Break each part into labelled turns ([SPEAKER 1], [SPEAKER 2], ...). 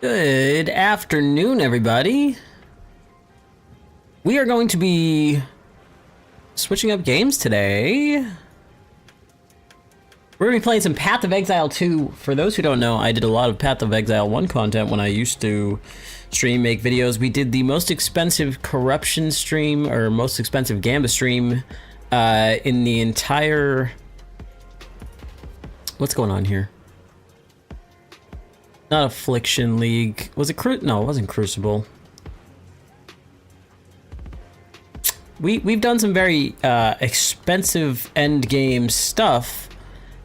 [SPEAKER 1] Good afternoon, everybody. We are going to be switching up games today. We're going to be playing some Path of Exile 2. For those who don't know, I did a lot of Path of Exile 1 content when I used to stream, make videos. We did the most expensive corruption stream, or most expensive Gamba stream, in the entire... What's going on here? Not Affliction League. Was it No, it wasn't Crucible. We've done some very expensive end game stuff,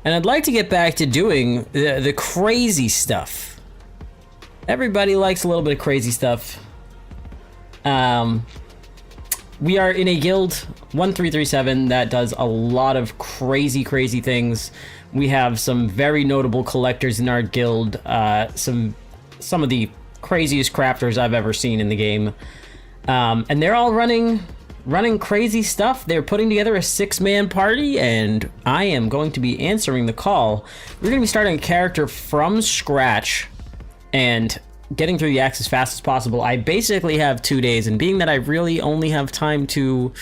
[SPEAKER 1] and I'd like to get back to doing the crazy stuff. Everybody likes a little bit of crazy stuff. We are in a guild 1337 that does a lot of crazy things. We have some very notable collectors in our guild, some of the craziest crafters I've ever seen in the game. And they're all running crazy stuff. They're putting together a 6-man party, and I am going to be answering the call. We're going to be starting a character from scratch and getting through the acts as fast as possible. I basically have 2 days, and being that I really only have time to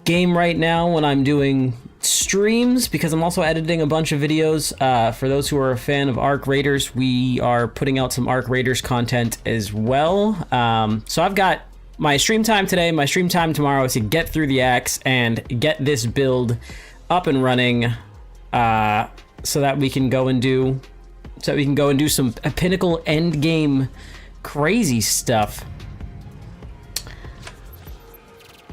[SPEAKER 1] game right now when I'm doing streams, because I'm also editing a bunch of videos. For those who are a fan of Arc Raiders, we are putting out some Arc Raiders content as well. So I've got my stream time today. My stream time tomorrow is to get through the acts and get this build up and running, so that we can go and do some pinnacle end game crazy stuff.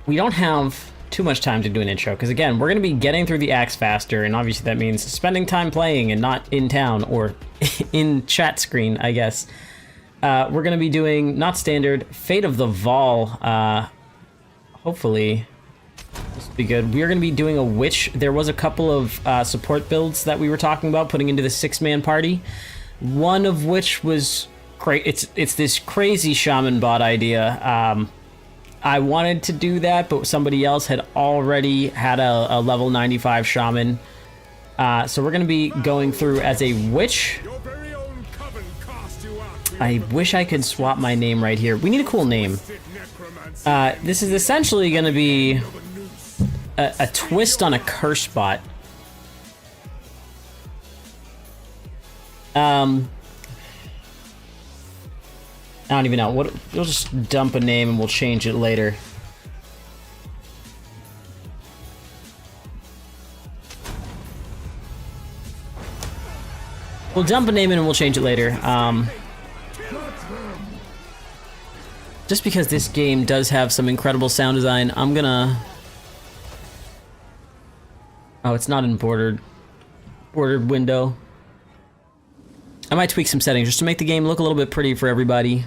[SPEAKER 1] We don't have too much time to do an intro, because again, we're going to be getting through the acts faster, and obviously that means spending time playing and not in town or in chat screen, I guess. We're going to be doing, not standard, Fate of the Vol. Hopefully this will be good. We're going to be doing a witch. There was a couple of support builds that we were talking about putting into the 6-man party, one of which was it's this crazy shaman bot idea. I wanted to do that, but somebody else had already had a level 95 shaman. So we're going to be going through as a witch. I wish I could swap my name right here. We need a cool name. This is essentially going to be a twist on a curse bot. I don't even know. We'll just dump a name and we'll change it later. We'll dump a name in and we'll change it later. Just because this game does have some incredible sound design, I'm gonna... Oh, it's not in bordered window. I might tweak some settings just to make the game look a little bit pretty for everybody.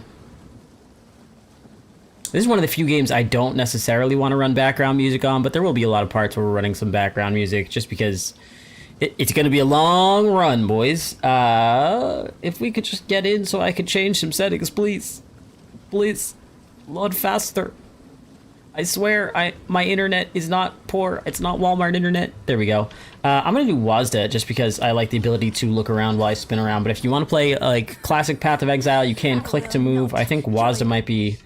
[SPEAKER 1] This is one of the few games I don't necessarily want to run background music on, but there will be a lot of parts where we're running some background music just because it's going to be a long run, boys. If we could just get in so I could change some settings, please. Please. Load faster. I swear, my internet is not poor. It's not Walmart internet. There we go. I'm going to do WASD just because I like the ability to look around while I spin around. But if you want to play like classic Path of Exile, you can click to move. I think WASD might be...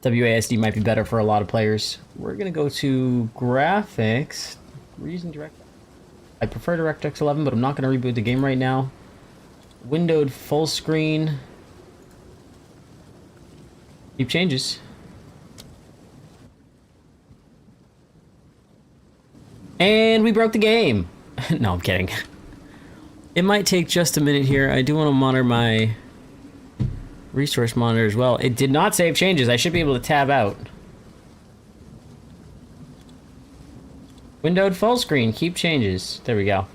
[SPEAKER 1] WASD might be better for a lot of players. We're going to go to graphics. Reason direct. I prefer DirectX 11, but I'm not going to reboot the game right now. Windowed full screen. Keep changes. And we broke the game. No, I'm kidding. It might take just a minute here. I do want to monitor my resource monitor as well. It did not save changes. I should be able to tab out. Windowed full screen. Keep changes. There we go.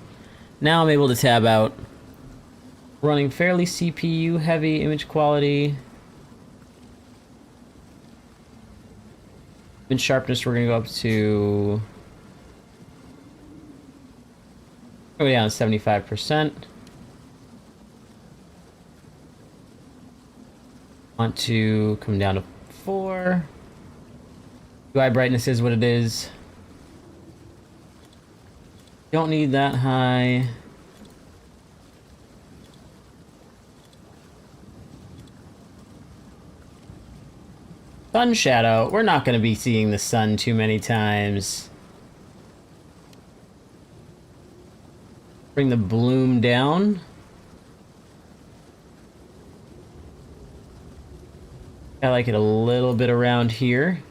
[SPEAKER 1] Now I'm able to tab out. Running fairly CPU heavy image quality. In sharpness, we're going to go up to... Go down to 75%. Want to come down to 4. UI brightness is what it is. Don't need that high. Sun shadow. We're not going to be seeing the sun too many times. Bring the bloom down. I like it a little bit around here.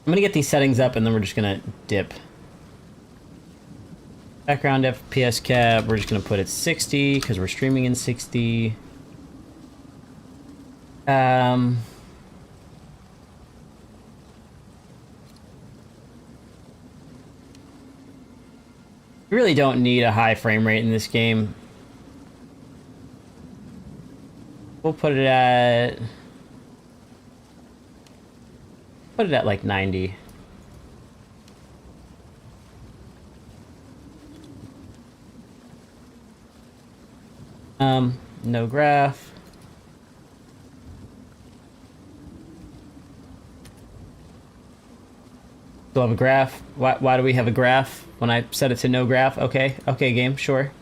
[SPEAKER 1] I'm gonna get these settings up and then we're just gonna dip. Background FPS cap, we're just gonna put it 60 because we're streaming in 60. You really don't need a high frame rate in this game. We'll put it at like 90. No graph. Still have a graph. Why do we have a graph when I set it to no graph? Okay, game, sure.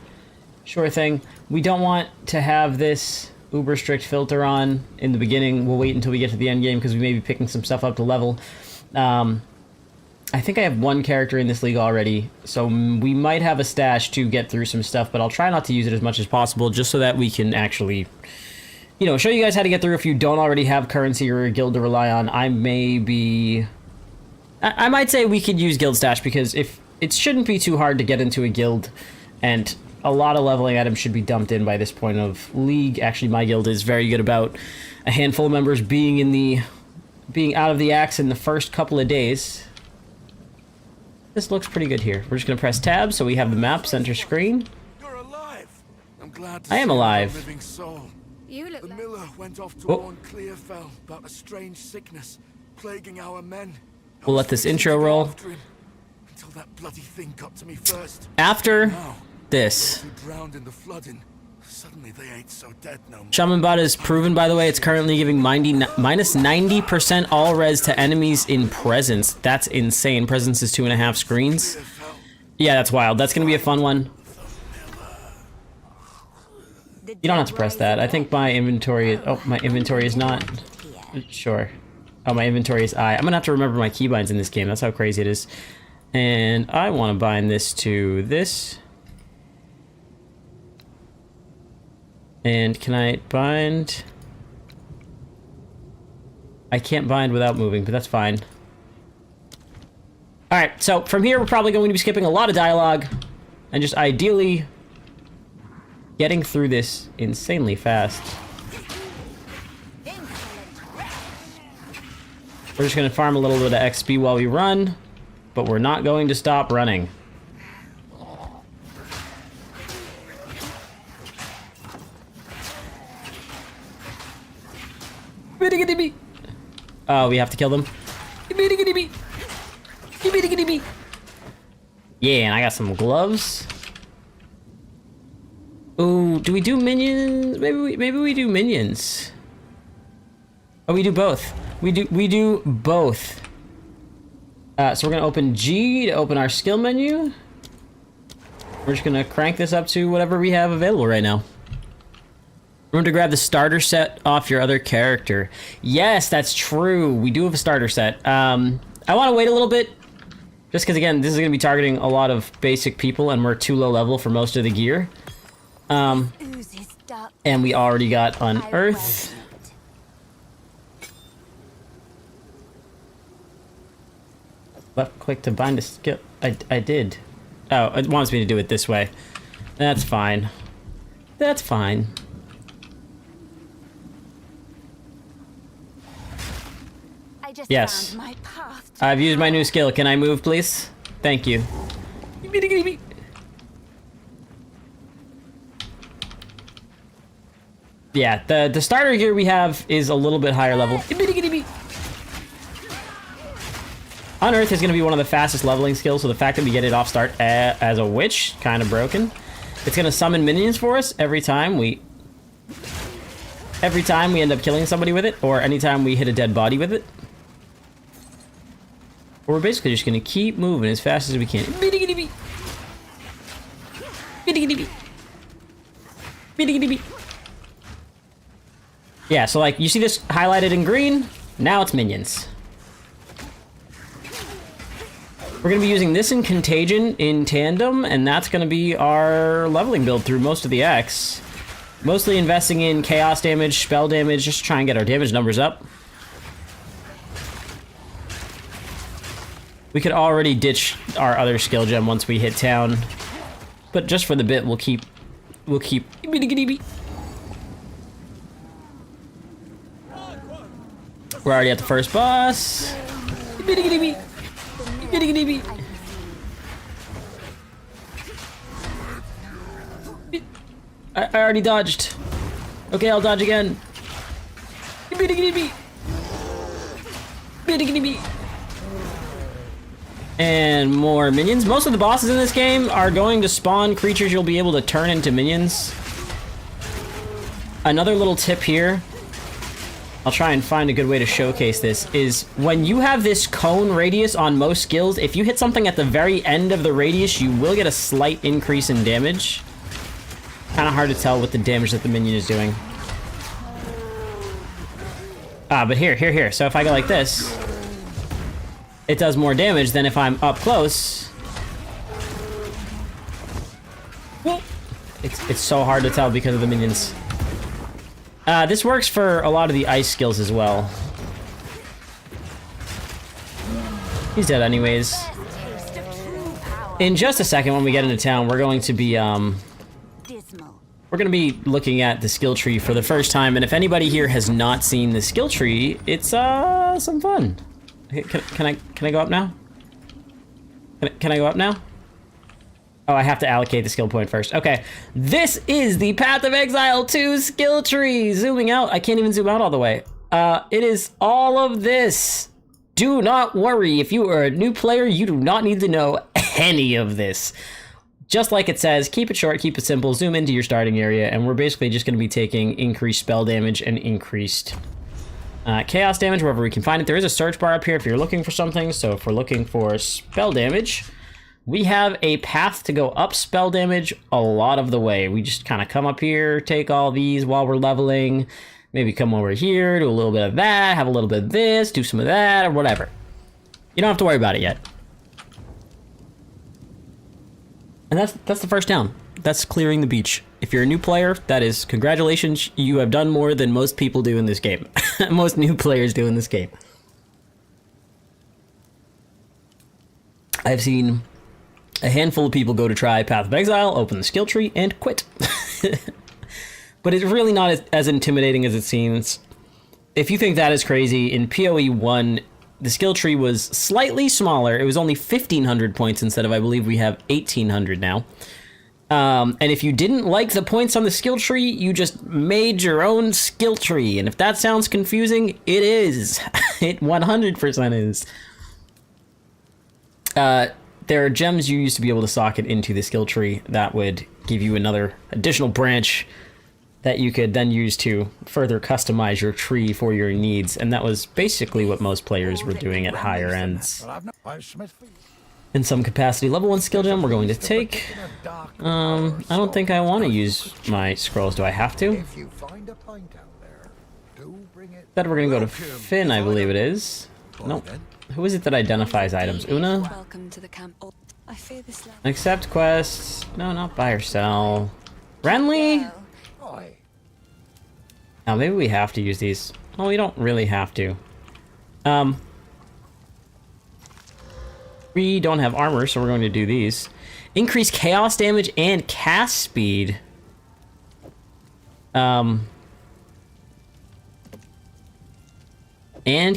[SPEAKER 1] Sure thing. We don't want to have this uber strict filter on in the beginning. We'll wait until we get to the end game because we may be picking some stuff up to level. I think I have one character in this league already, so we might have a stash to get through some stuff, but I'll try not to use it as much as possible just so that we can actually, you know, show you guys how to get through if you don't already have currency or a guild to rely on. I might say we could use guild stash because if it shouldn't be too hard to get into a guild, and a lot of leveling items should be dumped in by this point of league. Actually, my guild is very good about a handful of members being out of the axe in the first couple of days. This looks pretty good here. We're just gonna press tab so we have the map center screen.
[SPEAKER 2] You're alive. I'm glad to
[SPEAKER 1] I am
[SPEAKER 2] see
[SPEAKER 1] alive.
[SPEAKER 2] a living soul.
[SPEAKER 3] You look
[SPEAKER 2] The
[SPEAKER 3] like...
[SPEAKER 2] miller went off to
[SPEAKER 1] Oh.
[SPEAKER 2] warn Clearfell about a strange sickness plaguing our men. I
[SPEAKER 1] We'll
[SPEAKER 2] was
[SPEAKER 1] let this
[SPEAKER 2] fixing
[SPEAKER 1] intro
[SPEAKER 2] to go
[SPEAKER 1] roll.
[SPEAKER 2] after him until that bloody thing got to me first.
[SPEAKER 1] After
[SPEAKER 2] Now,
[SPEAKER 1] this,
[SPEAKER 2] who drowned in the flooding? Suddenly they ain't so dead no more.
[SPEAKER 1] Shaman Bot is proven, by the way. It's currently giving minus 90% all res to enemies in presence. That's insane. Presence is 2.5 screens.
[SPEAKER 2] Clearfell,
[SPEAKER 1] Yeah, that's wild. That's gonna be a fun one. You don't have to press that. I think my inventory is... Oh, my inventory is not... Sure. Oh, my inventory is I. I'm gonna have to remember my keybinds in this game. That's how crazy it is. And I want to bind this to this. And can I bind? I can't bind without moving, but that's fine. Alright, so from here we're probably going to be skipping a lot of dialogue and just ideally getting through this insanely fast. We're just going to farm a little bit of XP while we run, but we're not going to stop running. Oh, we have to kill them. Yeah, and I got some gloves. Ooh, do we do minions? Maybe we do minions. Oh, we do both. We do both. So we're gonna open G to open our skill menu. We're just gonna crank this up to whatever we have available right now. Remember to grab the starter set off your other character. Yes, that's true. We do have a starter set. I want to wait a little bit, just because again, this is going to be targeting a lot of basic people, and we're too low level for most of the gear. And we already got Unearth. Left click to bind a skill. I did. Oh, it wants me to do it this way. That's fine. That's fine. Yes. I've used my new skill. Can I move, please? Thank you. Yeah, the starter gear we have is a little bit higher level. Unearth is going to be one of the fastest leveling skills, so the fact that we get it off start as a witch, kind of broken. It's going to summon minions for us every time we end up killing somebody with it, or anytime we hit a dead body with it. We're basically just gonna keep moving as fast as we can. Yeah, so like, you see this highlighted in green? Now it's minions. We're going to be using this in Contagion in tandem, and that's going to be our leveling build through most of the X. Mostly investing in chaos damage, spell damage, just to try and get our damage numbers up. We could already ditch our other skill gem once we hit town, but just for the bit, we'll keep. We're already at the first boss. I already dodged. Okay, I'll dodge again. And more minions. Most of the bosses in this game are going to spawn creatures you'll be able to turn into minions. Another little tip here, I'll try and find a good way to showcase this, is when you have this cone radius on most skills, if you hit something at the very end of the radius, you will get a slight increase in damage. Kind of hard to tell what the damage that the minion is doing. But here. So if I go like this, it does more damage than if I'm up close. It's so hard to tell because of the minions. This works for a lot of the ice skills as well. He's dead anyways. In just a second when we get into town, we're going to be, looking at the skill tree for the first time, and if anybody here has not seen the skill tree, it's, some fun. Can I go up now? Can I go up now? Oh, I have to allocate the skill point first. Okay, this is the Path of Exile 2 skill tree. Zooming out, I can't even zoom out all the way. It is all of this. Do not worry, if you are a new player, you do not need to know any of this. Just like it says, keep it short, keep it simple, zoom into your starting area, and we're basically just gonna be taking increased spell damage and increased chaos damage wherever we can find it. There is a search bar up here if you're looking for something, so if we're looking for spell damage, we have a path to go up spell damage a lot of the way. We just kind of come up here, take all these while we're leveling, maybe come over here, do a little bit of that, have a little bit of this, do some of that, or whatever. You don't have to worry about it yet. And that's the first town. That's clearing the beach. If you're a new player, that is congratulations. You have done more than most people do in this game. Most new players do in this game. I've seen a handful of people go to try Path of Exile, open the skill tree, and quit. But it's really not as intimidating as it seems. If you think that is crazy, in PoE 1, the skill tree was slightly smaller. It was only 1,500 points instead of, I believe we have 1,800 now. And if you didn't like the points on the skill tree, you just made your own skill tree. And if that sounds confusing, it is. It 100% is. There are gems you used to be able to socket into the skill tree that would give you another additional branch that you could then use to further customize your tree for your needs. And that was basically what most players were doing at higher ends. In some capacity. Level 1 skill gem we're going to take. I don't think I want to use my scrolls. Do I have to? Said we're going to go to Finn, I believe it is. Nope. Who is it that identifies items? Una?
[SPEAKER 3] Welcome to the camp. I fear this land.
[SPEAKER 1] Accept quests. No, not buy or sell. Renly? Now maybe we have to use these. Well, we don't really have to. We don't have armor, so we're going to do these. Increase chaos damage and cast speed. And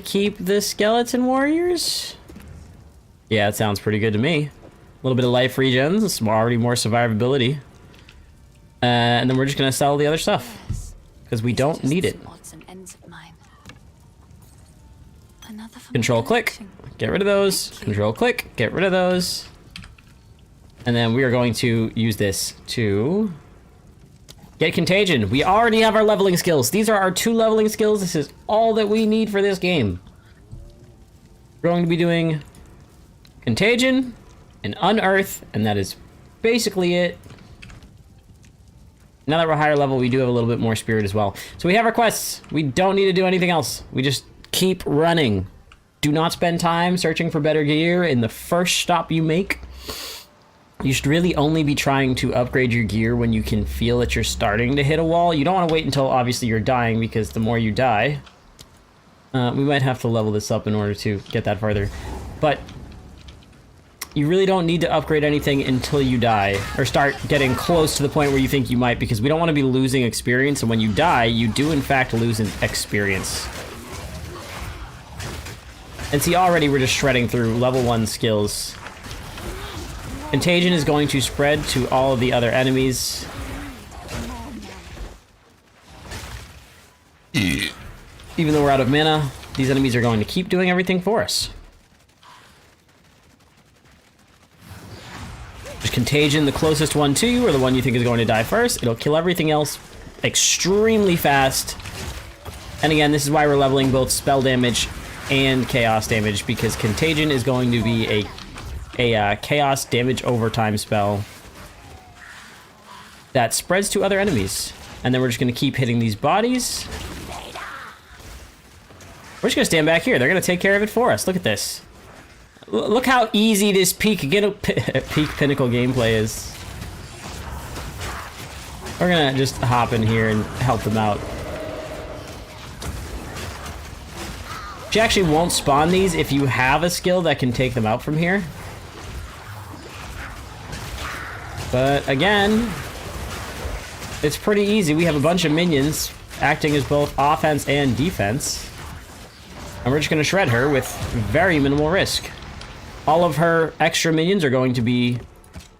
[SPEAKER 1] keep the skeleton warriors? Yeah, that sounds pretty good to me. A little bit of life regens, some already more survivability. And then we're just gonna sell the other stuff. Because we don't need it. Control click, get rid of those. Control click, get rid of those. And then we are going to use this to get contagion. We already have our leveling skills. These are our 2 leveling skills. This is all that we need for this game. We're going to be doing contagion and unearth, and that is basically it. Now that we're higher level, we do have a little bit more spirit as well. So we have our quests. We don't need to do anything else. We just keep running. Do not spend time searching for better gear in the first stop you make. You should really only be trying to upgrade your gear when you can feel that you're starting to hit a wall. You don't want to wait until obviously you're dying, because the more you die... we might have to level this up in order to get that farther. But you really don't need to upgrade anything until you die, or start getting close to the point where you think you might, because we don't want to be losing experience, and when you die, you do in fact lose an experience. And see, already we're just shredding through level 1 skills. Contagion is going to spread to all of the other enemies. Even though we're out of mana, these enemies are going to keep doing everything for us. Just Contagion, the closest one to you, or the one you think is going to die first. It'll kill everything else extremely fast. And again, this is why we're leveling both spell damage and chaos damage, because Contagion is going to be a chaos damage overtime spell that spreads to other enemies. And then we're just going to keep hitting these bodies. We're just going to stand back here. They're going to take care of it for us. Look at this. Look how easy this peak pinnacle gameplay is. We're going to just hop in here and help them out. She actually won't spawn these if you have a skill that can take them out from here. But again, it's pretty easy. We have a bunch of minions acting as both offense and defense. And we're just going to shred her with very minimal risk. All of her extra minions are going to be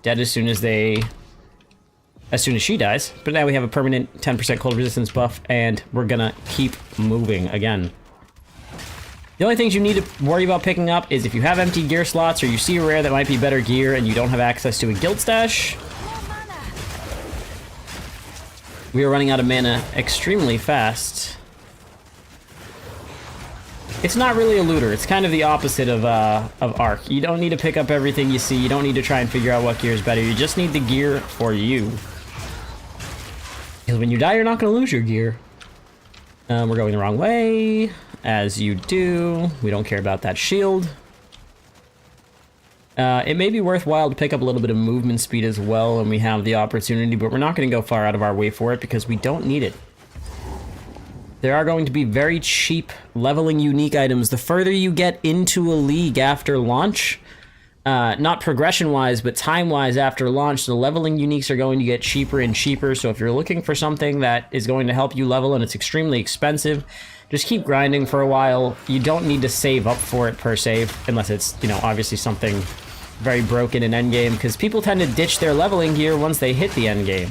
[SPEAKER 1] dead as soon as she dies. But now we have a permanent 10% cold resistance buff, and we're going to keep moving again. The only things you need to worry about picking up is if you have empty gear slots, or you see a rare that might be better gear and you don't have access to a guild stash. We are running out of mana extremely fast. It's not really a looter. It's kind of the opposite of Ark. You don't need to pick up everything you see. You don't need to try and figure out what gear is better. You just need the gear for you. Because when you die, you're not going to lose your gear. We're going the wrong way. As you do. We don't care about that shield. It may be worthwhile to pick up a little bit of movement speed as well when we have the opportunity, but we're not going to go far out of our way for it because we don't need it. There are going to be very cheap leveling unique items. The further you get into a league after launch, not progression-wise, but time-wise after launch, the leveling uniques are going to get cheaper and cheaper. So if you're looking for something that is going to help you level and it's extremely expensive, just keep grinding for a while. You don't need to save up for it per se, unless it's, you know, obviously something very broken in endgame, because people tend to ditch their leveling gear once they hit the endgame.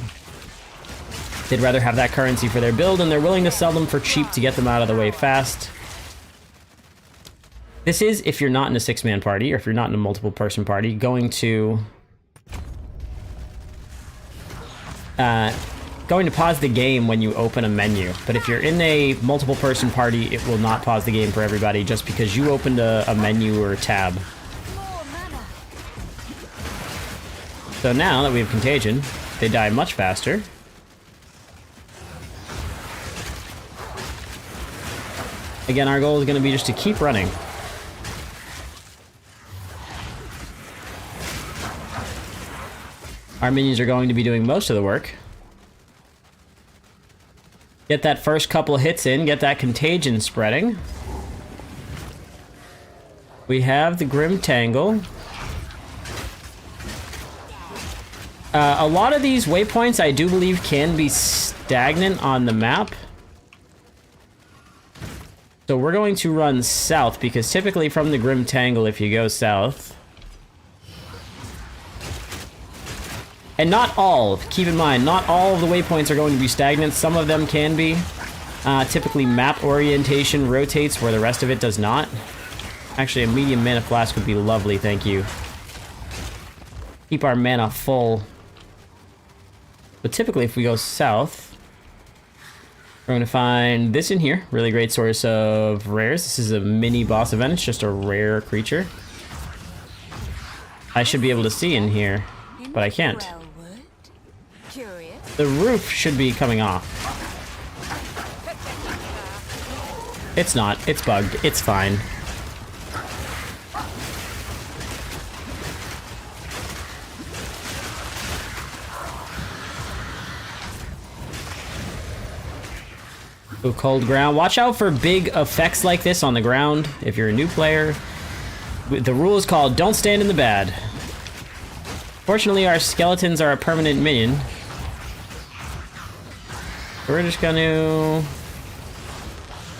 [SPEAKER 1] They'd rather have that currency for their build, and they're willing to sell them for cheap to get them out of the way fast. This is, if you're not in a 6-man party, or if you're not in a multiple-person party, going to pause the game when you open a menu. But if you're in a multiple-person party, it will not pause the game for everybody just because you opened a menu or a tab. So now that we have Contagion, they die much faster. Again, our goal is going to be just to keep running. Our minions are going to be doing most of the work. Get that first couple of hits in, get that Contagion spreading. We have the Grim Tangle. A lot of these waypoints, I do believe, can be stagnant on the map. So we're going to run south, because typically from the Grim Tangle, if you go south... And not all, keep in mind, not all of the waypoints are going to be stagnant. Some of them can be. Typically map orientation rotates where the rest of it does not. Actually, a medium mana flask would be lovely, thank you. Keep our mana full. But typically if we go south, we're going to find this in here. Really great source of rares. This is a mini boss event. It's just a rare creature. I should be able to see in here, but I can't. The roof should be coming off. It's not. It's bugged. It's fine. Ooh, cold ground. Watch out for big effects like this on the ground if you're a new player. The rule is called don't stand in the bad. Fortunately, our skeletons are a permanent minion. We're just gonna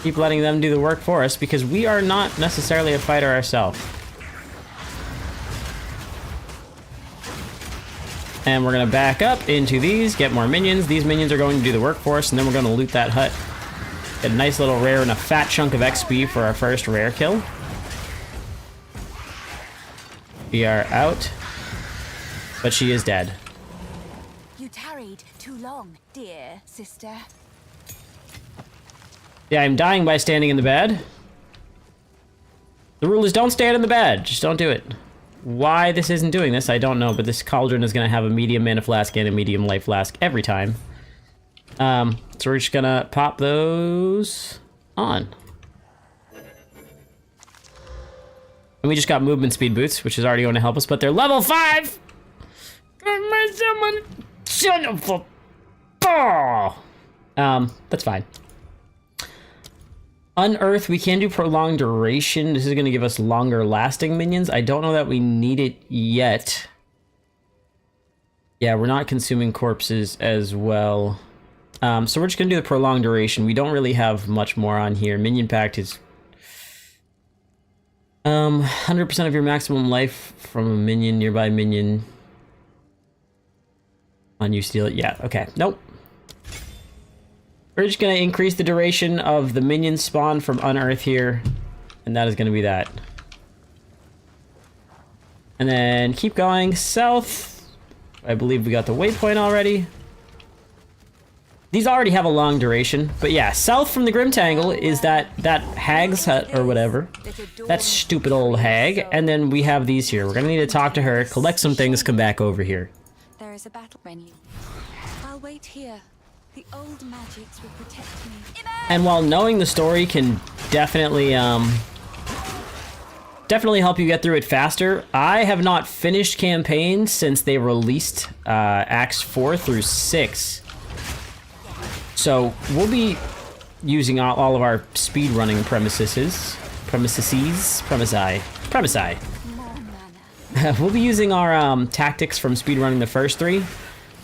[SPEAKER 1] keep letting them do the work for us because we are not necessarily a fighter ourselves. And we're gonna back up into these, get more minions. These minions are going to do the work for us, and then we're gonna loot that hut. Get a nice little rare and a fat chunk of XP for our first rare kill. We are out, but she is dead.
[SPEAKER 3] You tarried too long, dear sister.
[SPEAKER 1] Yeah, I'm dying by standing in the bed. The rule is don't stand in the bed. Just don't do it. Why this isn't doing this, I don't know, but this cauldron is going to have a medium mana flask and a medium life flask every time. So we're just going to pop those on. And we just got movement speed boots, which is already going to help us, but they're level 5! Son of a... That's fine. Unearth, we can do prolonged duration. This is going to give us longer lasting minions. I don't know that we need it yet. Yeah, we're not consuming corpses as well. So we're just going to do the prolonged duration. We don't really have much more on here. Minion pact is 100% of your maximum life from a minion, nearby minion. On you steal it. Yeah, okay. Nope. We're just going to increase the duration of the minion spawn from Unearth here. And that is going to be that. And then keep going south. I believe we got the waypoint already. These already have a long duration. But yeah, south from the Grimtangle is that hag's hut or whatever. That stupid old hag. And then we have these here. We're going to need to talk to her, collect some things, come back over here.
[SPEAKER 3] There is a battle menu. I'll wait here. The old magics will protect me.
[SPEAKER 1] And while knowing the story can definitely help you get through it faster, I have not finished campaigns since they released Acts 4 through 6. So we'll be using all of our speedrunning premises.
[SPEAKER 3] More mana.
[SPEAKER 1] We'll be using our tactics from speedrunning the first 3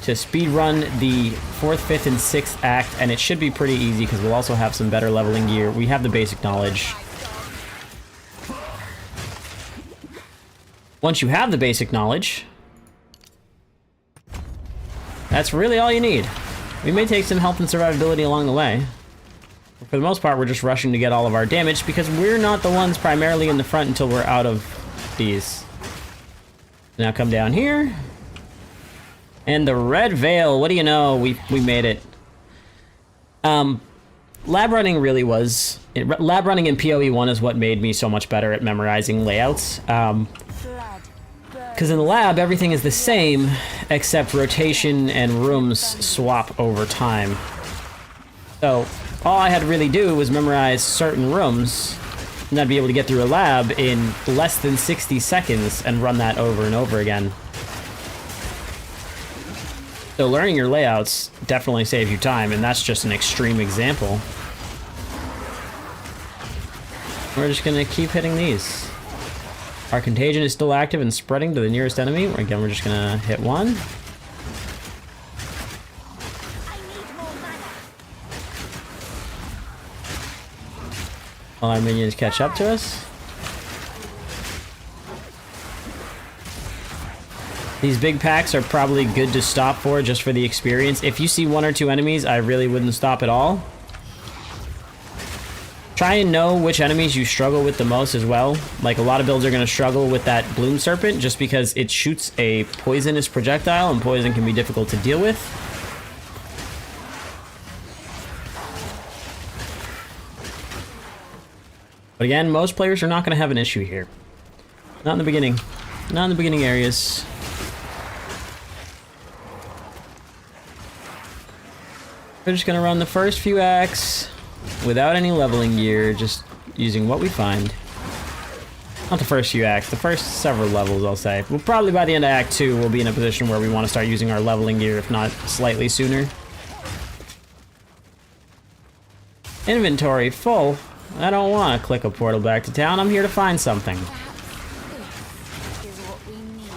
[SPEAKER 1] to speedrun the 4th, 5th, and 6th act, and it should be pretty easy because we'll also have some better leveling gear. We have the basic knowledge. Once you have the basic knowledge, that's really all you need. We may take some health and survivability along the way. But for the most part, we're just rushing to get all of our damage because we're not the ones primarily in the front until we're out of these. Now come down here. And the Red Veil, what do you know? We made it. Lab running really was... lab running in PoE 1 is what made me so much better at memorizing layouts. Because in the lab, everything is the same, except rotation and rooms swap over time. So, all I had to really do was memorize certain rooms, and I'd be able to get through a lab in less than 60 seconds and run that over and over again. So learning your layouts definitely saves you time, and that's just an extreme example. We're just gonna keep hitting these. Our contagion is still active and spreading to the nearest enemy. Again, we're just gonna hit one. While our minions catch up to us. These big packs are probably good to stop for, just for the experience. If you see 1 or 2 enemies, I really wouldn't stop at all. Try and know which enemies you struggle with the most as well. Like, a lot of builds are going to struggle with that Bloom Serpent just because it shoots a poisonous projectile, and poison can be difficult to deal with. But again, most players are not going to have an issue here. Not in the beginning. Not in the beginning areas. We're just gonna run the first few acts, without any leveling gear, just using what we find. Not the first few acts, the first several levels, I'll say. Well, probably by the end of Act 2, we'll be in a position where we want to start using our leveling gear, if not slightly sooner. Inventory full. I don't want to click a portal back to town. I'm here to find something.
[SPEAKER 3] Perhaps this is what we need.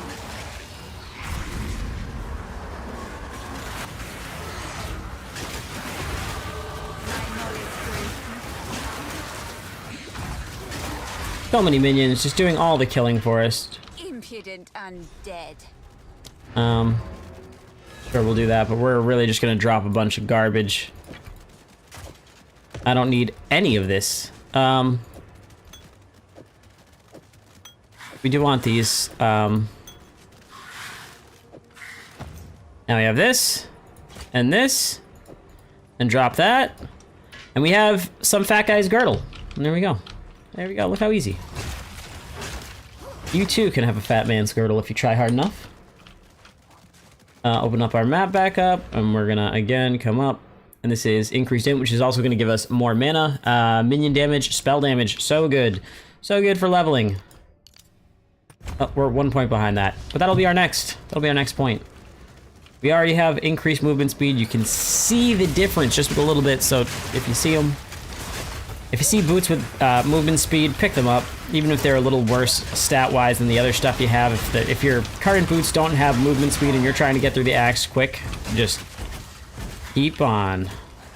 [SPEAKER 1] So many minions just doing all the killing for us.
[SPEAKER 3] Impudent undead.
[SPEAKER 1] Sure, we'll do that, but we're really just gonna drop a bunch of garbage. I don't need any of this. We do want these. Now we have this, and drop that. And we have some fat guy's girdle. And there we go. There we go, look how easy. You too can have a fat man's girdle if you try hard enough. Open up our map back up, and we're gonna, again, come up. And this is increased in, which is also gonna give us more mana, minion damage, spell damage. So good. So good for leveling. Oh, we're 1 point behind that. But that'll be our next point. We already have increased movement speed. You can see the difference just with a little bit, so if you see them, if you see boots with movement speed, pick them up, even if they're a little worse stat-wise than the other stuff you have. If your current boots don't have movement speed and you're trying to get through the acts quick, just keep on.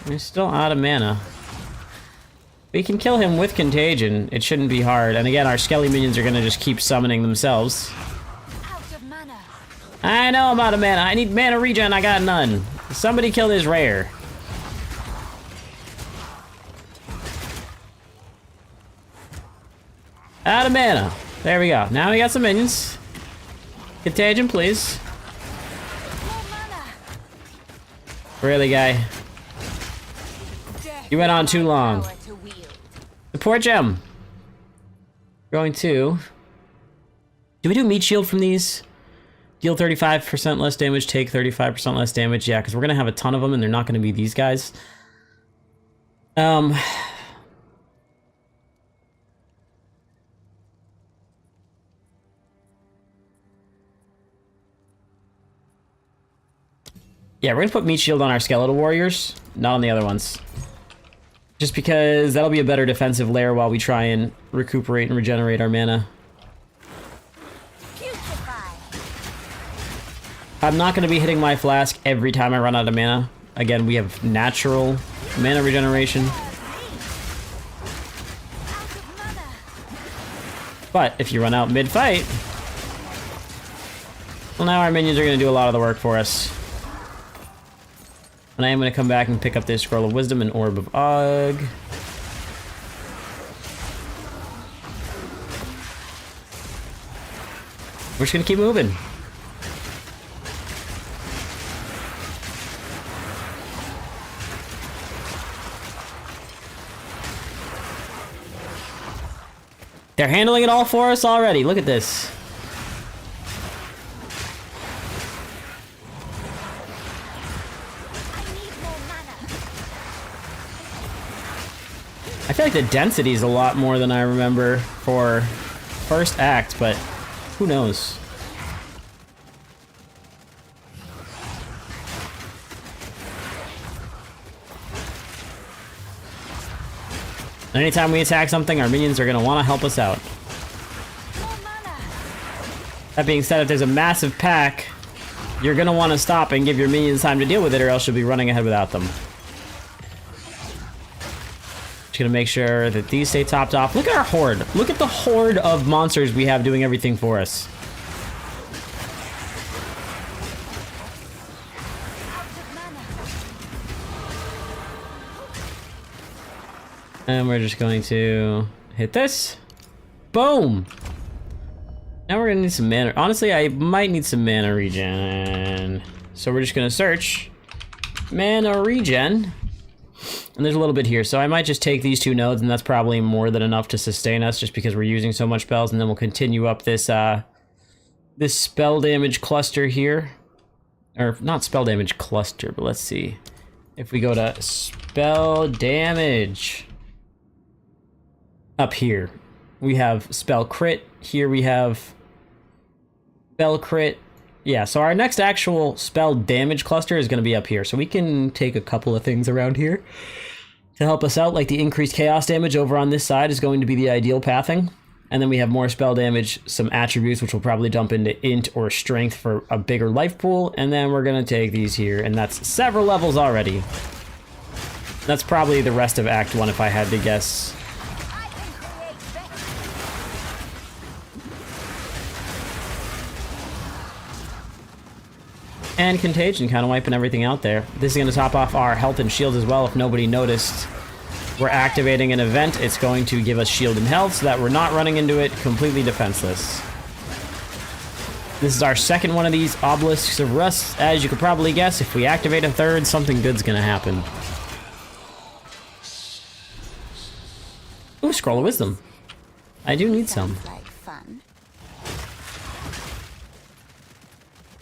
[SPEAKER 1] We're still out of mana. We can kill him with Contagion. It shouldn't be hard. And again, our Skelly minions are gonna just keep summoning themselves.
[SPEAKER 3] Out of mana.
[SPEAKER 1] I know I'm out of mana. I need mana regen. I got none. Somebody kill this rare. Out of mana. There we go. Now we got some minions. Contagion, please.
[SPEAKER 3] More mana.
[SPEAKER 1] Really, guy? You went on too long.
[SPEAKER 3] Power to wield.
[SPEAKER 1] Support gem. Going to... Do we do meat shield from these? Deal 35% less damage, take 35% less damage. Yeah, because we're going to have a ton of them, and they're not going to be these guys. Yeah, we're gonna put meat shield on our skeletal warriors, not on the other ones. Just because that'll be a better defensive layer while we try and recuperate and regenerate our mana.
[SPEAKER 3] Putrefy.
[SPEAKER 1] I'm not gonna be hitting my flask every time I run out of mana. Again, we have natural mana regeneration.
[SPEAKER 3] Out of mana.
[SPEAKER 1] But if you run out mid-fight, well, now our minions are gonna do a lot of the work for us. And I am going to come back and pick up this Scroll of Wisdom and Orb of Og. We're just going to keep moving. They're handling it all for us already. Look at this. I feel like the density is a lot more than I remember for first act, but who knows? Anytime we attack something, our minions are going to want to help us out.
[SPEAKER 3] More mana.
[SPEAKER 1] That being said, if there's a massive pack, you're going to want to stop and give your minions time to deal with it, or else you'll be running ahead without them. Just gonna make sure that these stay topped off. Look at our horde. Look at the horde of monsters we have doing everything for us. And we're just going to hit this. Boom! Now we're gonna need some mana. Honestly, I might need some mana regen. So we're just gonna search mana regen. And there's a little bit here, so I might just take these 2 nodes, and that's probably more than enough to sustain us, just because we're using so much spells, and then we'll continue up this, this spell damage cluster here. Or, not spell damage cluster, but let's see. if we go to spell damage, up here, we have spell crit. Here we have spell crit. Yeah, so our next actual spell damage cluster is going to be up here. So we can take a couple of things around here to help us out, like the increased chaos damage over on this side is going to be the ideal pathing. And then we have more spell damage, some attributes, which will probably dump into int or strength for a bigger life pool. And then we're going to take these here, and that's several levels already. That's probably the rest of Act 1 if I had to guess. And Contagion, kind of wiping everything out there. This is going to top off our health and shield as well. If nobody noticed, we're activating an event. It's going to give us shield and health so that we're not running into it completely defenseless. This is our second one of these Obelisks of Rust. As you could probably guess, if we activate a third, something good's going to happen. Ooh, Scroll of Wisdom. I do need some.
[SPEAKER 3] Sounds like fun.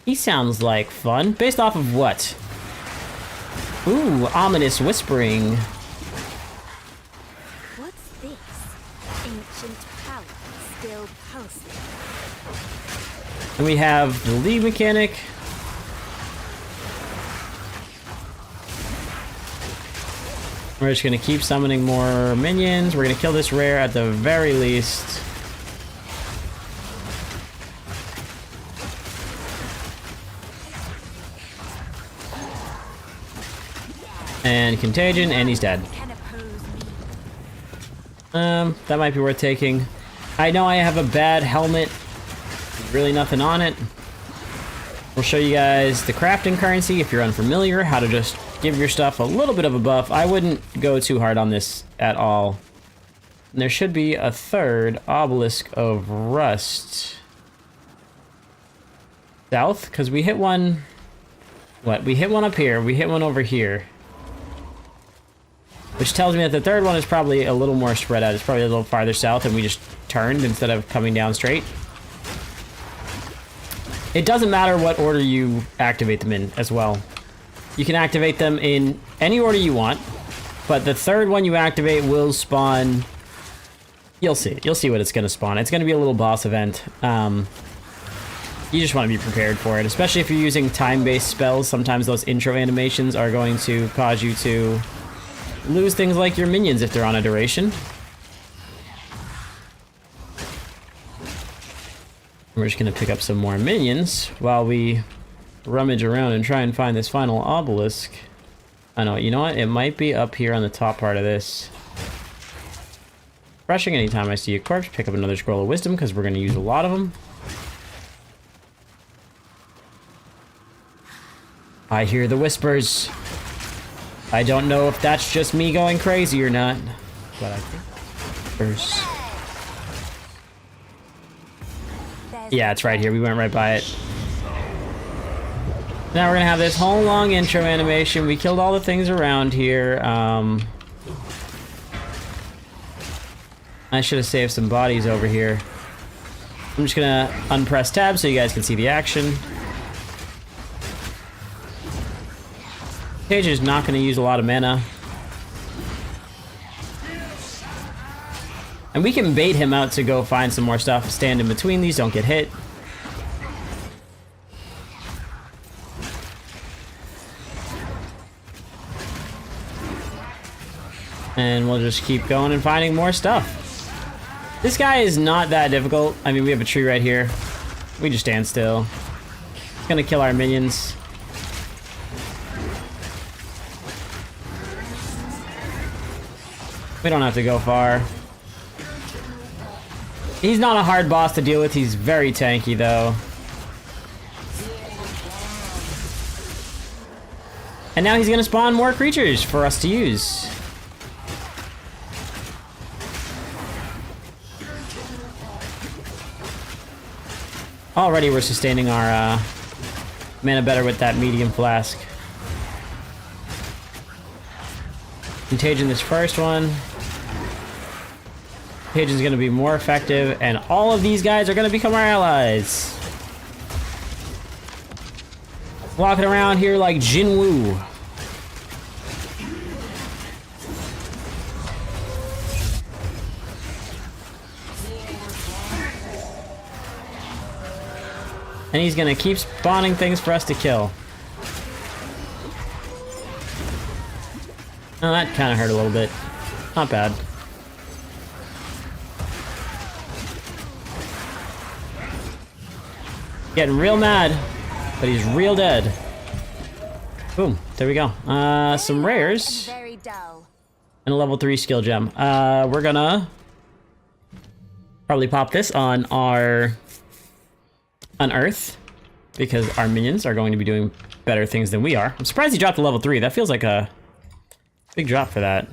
[SPEAKER 1] He sounds like fun. Based off of what? Ooh, ominous whispering.
[SPEAKER 3] What's this? Ancient power still pulsing.
[SPEAKER 1] And we have the lead mechanic. We're just gonna keep summoning more minions. We're gonna kill this rare at the very least. And Contagion, and he's dead. That might be worth taking. I know I have a bad helmet. Really nothing on it. We'll show you guys the crafting currency if you're unfamiliar, how to just give your stuff a little bit of a buff. I wouldn't go too hard on this at all. And there should be a third Obelisk of Rust. South? Because we hit one... What? We hit one up here. We hit one over here. Which tells me that the third one is probably a little more spread out. It's probably a little farther south and we just turned instead of coming down straight. It doesn't matter what order you activate them in as well. You can activate them in any order you want, but the third one you activate will spawn... You'll see. You'll see what it's going to spawn. It's going to be a little boss event. You just want to be prepared for it, especially if you're using time-based spells. Sometimes those intro animations are going to cause you to lose things like your minions if they're on a duration. We're just going to pick up some more minions while we rummage around and try and find this final obelisk. I know, you know what? It might be up here on the top part of this. Rushing anytime I see a corpse, pick up another Scroll of Wisdom because we're going to use a lot of them. I hear the whispers. I don't know if that's just me going crazy or not, but I think whispers. Yeah, it's right here. We went right by it. Now we're gonna have this whole long intro animation. We killed all the things around here. I should have saved some bodies over here. I'm just gonna unpress tab so you guys can see the action. Cage is not gonna use a lot of mana. And we can bait him out to go find some more stuff. Stand in between these, don't get hit. And we'll just keep going and finding more stuff. This guy is not that difficult. I mean, we have a tree right here. We just stand still. It's gonna kill our minions. We don't have to go far. He's not a hard boss to deal with. He's very tanky, though. And now he's gonna spawn more creatures for us to use. Already we're sustaining our mana better with that medium flask. Contagion this first one. Contagion is going to be more effective, and all of these guys are going to become our allies. Walking around here like Jinwoo. And he's gonna keep spawning things for us to kill. Oh, that kind of hurt a little bit. Not bad. Getting real mad, but he's real dead. Boom, there we go. Some rares.
[SPEAKER 3] Very dull.
[SPEAKER 1] And a level 3 skill gem. We're gonna probably pop this on our Earth, because our minions are going to be doing better things than we are. I'm surprised he dropped to level 3. That feels like a big drop for that.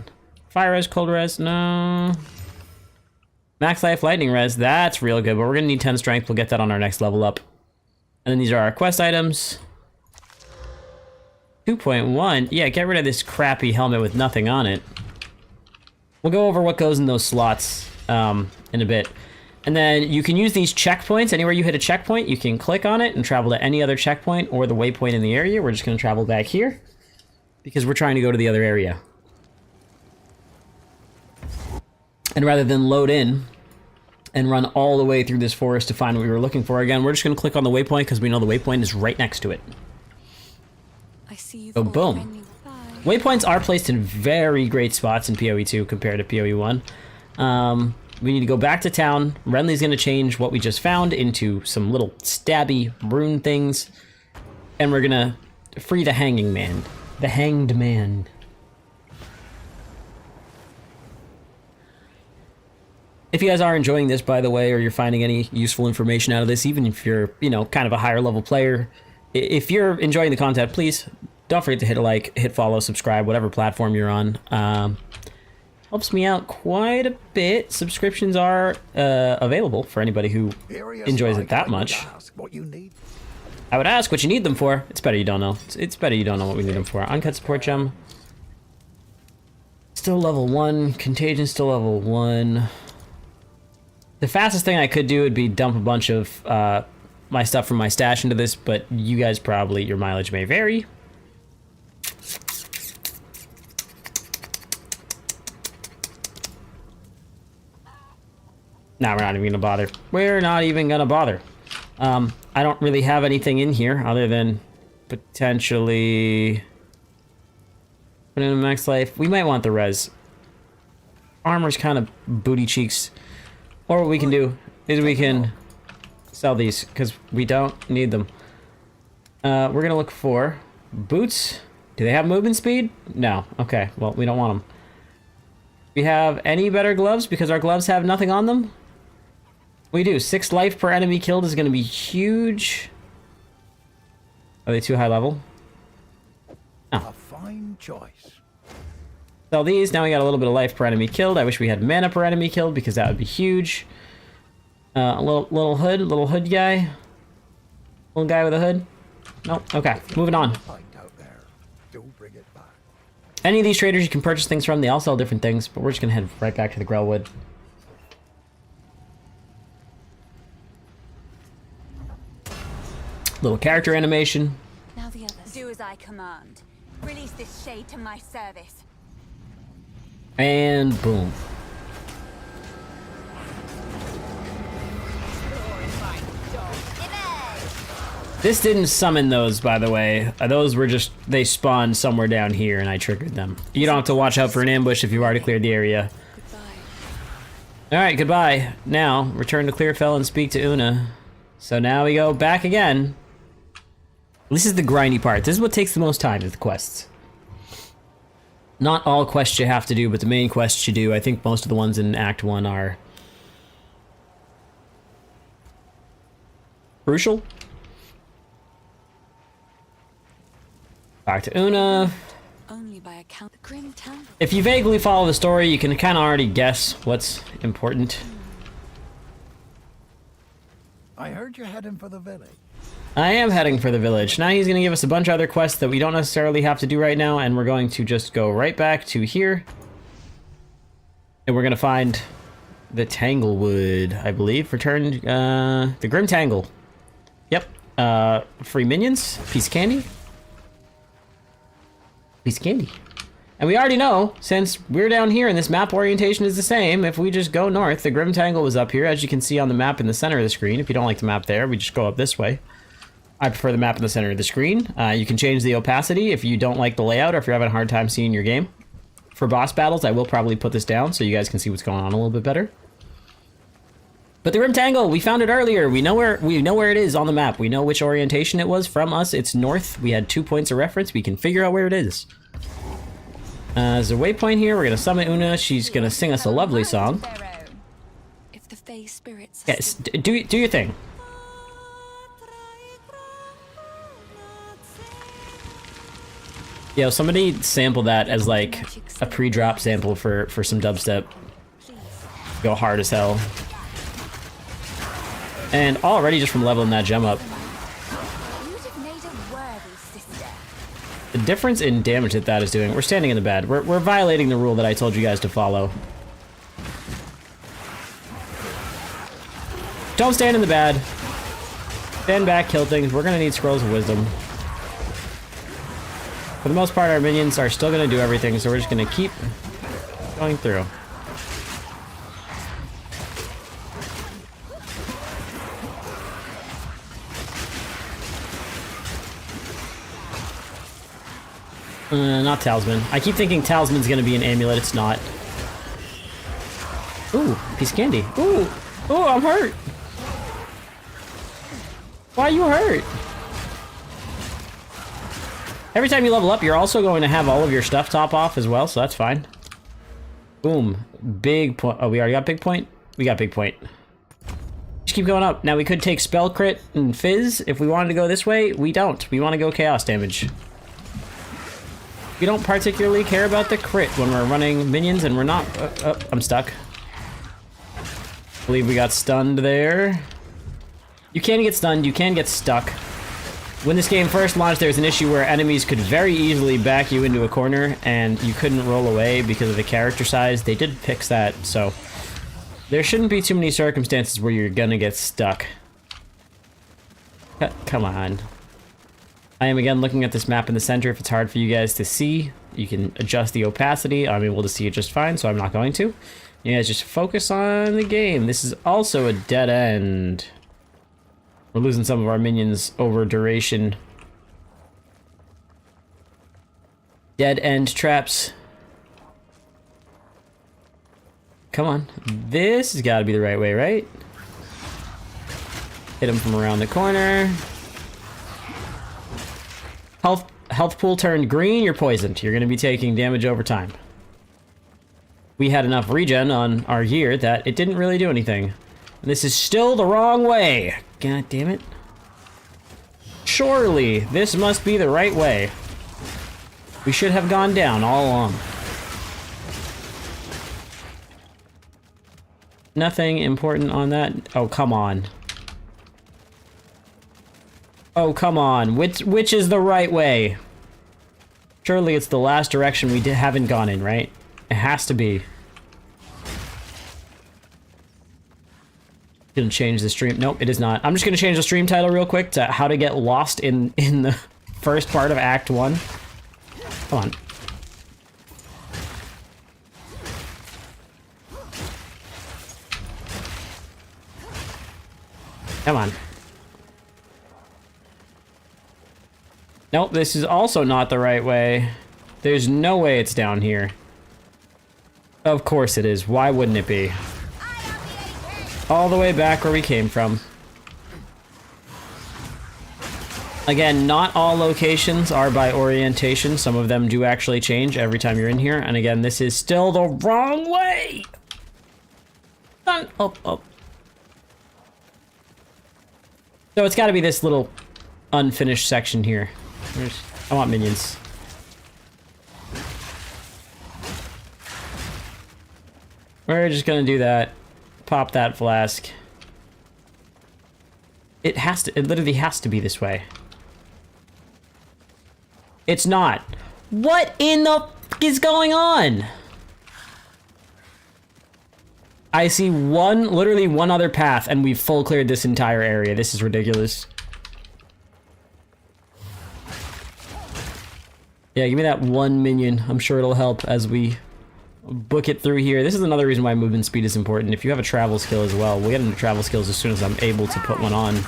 [SPEAKER 1] Fire res, cold res, no. Max life, lightning res, that's real good, but we're gonna need 10 strength. We'll get that on our next level up. And then these are our quest items. 2.1, yeah, get rid of this crappy helmet with nothing on it. We'll go over what goes in those slots in a bit. And then you can use these checkpoints. Anywhere you hit a checkpoint, you can click on it and travel to any other checkpoint or the waypoint in the area. We're just gonna travel back here because we're trying to go to the other area. And rather than load in and run all the way through this forest to find what we were looking for again, we're just gonna click on the waypoint because we know the waypoint is right next to it.
[SPEAKER 3] I see you've
[SPEAKER 1] So
[SPEAKER 3] all
[SPEAKER 1] boom.
[SPEAKER 3] friendly- Bye.
[SPEAKER 1] Waypoints are placed in very great spots in PoE 2 compared to PoE 1. We need to go back to town. Renly's gonna change what we just found into some little stabby rune things. And we're gonna free the hanging man. The hanged man. If you guys are enjoying this, by the way, or you're finding any useful information out of this, even if you're, you know, kind of a higher level player, if you're enjoying the content, please don't forget to hit a like, hit follow, subscribe, whatever platform you're on. Helps me out quite a bit. Subscriptions are available for anybody who enjoys it that much. I would ask what you need them for. It's better you don't know. It's better you don't know what we need them for. Uncut support gem. Still level 1. Contagion still level 1. The fastest thing I could do would be dump a bunch of my stuff from my stash into this, but you guys probably, your mileage may vary. Nah, we're not even gonna bother. We're not even gonna bother. I don't really have anything in here other than potentially put in a max life. We might want the res. Armor's kind of booty cheeks. Or what we can do is we can sell these because we don't need them. We're gonna look for boots. Do they have movement speed? No. Okay, well, we don't want them. We have any better gloves because our gloves have nothing on them? We do. 6 life per enemy killed is gonna be huge. Are they too high level?
[SPEAKER 4] A fine choice.
[SPEAKER 1] Sell these. Now we got a little bit of life per enemy killed. I wish we had mana per enemy killed because that would be huge. A little hood guy. Little guy with a hood. Nope. Okay, moving on. Any of these traders you can purchase things from, they all sell different things, but we're just gonna head right back to the Grellwood. Little character animation.
[SPEAKER 3] Now the others.
[SPEAKER 5] Do as I command. Release this shade to my service.
[SPEAKER 1] And boom. This didn't summon those, by the way. Those were just, they spawned somewhere down here and I triggered them. You don't have to watch out for an ambush if you've already cleared the area.
[SPEAKER 3] Goodbye.
[SPEAKER 1] Alright, goodbye. Now, return to Clearfell and speak to Una. So now we go back again. This is the grindy part. This is what takes the most time, is the quests. Not all quests you have to do, but the main quests you do. I think most of the ones in Act 1 are crucial. Back to Una.
[SPEAKER 3] Only by account the grim town.
[SPEAKER 1] If you vaguely follow the story, you can kind of already guess what's important.
[SPEAKER 4] I heard you're heading for the village.
[SPEAKER 1] I am heading for the village. Now he's going to give us a bunch of other quests that we don't necessarily have to do right now, and we're going to just go right back to here. And we're going to find the Tanglewood, I believe. Return, the Grim Tangle. Yep. Free minions. Piece of candy. Piece of candy. And we already know, since we're down here and this map orientation is the same, if we just go north, the Grim Tangle was up here, as you can see on the map in the center of the screen. If you don't like the map there, we just go up this way. I prefer the map in the center of the screen. You can change the opacity if you don't like the layout or if you're having a hard time seeing your game. For boss battles, I will probably put this down so you guys can see what's going on a little bit better. But the Rim Tangle, we found it earlier. We know where it is on the map. We know which orientation it was from us. It's north. We had 2 points of reference. We can figure out where it is. There's a waypoint here. We're gonna summon Una. She's gonna sing us a lovely song.
[SPEAKER 3] If the Fae spirits
[SPEAKER 1] Yes, do your thing. Yo, somebody sample that as like a pre-drop sample for some dubstep. Go hard as hell. And already just from leveling that gem up, the difference in damage that is doing. We're standing in the bad. We're violating the rule that I told you guys to follow. Don't stand in the bad. Stand back, kill things. We're gonna need scrolls of wisdom. For the most part, our minions are still gonna do everything, so we're just gonna keep going through. Not talisman. I keep thinking talisman's gonna be an amulet. It's not. Ooh, piece of candy. Ooh, ooh, I'm hurt. Why are you hurt? Every time you level up, you're also going to have all of your stuff top off as well, so that's fine. Boom, big point. Oh, we already got big point. We got big point. Just keep going up. Now we could take spell crit and fizz if we wanted to go this way. We don't. We want to go chaos damage. We don't particularly care about the crit when we're running minions and we're not... I'm stuck. I believe we got stunned there. You can get stunned, you can get stuck. When this game first launched, there was an issue where enemies could very easily back you into a corner and you couldn't roll away because of the character size. They did fix that, so... there shouldn't be too many circumstances where you're gonna get stuck. Come on. I am again looking at this map in the center. If it's hard for you guys to see, you can adjust the opacity. I'm able to see it just fine, so I'm not going to. You guys just focus on the game. This is also a dead end. We're losing some of our minions over duration. Dead end traps. Come on. This has got to be the right way, right? Hit him from around the corner. Health pool turned green, you're poisoned. You're going to be taking damage over time. We had enough regen on our gear that it didn't really do anything. And this is still the wrong way. God damn it. Surely, this must be the right way. We should have gone down all along. Nothing important on that. Oh, come on. Oh, come on. Which is the right way? Surely it's the last direction we haven't gone in, right? It has to be. Gonna change the stream. Nope, it is not. I'm just gonna change the stream title real quick to how to get lost in the first part of Act 1. Come on. Come on. Nope, this is also not the right way. There's no way it's down here. Of course it is. Why wouldn't it be? All the way back where we came from. Again, not all locations are by orientation. Some of them do actually change every time you're in here. And again, this is still the wrong way! Oh. So it's gotta be this little unfinished section here. I want minions. We're just gonna do that. Pop that flask. It literally has to be this way. It's not. What in the f is going on? I see literally one other path and we've full cleared this entire area. This is ridiculous. Yeah, give me that one minion. I'm sure it'll help as we book it through here. This is another reason why movement speed is important. If you have a travel skill as well, we'll get into travel skills as soon as I'm able to put one on.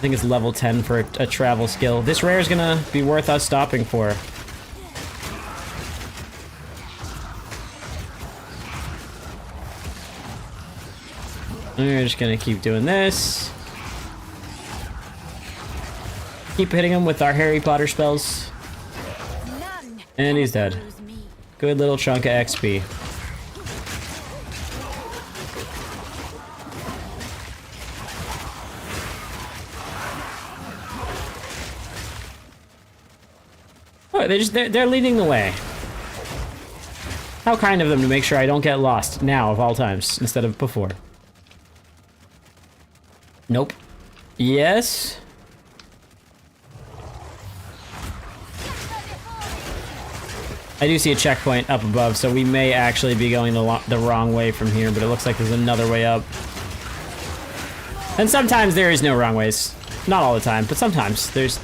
[SPEAKER 1] think it's level 10 for a travel skill. This rare is gonna be worth us stopping for. We're just gonna keep doing this. Keep hitting him with our Harry Potter spells. And he's dead. Good little chunk of XP. Oh, they're leading the way. How kind of them to make sure I don't get lost now of all times instead of before. Nope. Yes. I do see a checkpoint up above, so we may actually be going the wrong way from here, but it looks like there's another way up. And sometimes there is no wrong ways. Not all the time, but sometimes there's...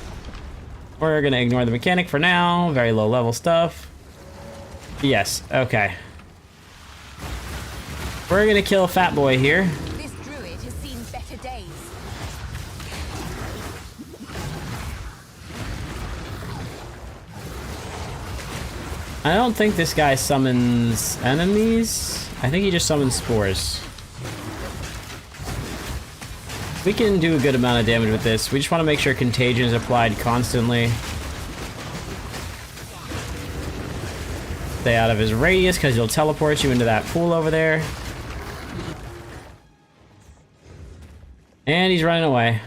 [SPEAKER 1] We're gonna ignore the mechanic for now. Very low level stuff. Yes, okay. We're gonna kill Fat Boy here.
[SPEAKER 5] This druid has seen better days.
[SPEAKER 1] I don't think this guy summons enemies. I think he just summons spores. We can do a good amount of damage with this. We just want to make sure contagion is applied constantly. Stay out of his radius because he'll teleport you into that pool over there. And he's running away.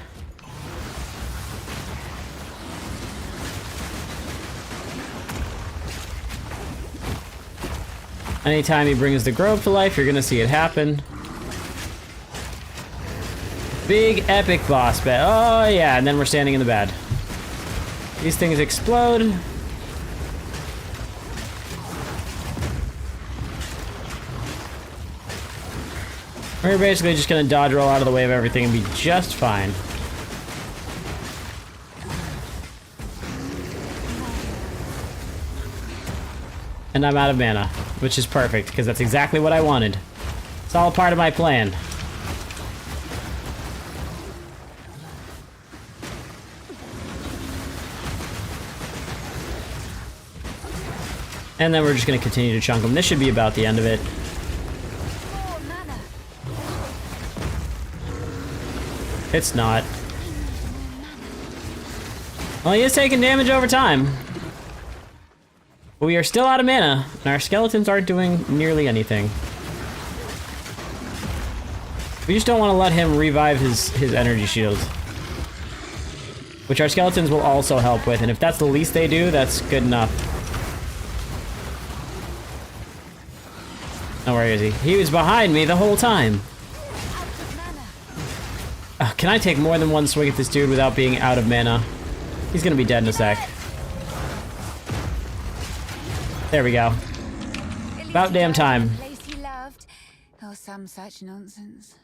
[SPEAKER 1] Anytime he brings the grove to life, you're gonna see it happen. Big epic boss battle. Oh yeah, and then we're standing in the bad. These things explode. We're basically just gonna dodge roll out of the way of everything and be just fine. And I'm out of mana, which is perfect, because that's exactly what I wanted. It's all part of my plan. And then we're just going to continue to chunk them. This should be about the end of it. It's not. Well, he is taking damage over time. But we are still out of mana, and our skeletons aren't doing nearly anything. We just don't want to let him revive his energy shield. Which our skeletons will also help with, and if that's the least they do, that's good enough. Oh, where is he? He was behind me the whole time. Can I take more than one swing at this dude without being out of mana? He's gonna be dead in a sec. There we go. About damn time.
[SPEAKER 5] Place he loved, or some such nonsense.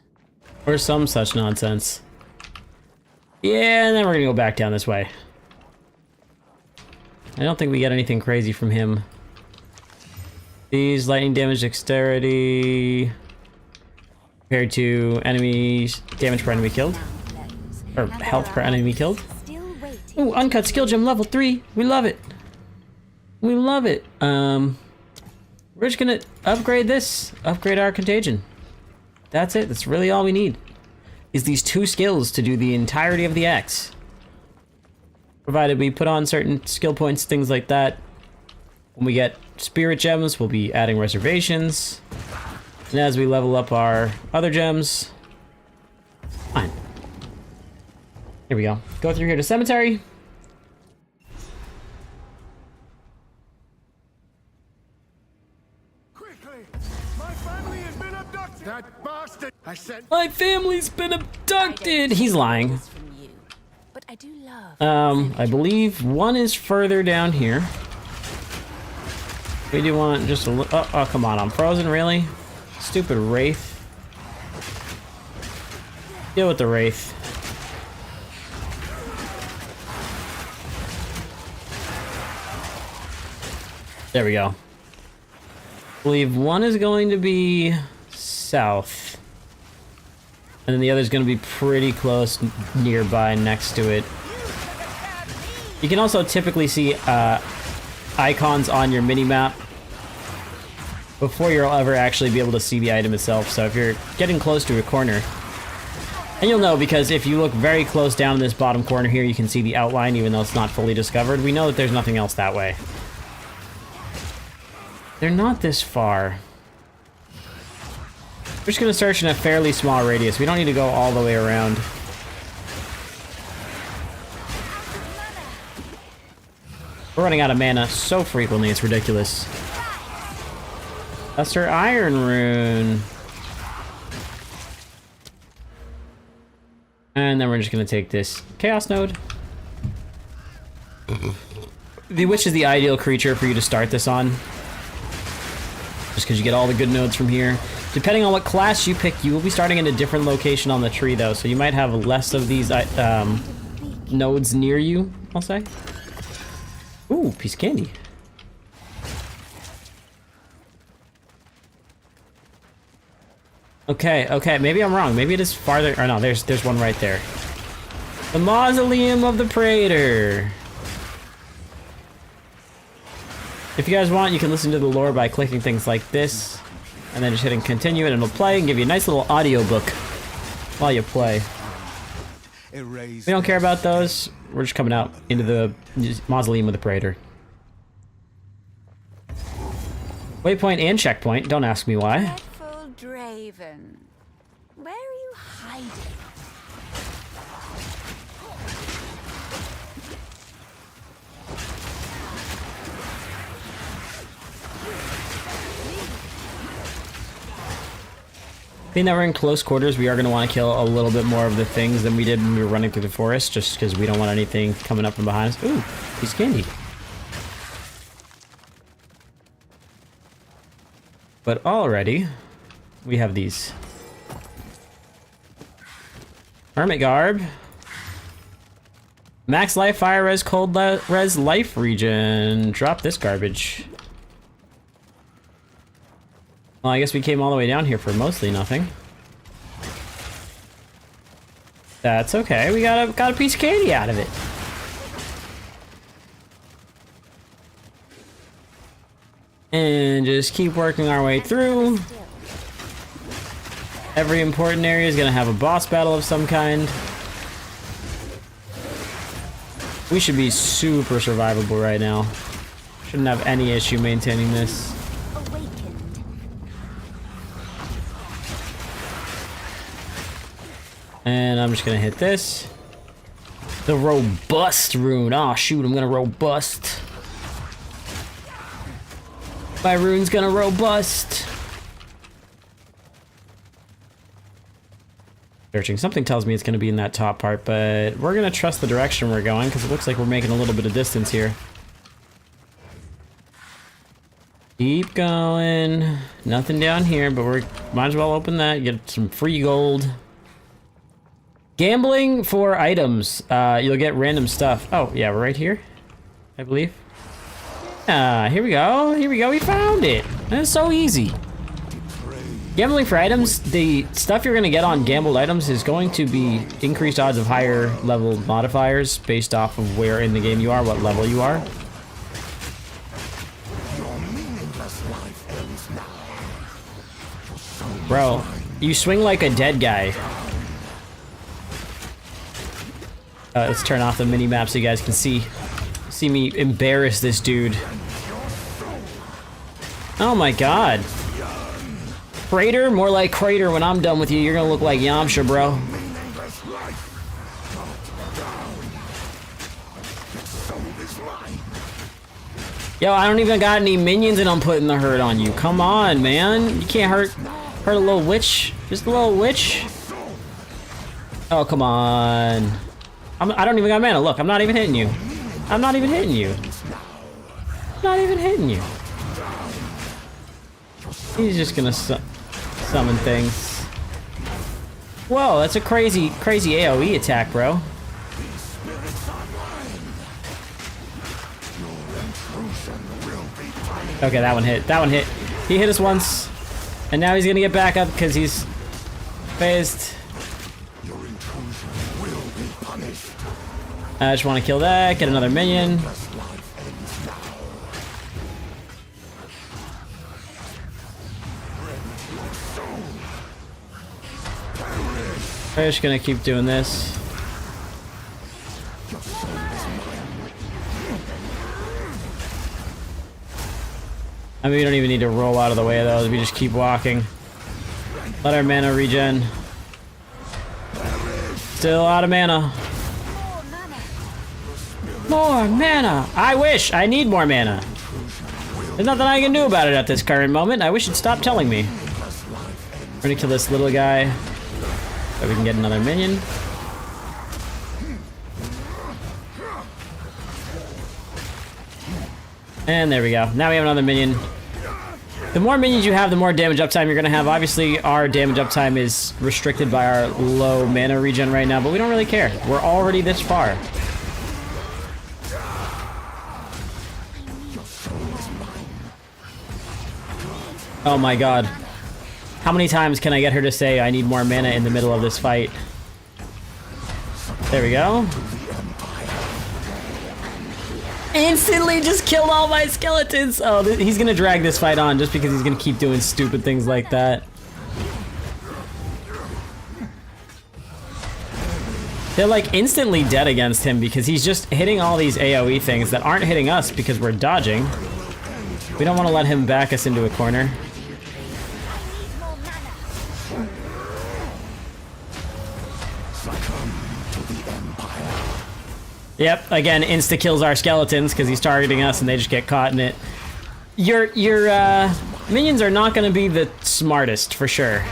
[SPEAKER 1] Or some such nonsense. Yeah, and then we're gonna go back down this way. I don't think we get anything crazy from him. These lightning damage dexterity compared to enemies damage per enemy killed. Or health per enemy killed. Ooh, uncut skill gem level 3. We love it. We love it. We're just gonna upgrade this. Upgrade our contagion. That's it. That's really all we need. Is these 2 skills to do the entirety of the X. Provided we put on certain skill points, things like that. When we get spirit gems, we'll be adding reservations. And as we level up our other gems, fine. Here we go. Go through here to cemetery.
[SPEAKER 2] Quickly! My family has been abducted! That bastard! I sent...
[SPEAKER 1] My family's been abducted! He's lying.
[SPEAKER 5] From you, but I do love.
[SPEAKER 1] I believe one is further down here. We do want just a little... Oh, come on, I'm frozen, really? Stupid Wraith. Deal with the Wraith. There we go. I believe one is going to be south. And then the other's gonna be pretty close nearby next to it. You can also typically see icons on your mini-map before you'll ever actually be able to see the item itself. So if you're getting close to a corner, and you'll know because if you look very close down in this bottom corner here, you can see the outline even though it's not fully discovered. We know that there's nothing else that way. They're not this far. We're just gonna search in a fairly small radius. We don't need to go all the way around. We're running out of mana so frequently, it's ridiculous. Lesser Iron Rune. And then we're just gonna take this Chaos Node. The Witch is the ideal creature for you to start this on. Just because you get all the good nodes from here. Depending on what class you pick, you will be starting in a different location on the tree, though, so you might have less of these nodes near you, I'll say. Ooh, piece of candy. Okay, maybe I'm wrong. Maybe it is farther. Or no, there's one right there. The Mausoleum of the Praetor. If you guys want, you can listen to the lore by clicking things like this, and then just hitting continue, and it'll play and give you a nice little audio book while you play. We don't care about those. We're just coming out into the Mausoleum of the Praetor. Waypoint and checkpoint. Don't ask me why.
[SPEAKER 5] Dreadful Draven. Where are you hiding?
[SPEAKER 1] Being that we're in close quarters, we are going to want to kill a little bit more of the things than we did when we were running through the forest, just because we don't want anything coming up from behind us. Ooh, piece of candy. But already, we have these. Hermit Garb. Max life, fire res, cold res, life regen. Drop this garbage. Well, I guess we came all the way down here for mostly nothing. That's okay. We got a piece of candy out of it. And just keep working our way through. Every important area is gonna have a boss battle of some kind. We should be super survivable right now. Shouldn't have any issue maintaining this. And I'm just gonna hit this. The robust rune. Oh shoot, I'm gonna robust. My rune's gonna robust. Searching. Something tells me it's gonna be in that top part, but we're gonna trust the direction we're going because it looks like we're making a little bit of distance here. Keep going. Nothing down here, but we might as well open that. Get some free gold. Gambling for items. You'll get random stuff. Oh, yeah, we're right here, I believe. Here we go. Here we go. We found it. It's so easy. Gambling for items. The stuff you're going to get on gambled items is going to be increased odds of higher level modifiers based off of where in the game you are, what level you are. Bro, you swing like a dead guy. Let's turn off the mini-map so you guys can see me embarrass this dude. Oh my god. Crater? More like crater when I'm done with you. You're gonna look like Yamcha, bro. Yo, I don't even got any minions and I'm putting the hurt on you. Come on, man. You can't hurt a little witch. Just a little witch. Oh, come on. I don't even got mana. Look, I'm not even hitting you. I'm not even hitting you. Not even hitting you. He's just gonna summon things. Whoa, that's a crazy AoE attack, bro. Okay, that one hit. That one hit. He hit us once. And now he's gonna get back up because he's phased. I just want to kill that, get another minion. I'm just gonna keep doing this. I mean, we don't even need to roll out of the way though, we just keep walking. Let our mana regen. Still out of mana. More mana! I wish! I need more mana. There's nothing I can do about it at this current moment. I wish you'd stop telling me. We're gonna kill this little guy so we can get another minion. And there we go. Now we have another minion. The more minions you have, the more damage uptime you're gonna have. Obviously, our damage uptime is restricted by our low mana regen right now, but we don't really care. We're already this far. Oh my god. How many times can I get her to say I need more mana in the middle of this fight? There we go. Instantly just killed all my skeletons. Oh, he's gonna drag this fight on just because he's gonna keep doing stupid things like that. They're like instantly dead against him because he's just hitting all these AoE things that aren't hitting us because we're dodging. We don't want to let him back us into a corner. Yep, again, insta-kills our skeletons because he's targeting us and they just get caught in it. Your minions are not going to be the smartest, for sure.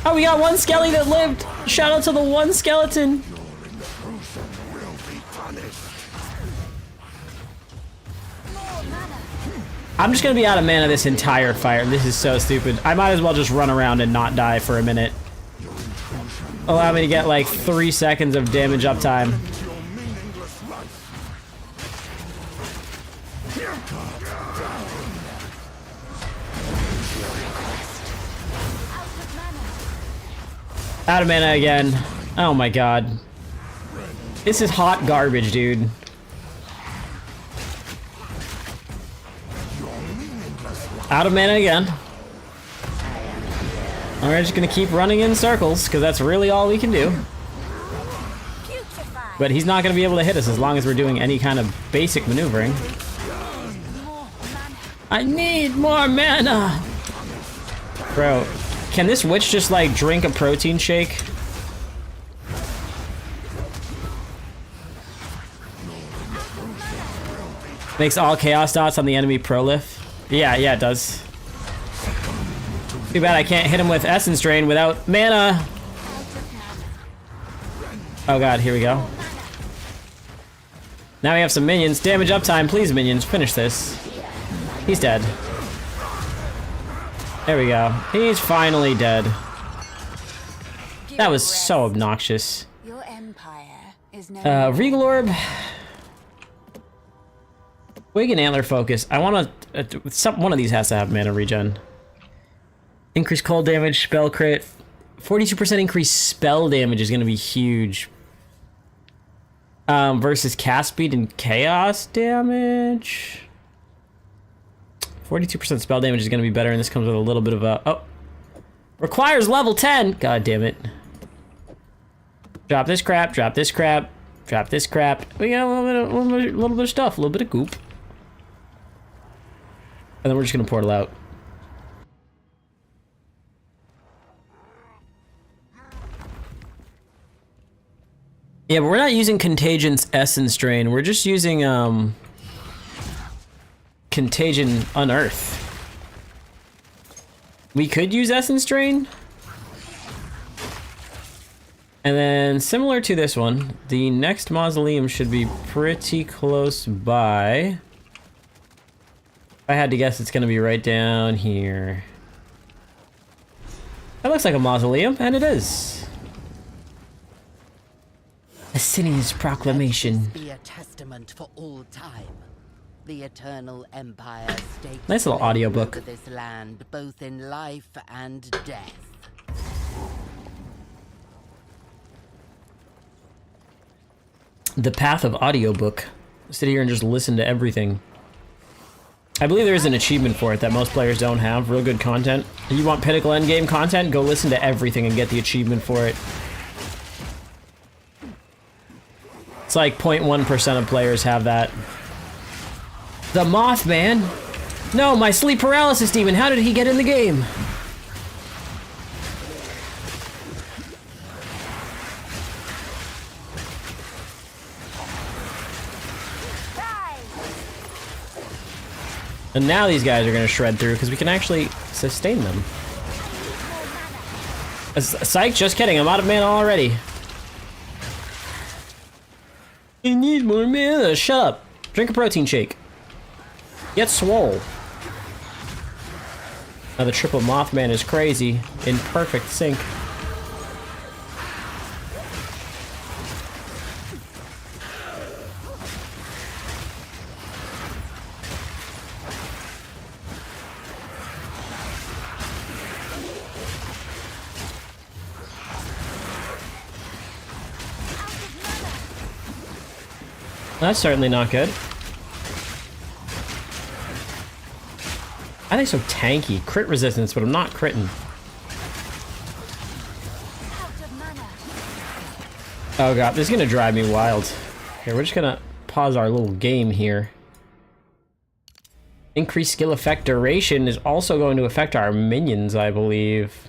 [SPEAKER 1] Oh, we got one skelly that lived! Shout out to the one skeleton! I'm just gonna be out of mana this entire fight. This is so stupid. I might as well just run around and not die for a minute. Allow me to get like 3 seconds of damage uptime. Out of mana again. Oh my god. This is hot garbage, dude. Out of mana again. We're just gonna keep running in circles, because that's really all we can do. But he's not gonna be able to hit us as long as we're doing any kind of basic maneuvering. I need more mana! Bro, can this witch just like drink a protein shake? Makes all chaos dots on the enemy prolif. Yeah, it does. Too bad I can't hit him with Essence Drain without mana. Oh god, here we go. Now we have some minions. Damage uptime, please minions, finish this. He's dead. There we go. He's finally dead. That was so obnoxious.
[SPEAKER 5] Your empire is no
[SPEAKER 1] Regal Orb. Wig and Antler Focus. I want to... one of these has to have mana regen. Increase cold damage, spell crit. 42% increase spell damage is going to be huge. Versus cast speed and chaos damage. 42% spell damage is going to be better, and this comes with a little bit of a... Oh! Requires level 10! God damn it. Drop this crap, drop this crap, drop this crap. We got a little bit of stuff, a little bit of goop. And then we're just gonna portal out. Yeah, but we're not using Contagion's Essence Drain. We're just using, Contagion Unearth. We could use Essence Drain. And then, similar to this one, the next mausoleum should be pretty close by. If I had to guess, it's gonna be right down here. That looks like a mausoleum, and it is. Asini's proclamation.
[SPEAKER 6] Be a testament for all time. The Eternal Empire stakes
[SPEAKER 1] Nice little
[SPEAKER 6] claim
[SPEAKER 1] audiobook.
[SPEAKER 6] over this land, both in life and death.
[SPEAKER 1] The path of audiobook. Sit here and just listen to everything. I believe there is an achievement for it that most players don't have. Real good content. If you want pinnacle endgame content, go listen to everything and get the achievement for it. It's like 0.1% of players have that. The Mothman? No, my sleep paralysis demon. How did he get in the game? And now these guys are going to shred through because we can actually sustain them. Psych, just kidding. I'm out of mana already. I need more mana. Shut up. Drink a protein shake. Get swole. Now the triple Mothman is crazy. In perfect sync. That's certainly not good. I think so tanky. Crit resistance, but I'm not critting. Oh god, this is gonna drive me wild. Here, we're just gonna pause our little game here. Increased skill effect duration is also going to affect our minions, I believe.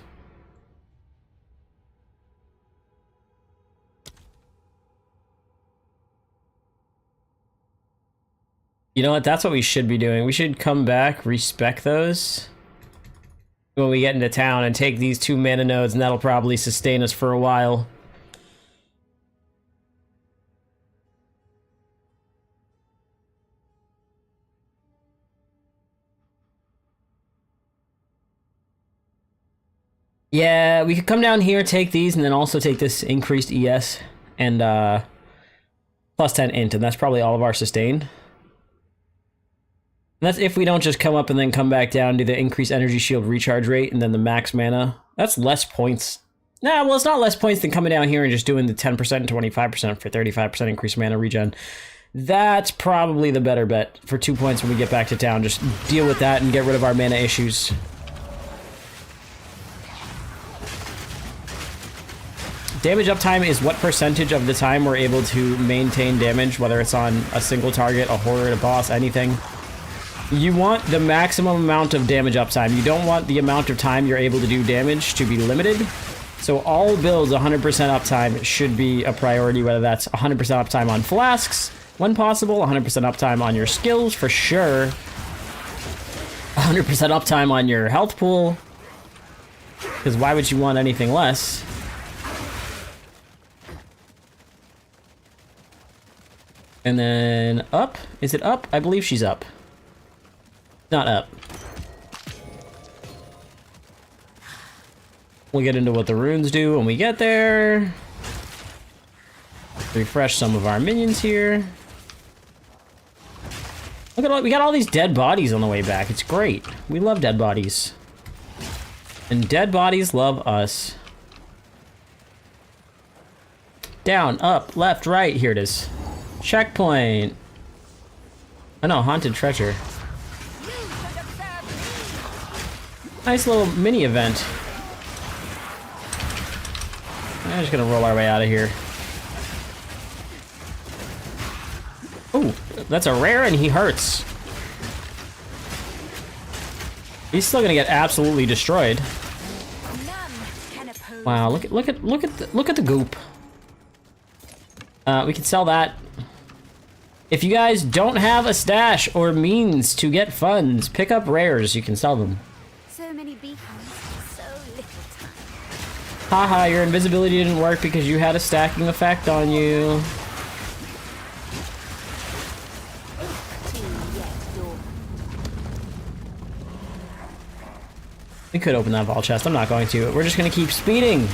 [SPEAKER 1] You know what? That's what we should be doing. We should come back, respec those when we get into town and take these 2 mana nodes, and that'll probably sustain us for a while. Yeah, we could come down here, take these, and then also take this increased ES and plus 10 int, and that's probably all of our sustain. And that's if we don't just come up and then come back down to the increased energy shield recharge rate and then the max mana. That's less points. Nah, well, it's not less points than coming down here and just doing the 10% and 25% for 35% increased mana regen. That's probably the better bet for 2 points when we get back to town. Just deal with that and get rid of our mana issues. Damage uptime is what percentage of the time we're able to maintain damage, whether it's on a single target, a horde, a boss, anything. You want the maximum amount of damage uptime. You don't want the amount of time you're able to do damage to be limited. So all builds 100% uptime should be a priority, whether that's 100% uptime on flasks, when possible, 100% uptime on your skills for sure, 100% uptime on your health pool, because why would you want anything less? And then up? Is it up? I believe she's up. Not up. We'll get into what the runes do when we get there. Refresh some of our minions here. Look at all, we got all these dead bodies on the way back. It's great. We love dead bodies. And dead bodies love us. Down, up, left, right. Here it is. Checkpoint. Oh no, haunted treasure. Nice little mini event. I'm just gonna roll our way out of here. Oh, that's a rare and he hurts. He's still gonna get absolutely destroyed. Wow, look at the goop. We can sell that. If you guys don't have a stash or means to get funds, pick up rares. You can sell them.
[SPEAKER 5] So many beacons, so little time.
[SPEAKER 1] Haha, your invisibility didn't work because you had a stacking effect on you. We could open that vault chest. I'm not going to. We're just gonna keep speeding.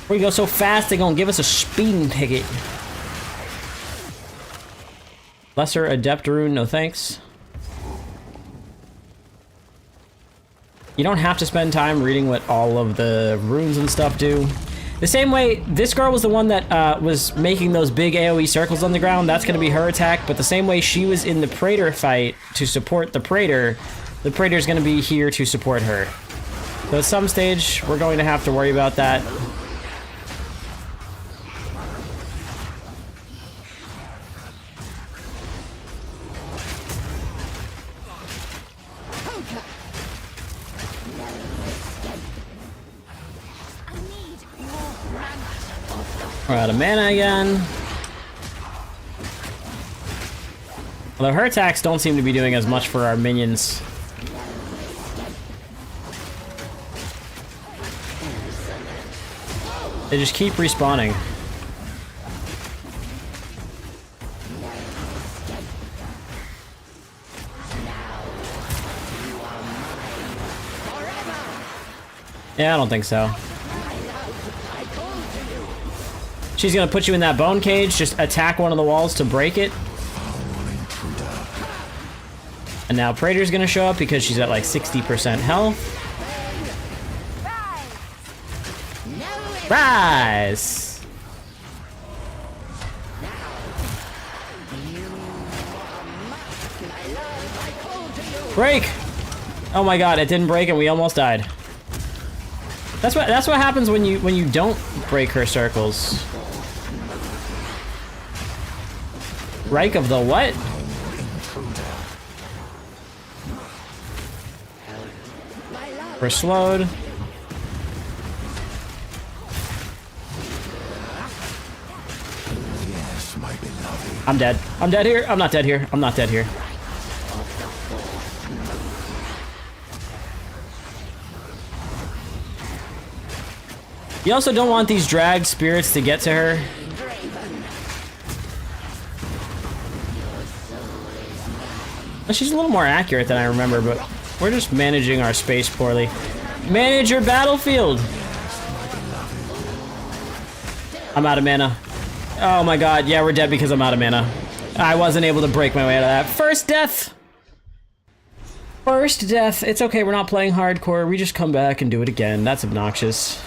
[SPEAKER 1] We go so fast, they're gonna give us a speeding ticket. Lesser Adept Rune, no thanks. You don't have to spend time reading what all of the runes and stuff do. The same way, this girl was the one that was making those big AoE circles on the ground. That's going to be her attack, but the same way she was in the Praetor fight to support the Praetor's going to be here to support her. So at some stage, we're going to have to worry about that. We're out of mana again. Although her attacks don't seem to be doing as much for our minions. They just keep respawning. Yeah, I don't think so. She's gonna put you in that bone cage, just attack one of the walls to break it. And now Praetor's gonna show up because she's at like 60% health. Rise! Break! Oh my god, it didn't break and we almost died. That's what happens when you don't break her circles. Reich of the what? We're slowed. I'm dead. I'm dead here. I'm not dead here. I'm not dead here. You also don't want these dragged spirits to get to her. She's a little more accurate than I remember, but we're just managing our space poorly. Manage your battlefield! I'm out of mana. Oh my god, yeah, we're dead because I'm out of mana. I wasn't able to break my way out of that. First death! First death. It's okay, we're not playing hardcore. We just come back and do it again. That's obnoxious.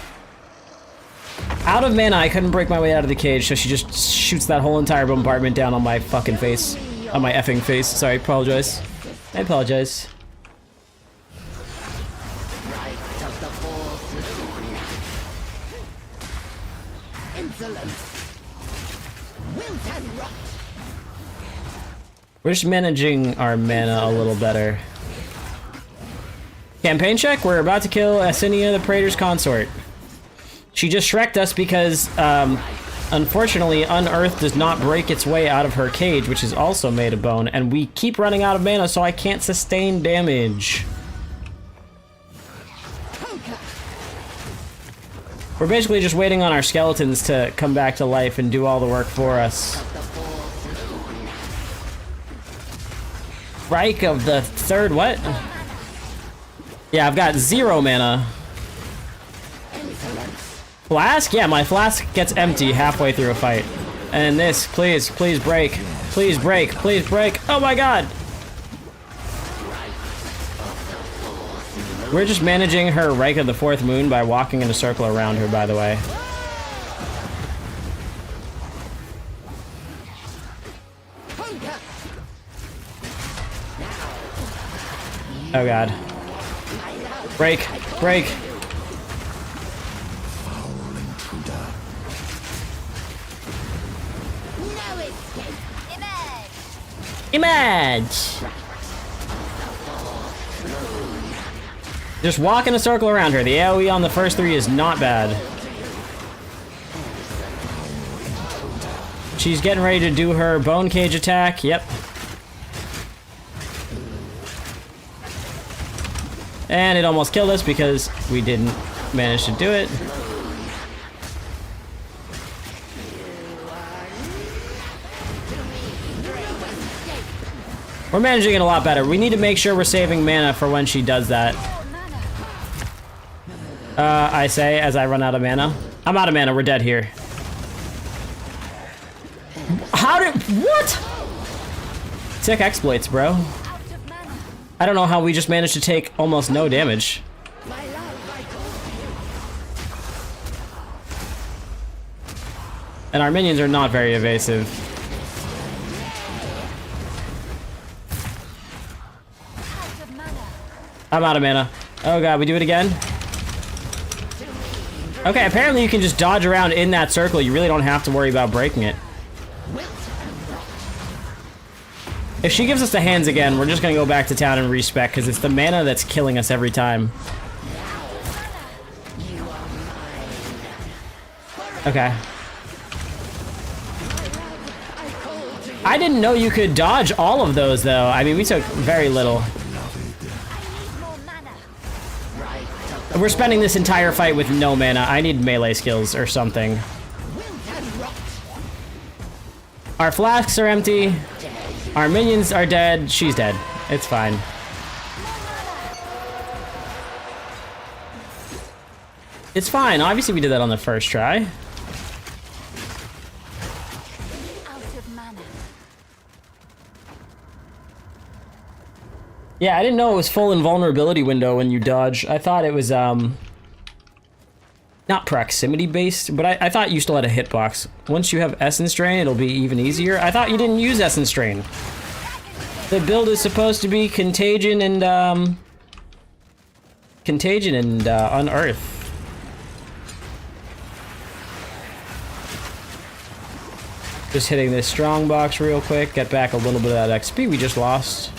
[SPEAKER 1] Out of mana, I couldn't break my way out of the cage, so she just shoots that whole entire bombardment down on my fucking face. On my effing face. Sorry, apologize. I apologize. We're just managing our mana a little better. Campaign check, we're about to kill Asinia, the Praetor's consort. She just Shrek'd us because, unfortunately, Unearth does not break its way out of her cage, which is also made of bone, and we keep running out of mana, so I can't sustain damage. We're basically just waiting on our skeletons to come back to life and do all the work for us. Reich of the third what? Yeah, I've got 0 mana. Flask? Yeah, my flask gets empty halfway through a fight. And this, please, please break. Please break, please break. Oh my god! We're just managing her Reich of the Fourth Moon by walking in a circle around her, by the way. Oh god. Break, break. Image! Just walk in a circle around her. The AoE on the first 3 is not bad. She's getting ready to do her bone cage attack. Yep. And it almost killed us because we didn't manage to do it. We're managing it a lot better. We need to make sure we're saving mana for when she does that. I say as I run out of mana. I'm out of mana. We're dead here. How did... What? Sick exploits, bro.
[SPEAKER 3] Out of mana.
[SPEAKER 1] I don't know how we just managed to take almost no damage. And our minions are not very evasive.
[SPEAKER 3] Out of mana.
[SPEAKER 1] I'm out of mana. Oh god, we do it again? Okay, apparently you can just dodge around in that circle. You really don't have to worry about breaking it. If she gives us the hands again, we're just gonna go back to town and respec, because it's the mana that's killing us every time. Okay. I didn't know you could dodge all of those, though. I mean, we took very little.
[SPEAKER 3] More mana.
[SPEAKER 1] We're spending this entire fight with no mana. I need melee skills or something. Our flasks are empty. Our minions are dead. She's dead. It's fine. It's fine. Obviously, we did that on the first try.
[SPEAKER 3] Out of mana.
[SPEAKER 1] Yeah, I didn't know it was full invulnerability window when you dodge. I thought it was, not proximity based, but I thought you still had a hitbox. Once you have Essence Drain, it'll be even easier. I thought you didn't use Essence Drain. The build is supposed to be Contagion and, Unearth. Just hitting this strong box real quick, get back a little bit of that XP we just lost.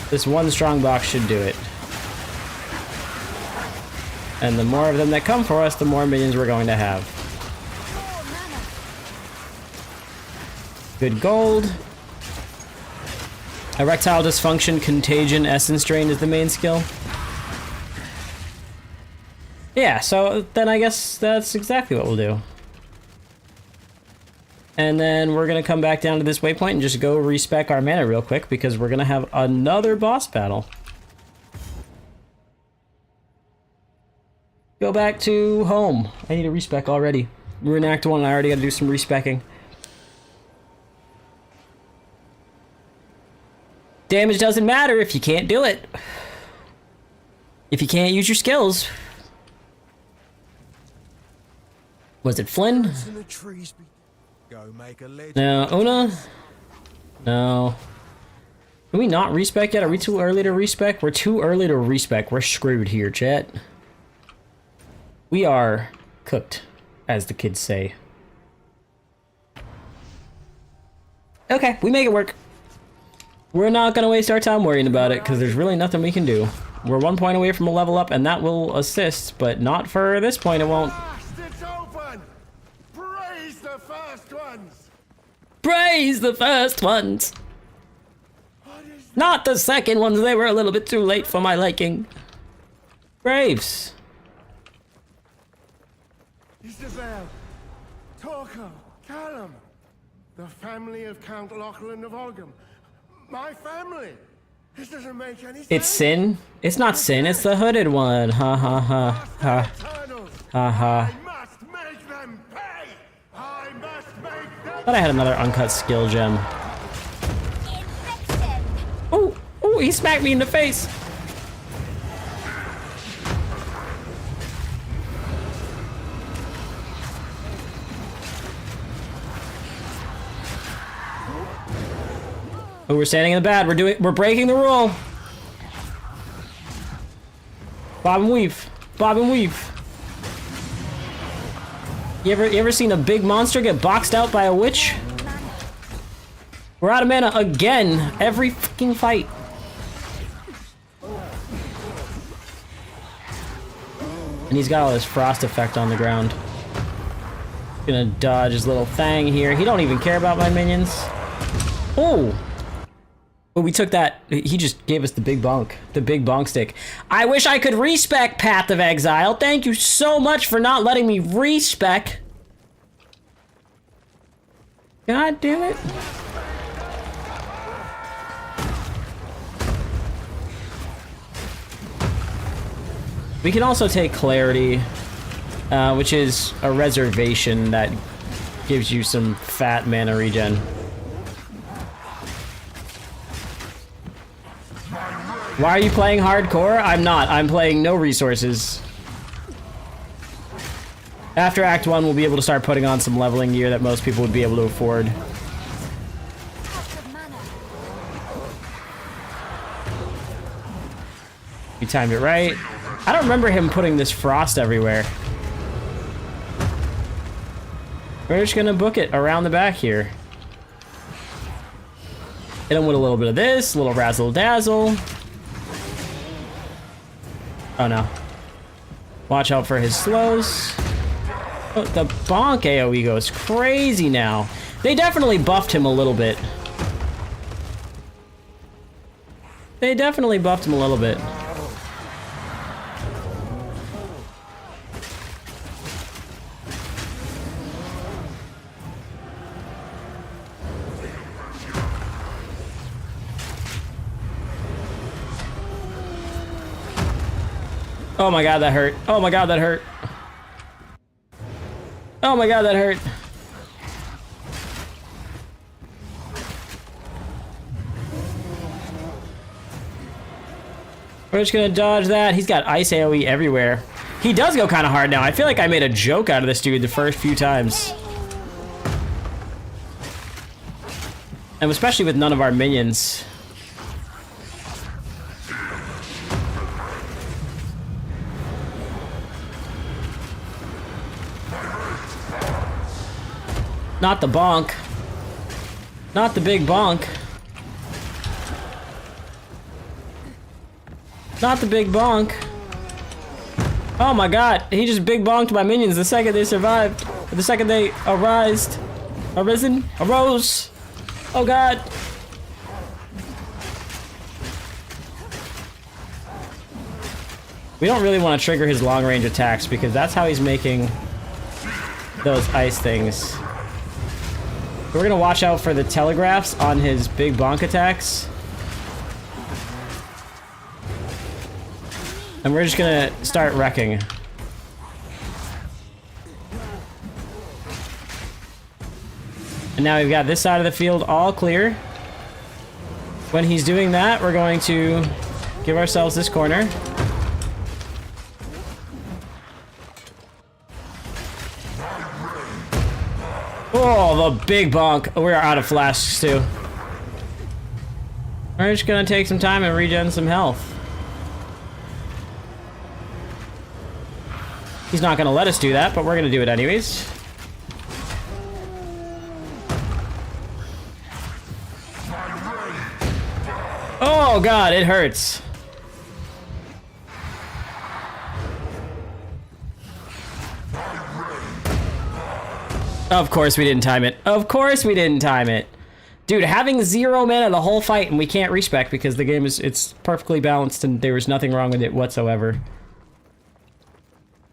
[SPEAKER 1] This one strong box should do it. And the more of them that come for us, the more minions we're going to have. Good gold. Erectile Dysfunction, Contagion, Essence Drain is the main skill. Yeah, so then I guess that's exactly what we'll do. And then we're gonna come back down to this waypoint and just go respec our mana real quick, because we're gonna have another boss battle. Go back to home. I need a respec already. We're in Act 1, I already gotta do some respecking. Damage doesn't matter if you can't do it. If you can't use your skills. Was it Flynn?
[SPEAKER 2] Go make a legend.
[SPEAKER 1] No, Una? No. Can we not respec yet? Are we too early to respec? We're too early to respec. We're screwed here, chat. We are cooked, as the kids say. Okay, we make it work. We're not gonna waste our time worrying about it, because there's really nothing we can do. We're 1 point away from a level up, and that will assist, but not for this point, it won't.
[SPEAKER 2] It's open! Praise the first ones!
[SPEAKER 1] Praise the first ones! Not the second ones, they were a little bit too late for my liking. Graves.
[SPEAKER 2] Isabel, Torko, Callum, the family of Count Lachlan of Ogham. My family! This doesn't make any sense.
[SPEAKER 1] It's Sin? It's not Sin, it's the hooded one. Ha ha ha ha. Ha ha.
[SPEAKER 2] I must make them pay! I must make them
[SPEAKER 1] Thought I had another uncut skill gem.
[SPEAKER 5] Infection!
[SPEAKER 1] Oh, oh, he smacked me in the face. Oh, we're standing in the bad. We're breaking the rule. Bob and weave. Bob and weave. You ever seen a big monster get boxed out by a witch? We're out of mana again. Every fucking fight. And he's got all this frost effect on the ground. Gonna dodge his little thing here. He don't even care about my minions. Oh! But we took that, he just gave us the big bonk stick. I wish I could respec Path of Exile. Thank you so much for not letting me respec. God damn it. We can also take Clarity, which is a reservation that gives you some fat mana regen. Why are you playing hardcore? I'm not. I'm playing no resources. After Act 1, we'll be able to start putting on some leveling gear that most people would be able to afford. You timed it right. I don't remember him putting this frost everywhere. We're just gonna book it around the back here. Hit him with a little bit of this, a little razzle dazzle. Oh no. Watch out for his slows. Oh, the bonk AoE goes crazy now. They definitely buffed him a little bit. They definitely buffed him a little bit. Oh my god, that hurt. Oh my god, that hurt. Oh my god, that hurt. We're just gonna dodge that. He's got ice AoE everywhere. He does go kind of hard now. I feel like I made a joke out of this dude the first few times. And especially with none of our minions. Not the bonk. Not the big bonk. Not the big bonk. Oh my god, he just big bonked my minions the second they survived. The second they arose. Oh god. We don't really want to trigger his long range attacks because that's how he's making those ice things. We're gonna watch out for the telegraphs on his big bonk attacks. And we're just gonna start wrecking. And now we've got this side of the field all clear. When he's doing that, we're going to give ourselves this corner. Oh, the big bonk. We're out of flasks, too. We're just gonna take some time and regen some health. He's not gonna let us do that, but we're gonna do it anyways. Oh god, it hurts. Of course we didn't time it. Of course we didn't time it. Dude, having 0 mana the whole fight and we can't respec because the game it's perfectly balanced and there was nothing wrong with it whatsoever.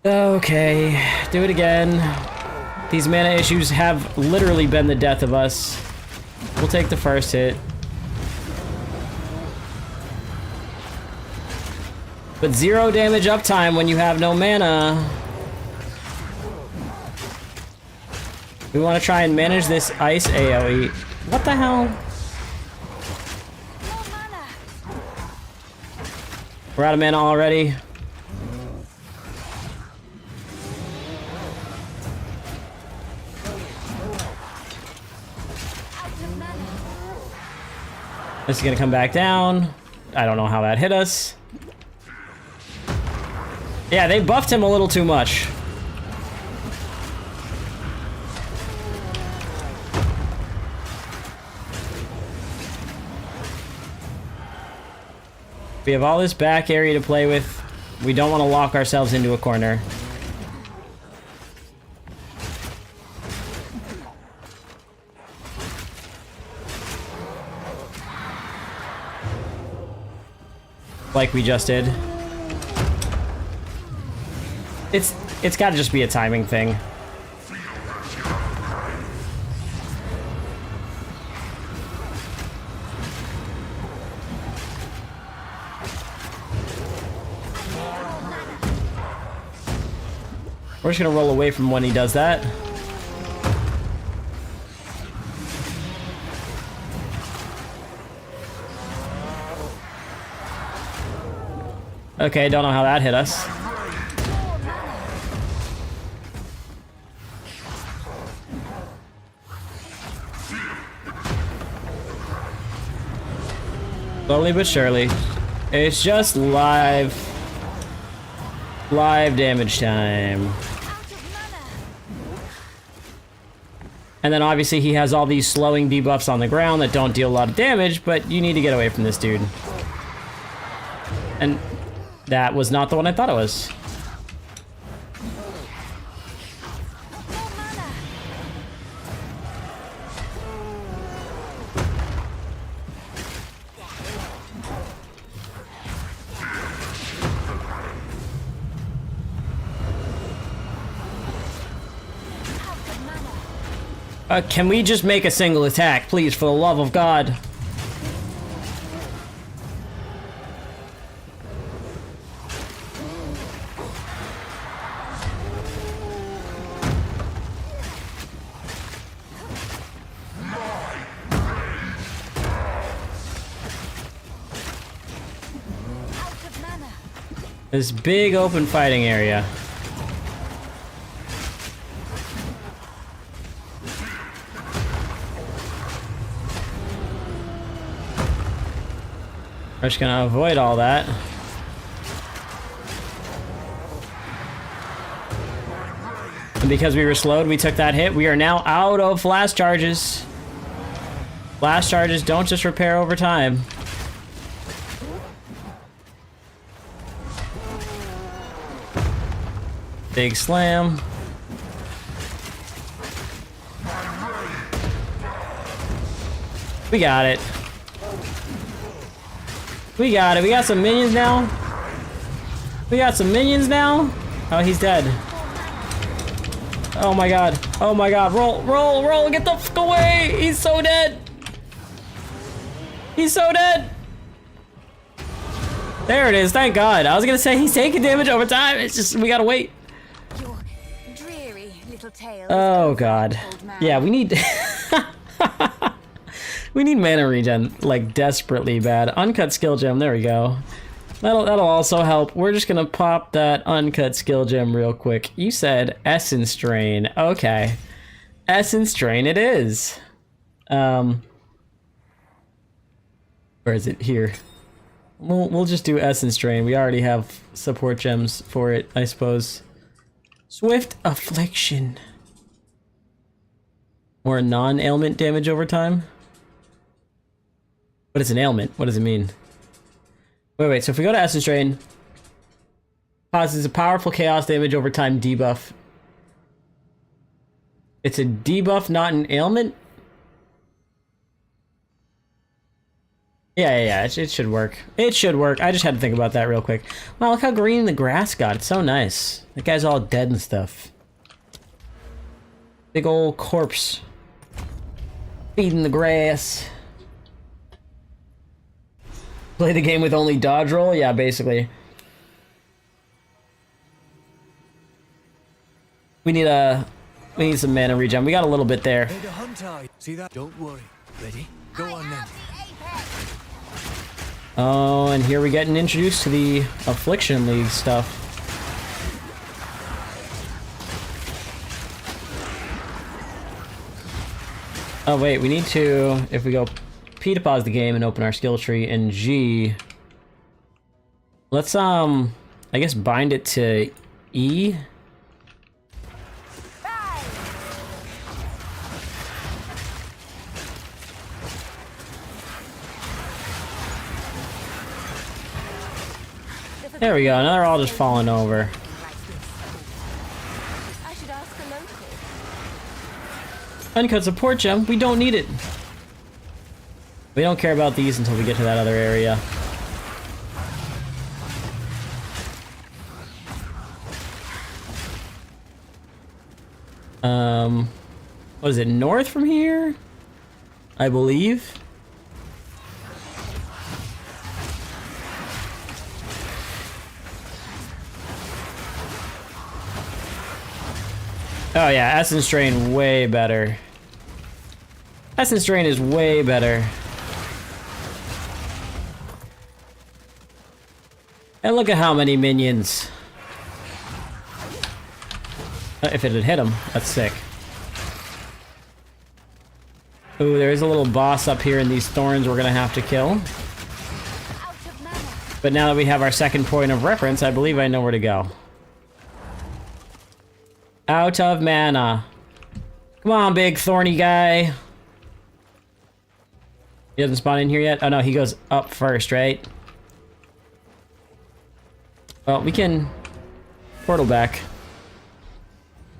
[SPEAKER 1] Okay, do it again. These mana issues have literally been the death of us. We'll take the first hit. But 0 damage uptime when you have no mana. We want to try and manage this ice AoE. What the hell? We're out of mana already. This is gonna come back down. I don't know how that hit us. Yeah, they buffed him a little too much. We have all this back area to play with. We don't want to lock ourselves into a corner. Like we just did. It's got to just be a timing thing. We're just gonna roll away from when he does that. Okay, don't know how that hit us. Slowly but surely. It's just live damage time. And then obviously he has all these slowing debuffs on the ground that don't deal a lot of damage, but you need to get away from this dude. And that was not the one I thought it was. Can we just make a single attack, please, for the love of God? This big open fighting area. We're just gonna avoid all that. And because we were slowed, we took that hit. We are now out of blast charges. Blast charges don't just repair over time. Big slam. We got it. We got it. We got some minions now. We got some minions now. Oh, he's dead. Oh my god. Oh my god. Roll, roll, roll. Get the fuck away. He's so dead. He's so dead. There it is. Thank God. I was gonna say he's taking damage over time. It's just, we gotta wait.
[SPEAKER 5] Your dreary little tale.
[SPEAKER 1] Oh god. Yeah, we need... We need mana regen, like, desperately bad. Uncut skill gem, there we go. That'll also help. We're just gonna pop that uncut skill gem real quick. You said Essence Drain. Okay. Essence Drain it is. Where is it? Here. We'll just do Essence Drain. We already have support gems for it, I suppose. Swift Affliction. Or non-ailment damage over time. What is an ailment? What does it mean? Wait, so if we go to Essence Drain, causes a powerful chaos damage over time debuff. It's a debuff, not an ailment? Yeah, it should work. It should work. I just had to think about that real quick. Wow, look how green the grass got. It's so nice. That guy's all dead and stuff. Big old corpse. Feeding the grass. Play the game with only dodge roll? Yeah, basically. We need some mana regen. We got a little bit there.
[SPEAKER 7] Hey, the hunter. See that? Don't worry. Ready? Go on then.
[SPEAKER 1] Oh, and here we're getting introduced to the Affliction League stuff. Oh wait, we need to, if we go P to pause the game and open our skill tree, and G. Let's, I guess bind it to E. There we go, now they're all just falling over.
[SPEAKER 5] I should ask a local.
[SPEAKER 1] Uncut support gem, we don't need it. We don't care about these until we get to that other area. What is it, north from here? I believe. Oh yeah, Essence Drain way better. Essence Drain is way better. And look at how many minions. If it had hit him, that's sick. Ooh, there is a little boss up here in these thorns we're gonna have to kill. But now that we have our second point of reference, I believe I know where to go. Out of mana. Come on, big thorny guy. He doesn't spawn in here yet? Oh no, he goes up first, right? Well, we can portal back.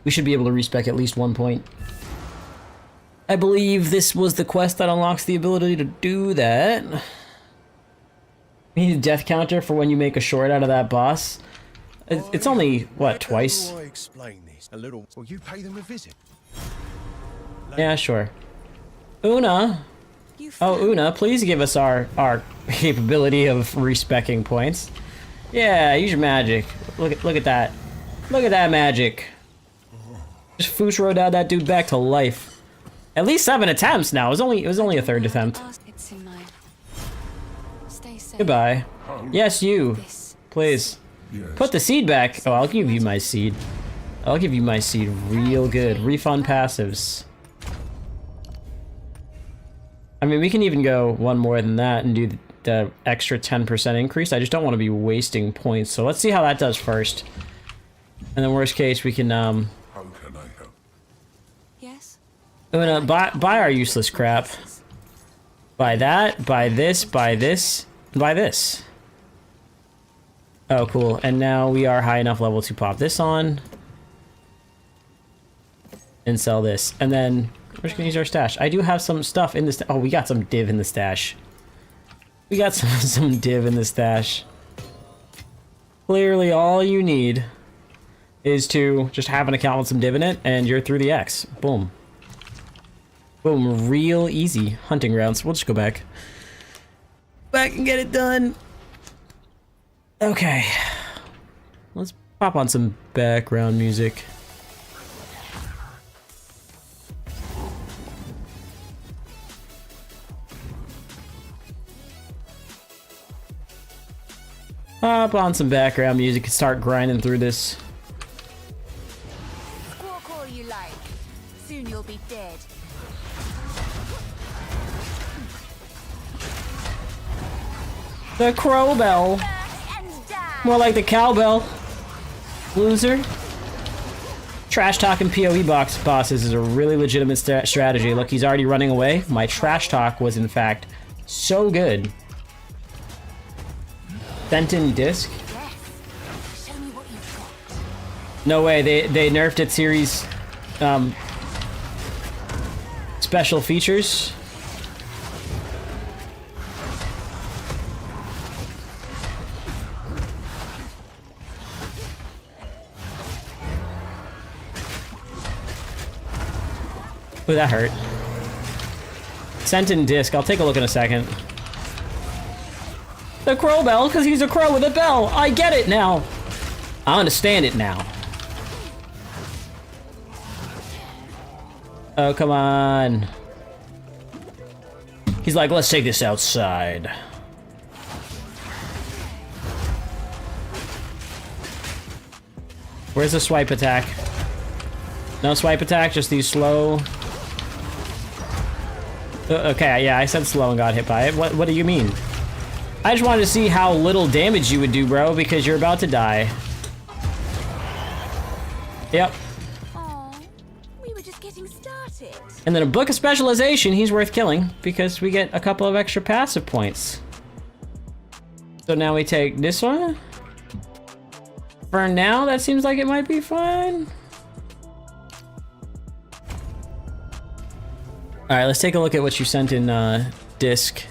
[SPEAKER 1] We should be able to respec at least 1 point. I believe this was the quest that unlocks the ability to do that. We need a death counter for when you make a short out of that boss. It's only, what, twice?
[SPEAKER 2] How do I explain this? A little. Well, you pay them a visit.
[SPEAKER 1] Yeah, sure. Una! Oh, Una, please give us our capability of respecking points. Yeah, use your magic. Look at that. Look at that magic. Just Fusro down that dude back to life. At least 7 attempts now. It was only a third attempt.
[SPEAKER 3] It's in mine. Stay safe.
[SPEAKER 1] Goodbye. Yes, you.
[SPEAKER 3] This.
[SPEAKER 1] Please. Put the seed back. Oh, I'll give you my seed. I'll give you my seed real good. Refund passives. I mean, we can even go one more than that and do the extra 10% increase. I just don't want to be wasting points. So let's see how that does first. And then worst case, we can,
[SPEAKER 2] How can I help?
[SPEAKER 3] Yes?
[SPEAKER 1] buy our useless crap. Buy that, buy this, buy this, buy this. Oh, cool. And now we are high enough level to pop this on. And sell this. And then we're just gonna use our stash. I do have some stuff in this. Oh, we got some div in the stash. We got some div in the stash. Clearly, all you need is to just have an account with some div in it, and you're through the X. Boom. Boom. Real easy hunting grounds. We'll just go back. Back and get it done. Okay. Let's pop on some background music. Pop on some background music and start grinding through this.
[SPEAKER 5] Squawk all you like. Soon you'll be dead.
[SPEAKER 1] The crow bell.
[SPEAKER 5] And die.
[SPEAKER 1] More like the cowbell. Loser. Trash talking PoE bosses is a really legitimate strategy. Look, he's already running away. My trash talk was, in fact, so good. Fenton disc?
[SPEAKER 5] Yes. Show me what you've got.
[SPEAKER 1] No way, they nerfed its series special features. Ooh, that hurt. Fenton disc, I'll take a look in a second. The crow bell, because he's a crow with a bell. I get it now. I understand it now. Oh, come on. He's like, let's take this outside. Where's the swipe attack? No swipe attack, just these slow... Okay, yeah, I said slow and got hit by it. What do you mean? I just wanted to see how little damage you would do, bro, because you're about to die. Yep.
[SPEAKER 5] Aw, we were just getting started.
[SPEAKER 1] And then a book of specialization, he's worth killing, because we get a couple of extra passive points. So now we take this one. For now, that seems like it might be fine. Alright, let's take a look at what you sent in disc.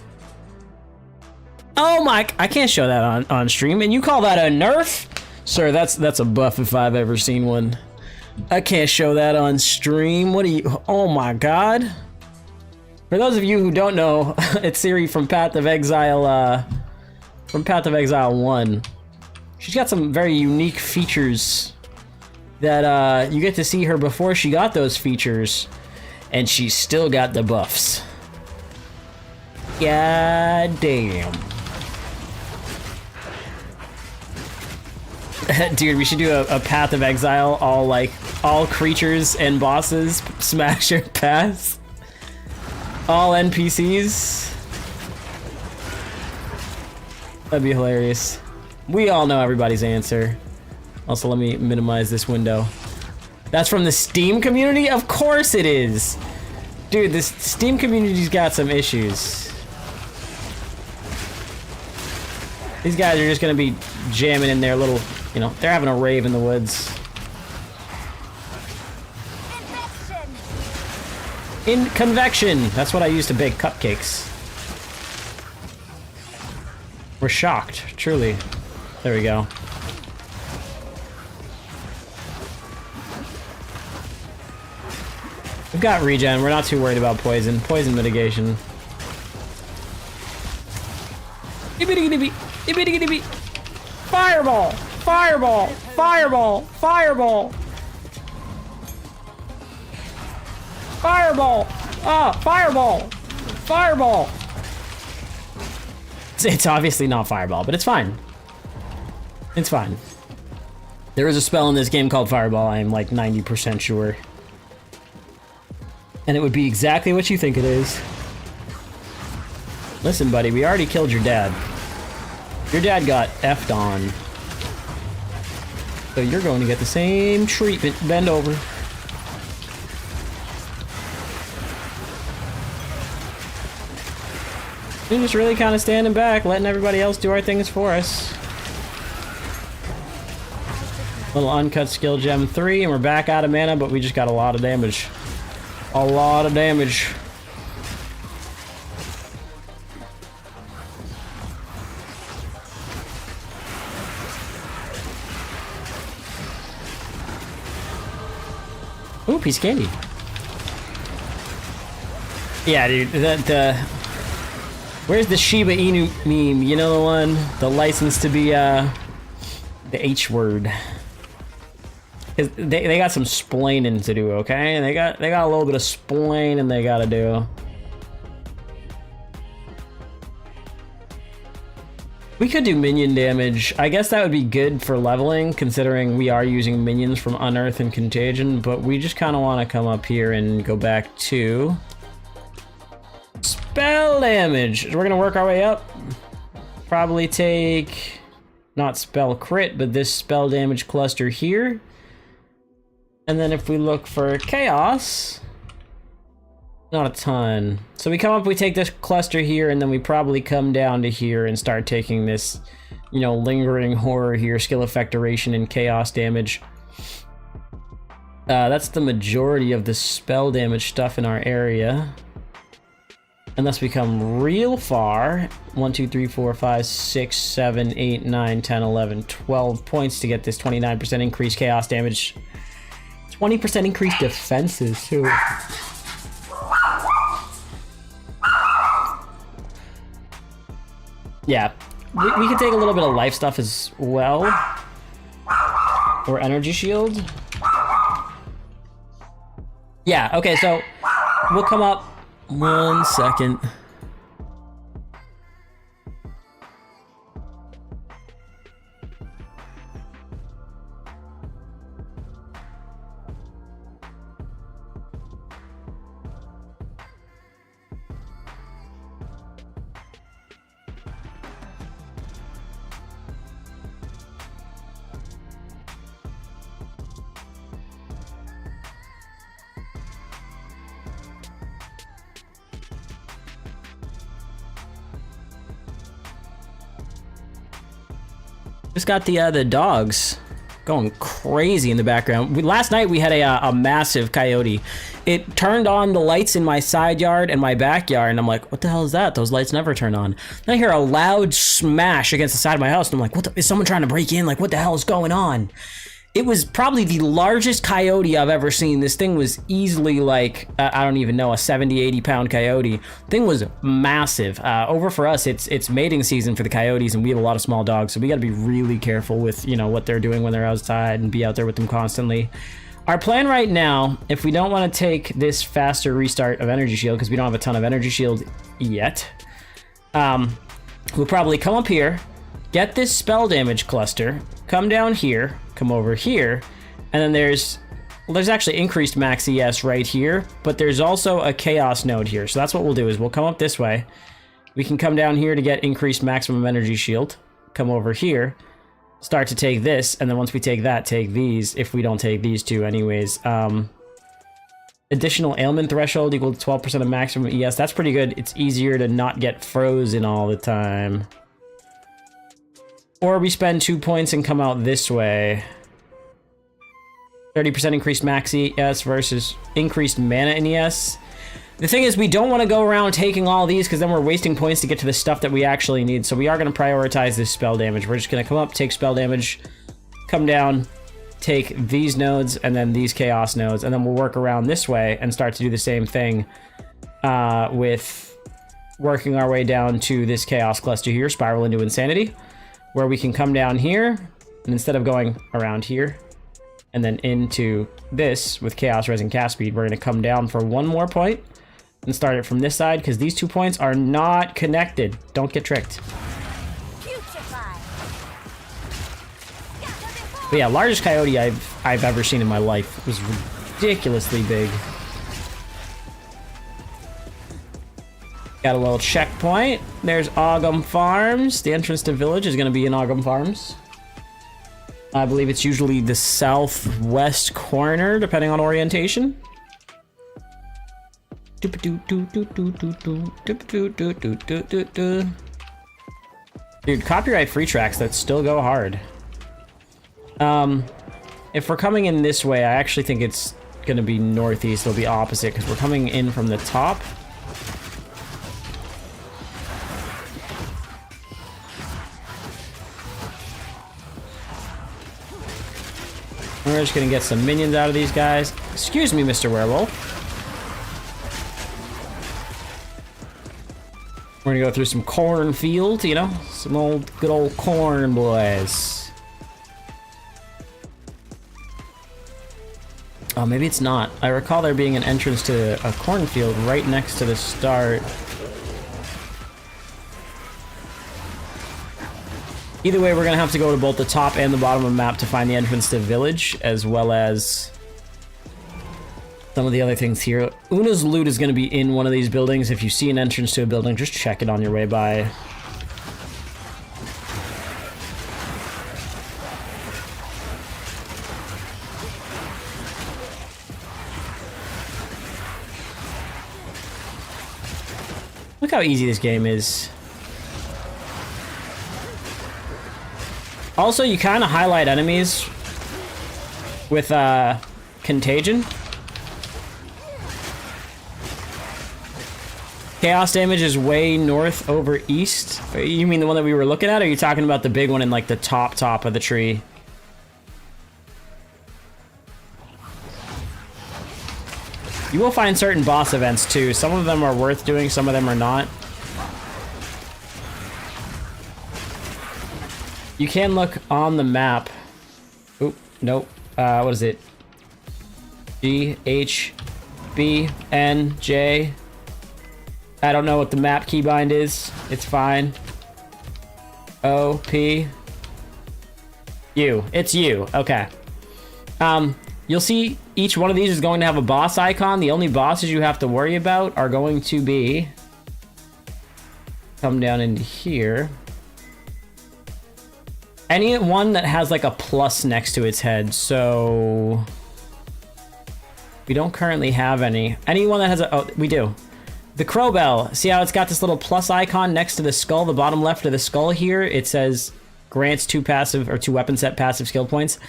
[SPEAKER 1] Oh my, I can't show that on stream, and you call that a nerf? Sir, that's a buff if I've ever seen one. I can't show that on stream. What are you, oh my god. For those of you who don't know, it's Ciri from Path of Exile 1. She's got some very unique features that you get to see her before she got those features, and she's still got the buffs. God damn. Dude, we should do a Path of Exile, all creatures and bosses smash your pass. All NPCs. That'd be hilarious. We all know everybody's answer. Also, let me minimize this window. That's from the Steam community? Of course it is! Dude, this Steam community's got some issues. These guys are just gonna be jamming in their little, you know, they're having a rave in the woods. In convection! That's what I use to bake cupcakes. We're shocked, truly. There we go. We've got regen, we're not too worried about poison. Poison mitigation. Fireball! Fireball! Fireball! Fireball! Fireball! Ah! Fireball! Fireball! It's obviously not fireball, but it's fine. It's fine. There is a spell in this game called Fireball, I am like 90% sure. And it would be exactly what you think it is. Listen, buddy, we already killed your dad. Your dad got effed on. So you're going to get the same treatment. Bend over. We're just really kind of standing back, letting everybody else do our things for us. Little uncut skill gem 3, and we're back out of mana, but we just got a lot of damage. A lot of damage. Ooh, piece of candy. Yeah, dude, where's the Shiba Inu meme? You know the one? The license to be, the H word. They got some splaining to do, okay? They got a little bit of splaining they gotta do. We could do minion damage. I guess that would be good for leveling, considering we are using minions from Unearth and Contagion, but we just kind of want to come up here and go back to spell damage. We're gonna work our way up. Probably take not spell crit, but this spell damage cluster here. And then if we look for chaos, not a ton. So we come up, we take this cluster here, and then we probably come down to here and start taking this, you know, lingering horror here, skill effect duration and chaos damage. That's the majority of the spell damage stuff in our area. Unless we come real far. 1, 2, 3, 4, 5, 6, 7, 8, 9, 10, 11, 12 points to get this 29% increased chaos damage. 20% increased defenses, too. Yeah, we can take a little bit of life stuff as well. Or energy shield. Yeah, okay, so we'll come up 1 second. Just got the dogs going crazy in the background. Last night we had a massive coyote. It turned on the lights in my side yard and my backyard, and I'm like, what the hell is that? Those lights never turn on. Then I hear a loud smash against the side of my house, and I'm like, is someone trying to break in? Like, what the hell is going on? It was probably the largest coyote I've ever seen. This thing was easily like, I don't even know, a 70, 80 pound coyote. Thing was massive. Over for us, it's mating season for the coyotes, and we have a lot of small dogs, so we gotta be really careful with, you know, what they're doing when they're outside and be out there with them constantly. Our plan right now, if we don't want to take this faster restart of energy shield, because we don't have a ton of energy shield yet, we'll probably come up here, get this spell damage cluster, come down here, come over here, and then there's actually increased max ES right here, but there's also a chaos node here. So that's what we'll do is we'll come up this way. We can come down here to get increased maximum energy shield. Come over here, start to take this, and then once we take that, take these, if we don't take these two anyways. Additional ailment threshold equal to 12% of maximum ES. That's pretty good. It's easier to not get frozen all the time. Or we spend 2 points and come out this way. 30% increased max ES versus increased mana in ES. The thing is, we don't want to go around taking all these because then we're wasting points to get to the stuff that we actually need. So we are going to prioritize this spell damage. We're just going to come up, take spell damage, come down, take these nodes, and then these chaos nodes, and then we'll work around this way and start to do the same thing with working our way down to this chaos cluster here, Spiral into Insanity, where we can come down here, and instead of going around here, and then into this with Chaos Res and Cast Speed, we're going to come down for 1 more point and start it from this side, because these 2 points are not connected. Don't get tricked. But yeah, largest coyote I've ever seen in my life. It was ridiculously big. Got a little checkpoint. There's Ogham Farms. The entrance to village is going to be in Ogham Farms. I believe it's usually the southwest corner, depending on orientation. Dude, copyright-free tracks that still go hard. If we're coming in this way, I actually think it's going to be northeast. It'll be opposite, because we're coming in from the top. We're just gonna get some minions out of these guys. Excuse me, Mr. Werewolf. We're gonna go through some cornfield, you know? Some good old corn boys. Oh, maybe it's not. I recall there being an entrance to a cornfield right next to the start. Either way, we're gonna have to go to both the top and the bottom of the map to find the entrance to village, as well as some of the other things here. Una's loot is gonna be in one of these buildings. If you see an entrance to a building, just check it on your way by. Look how easy this game is. Also, you kind of highlight enemies with Contagion. Chaos damage is way north over east. You mean the one that we were looking at, or are you talking about the big one in like the top of the tree? You will find certain boss events too. Some of them are worth doing, some of them are not. You can look on the map. Oop, nope. What is it? G, H, B, N, J. I don't know what the map keybind is. It's fine. O, P, U. It's U. Okay. You'll see each one of these is going to have a boss icon. The only bosses you have to worry about are going to be... Come down into here. Any one that has like a plus next to its head, so... We don't currently have any. Anyone that has a... Oh, we do. The Crowbell. See how it's got this little plus icon next to the skull, the bottom left of the skull here? It says grants 2 passive or 2 weapon set passive skill points.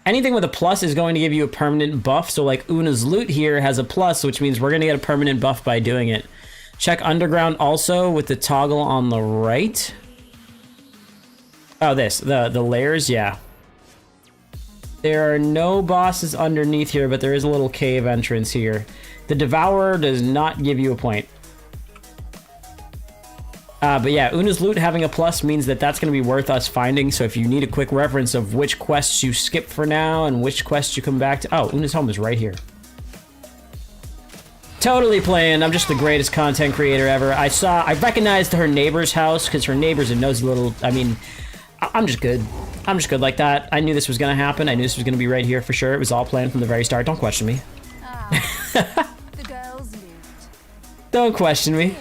[SPEAKER 1] Anything with a plus is going to give you a permanent buff. So like Una's loot here has a plus, which means we're going to get a permanent buff by doing it. Check underground also with the toggle on the right. Oh, the layers, yeah. There are no bosses underneath here, but there is a little cave entrance here. The Devourer does not give you a point. But yeah, Una's loot having a plus means that that's going to be worth us finding. So if you need a quick reference of which quests you skip for now and which quests you come back to... Oh, Una's home is right here. Totally playing. I'm just the greatest content creator ever. I recognized her neighbor's house because her neighbor's a nosy little... I mean, I'm just good. I'm just good like that. I knew this was gonna happen. I knew this was gonna be right here for sure. It was all planned from the very start. Don't question me.
[SPEAKER 5] The girls loot.
[SPEAKER 1] Don't question me.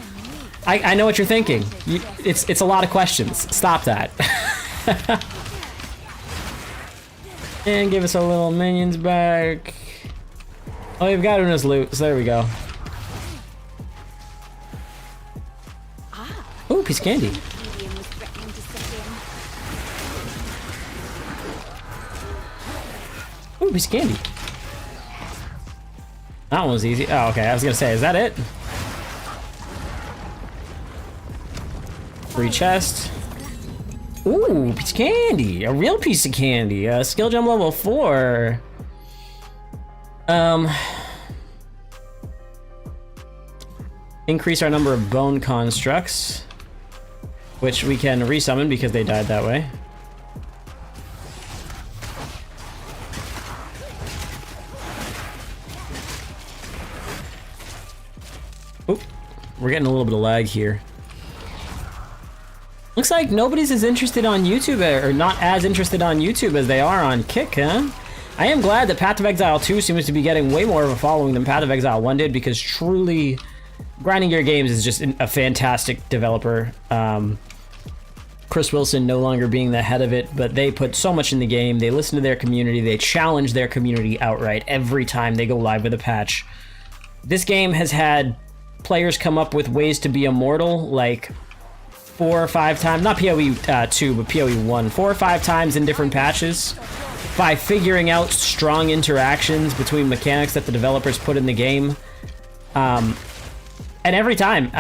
[SPEAKER 1] I know what you're thinking. It's a lot of questions. Stop that. And give us our little minions back. Oh, we've got Una's loot, so there we go. Ooh, piece of candy.
[SPEAKER 5] Medium was threatening to set in.
[SPEAKER 1] Ooh, piece of candy. That one was easy. Oh, okay. I was gonna say, is that it? Free chest. Ooh, piece of candy. A real piece of candy. Skill gem level 4. Increase our number of bone constructs, which we can resummon because they died that way. Oop, we're getting a little bit of lag here. Looks like nobody's as interested on YouTube, or not as interested on YouTube as they are on Kick, huh? I am glad that Path of Exile 2 seems to be getting way more of a following than Path of Exile 1 did, because truly, Grinding Gear Games is just a fantastic developer. Chris Wilson no longer being the head of it, but they put so much in the game. They listen to their community. They challenge their community outright every time they go live with a patch. This game has had players come up with ways to be immortal, like 4 or 5 times, not PoE 2, but PoE 1, 4 or 5 times in different patches, by figuring out strong interactions between mechanics that the developers put in the game. And every time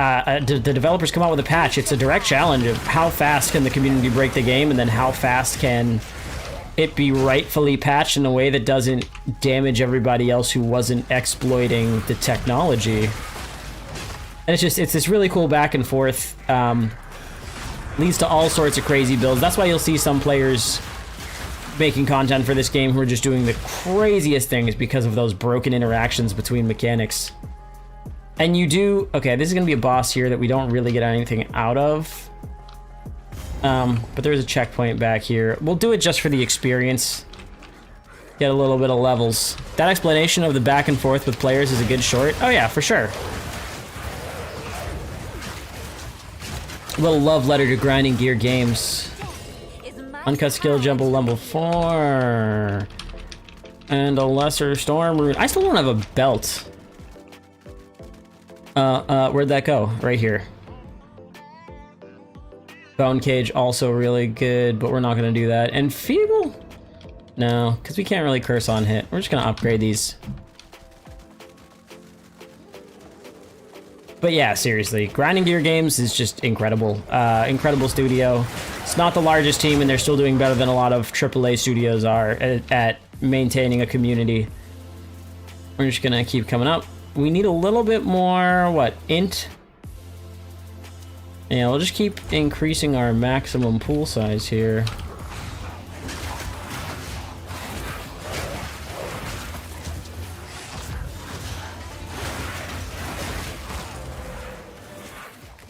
[SPEAKER 1] the developers come out with a patch, it's a direct challenge of how fast can the community break the game, and then how fast can it be rightfully patched in a way that doesn't damage everybody else who wasn't exploiting the technology. And it's this really cool back and forth. Leads to all sorts of crazy builds. That's why you'll see some players making content for this game who are just doing the craziest things because of those broken interactions between mechanics. And you do... Okay, this is going to be a boss here that we don't really get anything out of. But there's a checkpoint back here. We'll do it just for the experience. Get a little bit of levels. That explanation of the back and forth with players is a good short. Oh yeah, for sure. A little love letter to Grinding Gear Games. Uncut skill jump level 4. And a lesser storm rune. I still don't have a belt. Where'd that go? Right here. Bone Cage also really good, but we're not gonna do that. And Feeble? No, because we can't really curse on hit. We're just gonna upgrade these. But yeah, seriously, Grinding Gear Games is just incredible. Incredible studio. It's not the largest team, and they're still doing better than a lot of AAA studios are at maintaining a community. We're just gonna keep coming up. We need a little bit more, what, int? Yeah, we'll just keep increasing our maximum pool size here.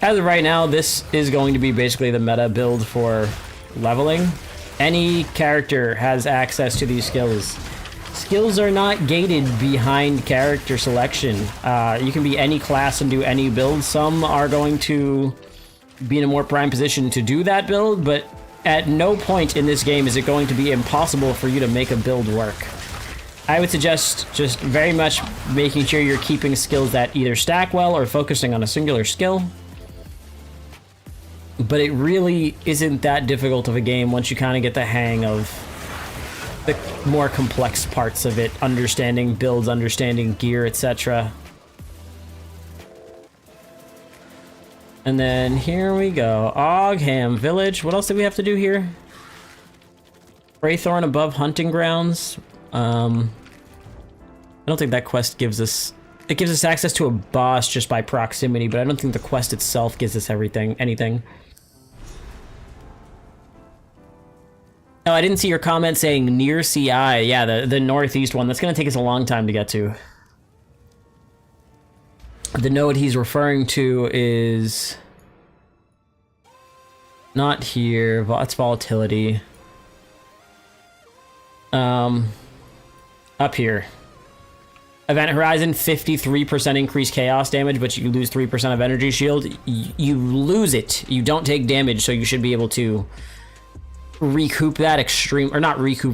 [SPEAKER 1] As of right now, this is going to be basically the meta build for leveling. Any character has access to these skills. Skills are not gated behind character selection. You can be any class and do any build. Some are going to be in a more prime position to do that build, but at no point in this game is it going to be impossible for you to make a build work. I would suggest just very much making sure you're keeping skills that either stack well or focusing on a singular skill. But it really isn't that difficult of a game once you kind of get the hang of the more complex parts of it, understanding builds, understanding gear, etc. And then here we go. Ogham Village. What else do we have to do here? Greythorn above hunting grounds. I don't think that quest gives us... It gives us access to a boss just by proximity, but I don't think the quest itself gives us anything. Oh, I didn't see your comment saying near CI. Yeah, the northeast one. That's going to take us a long time to get to. The node he's referring to is... Not here. It's volatility. Up here. Event Horizon, 53% increased chaos damage, but you lose 3% of energy shield. You lose it. You don't take damage, so you should be able to recoup that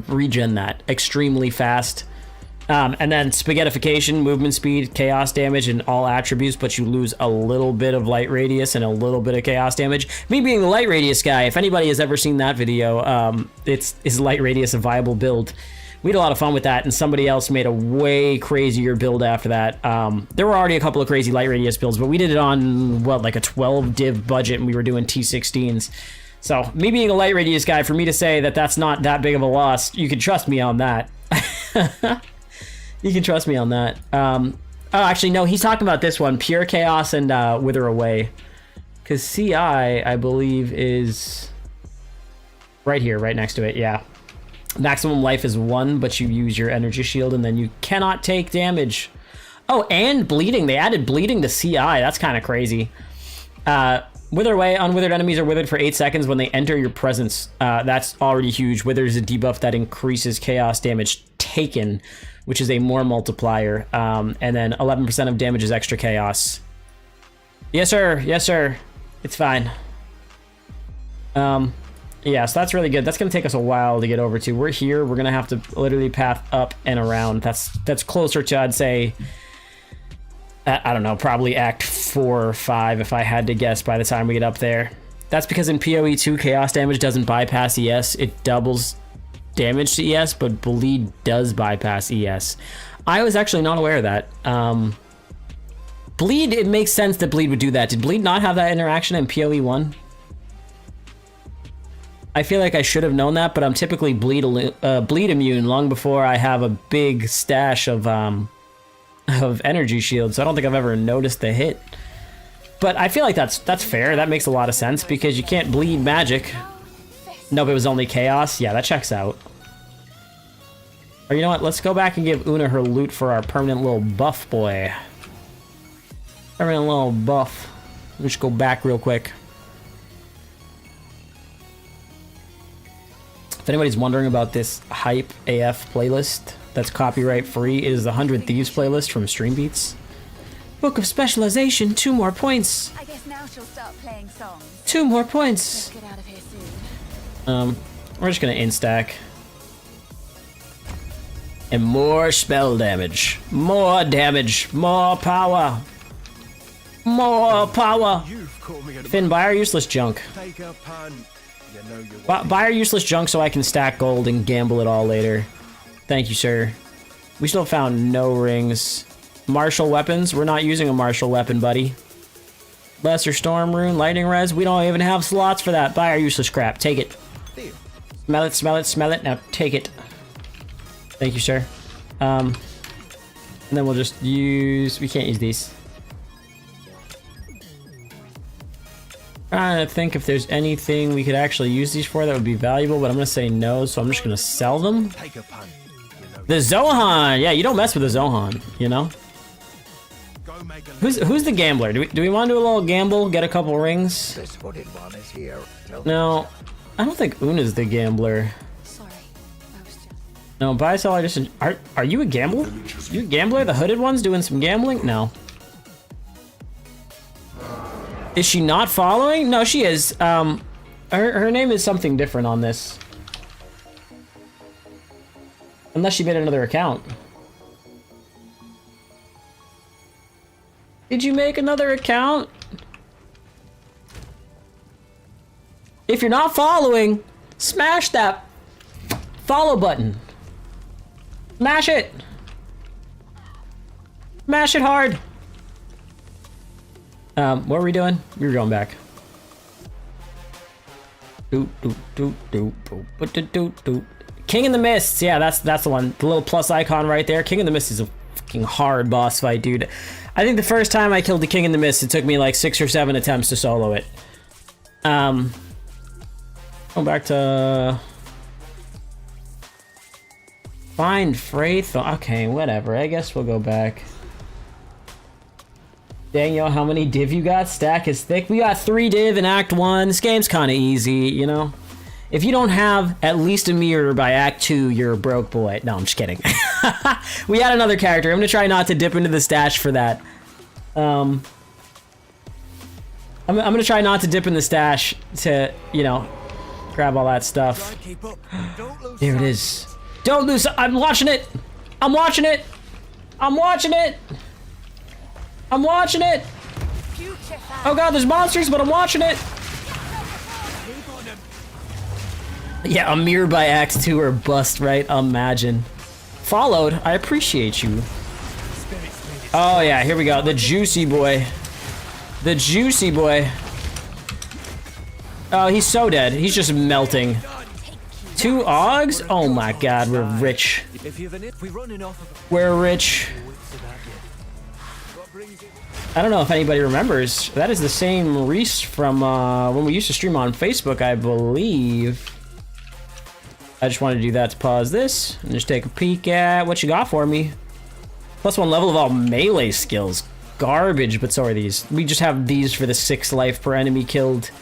[SPEAKER 1] regen that extremely fast. And then spaghettification, movement speed, chaos damage, and all attributes, but you lose a little bit of light radius and a little bit of chaos damage. Me being the light radius guy, if anybody has ever seen that video, is light radius a viable build? We had a lot of fun with that, and somebody else made a way crazier build after that. There were already a couple of crazy light radius builds, but we did it on, what, like a 12 div budget, and we were doing T16s. So, me being a light radius guy, for me to say that that's not that big of a loss, you can trust me on that. You can trust me on that. Oh, actually, no, he's talking about this one, Pure Chaos and Wither Away. Because CI, I believe, is right here, right next to it, yeah. Maximum life is 1, but you use your energy shield, and then you cannot take damage. Oh, and bleeding. They added bleeding to CI. That's kind of crazy. Wither Away. Unwithered enemies are withered for 8 seconds when they enter your presence. That's already huge. Wither is a debuff that increases chaos damage taken, which is a more multiplier. And then 11% of damage is extra chaos. Yes, sir. Yes, sir. It's fine. Yeah, so that's really good. That's going to take us a while to get over to. We're here. We're going to have to literally path up and around. That's closer to, I'd say, I don't know, probably Act 4 or 5 if I had to guess by the time we get up there. That's because in PoE 2, chaos damage doesn't bypass ES. It doubles damage to ES, but bleed does bypass ES. I was actually not aware of that. Bleed, it makes sense that bleed would do that. Did bleed not have that interaction in PoE 1? I feel like I should have known that, but I'm typically bleed immune long before I have a big stash of energy shields. So I don't think I've ever noticed the hit. But I feel like that's fair. That makes a lot of sense because you can't bleed magic. Nope, it was only chaos. Yeah, that checks out. Or you know what? Let's go back and give Una her loot for our permanent little buff boy. Permanent little buff. Let's just go back real quick. If anybody's wondering about this Hype AF playlist that's copyright free, it is the 100 Thieves playlist from Streambeats. Book of Specialization, 2 more points.
[SPEAKER 5] I guess now she'll start playing songs.
[SPEAKER 1] 2 more points.
[SPEAKER 5] Let's get out of here soon.
[SPEAKER 1] We're just gonna instack. And more spell damage. More damage. More power. More power.
[SPEAKER 2] You've caught me at
[SPEAKER 1] Finn, buy our useless junk.
[SPEAKER 2] take a punt. You know you
[SPEAKER 1] Buy our useless junk so I can stack gold and gamble it all later. Thank you, sir. We still found no rings. Martial weapons? We're not using a martial weapon, buddy. Lesser Storm Rune, Lightning Res? We don't even have slots for that. Buy our useless crap. Take it. Smell it, smell it, smell it. Now take it. Thank you, sir. And then we'll just use... We can't use these. Trying to think if there's anything we could actually use these for that would be valuable, but I'm gonna say no, so I'm just gonna sell them.
[SPEAKER 2] take a punt. You know,
[SPEAKER 1] The Zohan! Yeah, you don't mess with the Zohan, you know?
[SPEAKER 2] go make a
[SPEAKER 1] Who's the gambler? Do we want to do a little gamble, get a couple rings?
[SPEAKER 4] This hooded one is here.
[SPEAKER 1] No, I don't think Una's the gambler.
[SPEAKER 3] Sorry, I was just...
[SPEAKER 1] No, buy, sell, I just... Are you a gambler? You a gambler? The hooded one's doing some gambling? No. Is she not following? No, she is. Her name is something different on this. Unless she made another account. Did you make another account? If you're not following, smash that follow button. Smash it. Smash it hard. What were we doing? We were going back. King in the Mists. Yeah, that's the one. The little plus icon right there. King in the Mists is a fucking hard boss fight, dude. I think the first time I killed the King in the Mists, it took me like 6 or 7 attempts to solo it. Go back to... Find Freyth. Okay, whatever. I guess we'll go back. Daniel, how many div you got? Stack is thick. We got 3 div in Act 1. This game's kind of easy, you know? If you don't have at least a mirror by Act 2, you're a broke boy. No, I'm just kidding. We had another character. I'm gonna try not to dip into the stash for that. I'm gonna try not to dip in the stash to, you know, grab all that stuff.
[SPEAKER 7] Keep up. Don't lose
[SPEAKER 1] There it
[SPEAKER 7] sight.
[SPEAKER 1] is. Don't lose. I'm watching it. I'm watching it. I'm watching it. I'm watching it.
[SPEAKER 5] Future fan.
[SPEAKER 1] Oh god, there's monsters, but I'm watching it. Yeah, a mirror by Act 2 or bust, right? Imagine. Followed. I appreciate you. Oh yeah, here we go. The juicy boy. The juicy boy. Oh, he's so dead. He's just melting. 2 Augs? Oh my god, we're rich.
[SPEAKER 7] If we're running off of
[SPEAKER 1] We're rich. I don't know if anybody remembers. That is the same Reese from when we used to stream on Facebook, I believe. I just wanted to do that to pause this and just take a peek at what you got for me. +1 level of all melee skills. Garbage, but so are these. We just have these for the 6 life per enemy killed.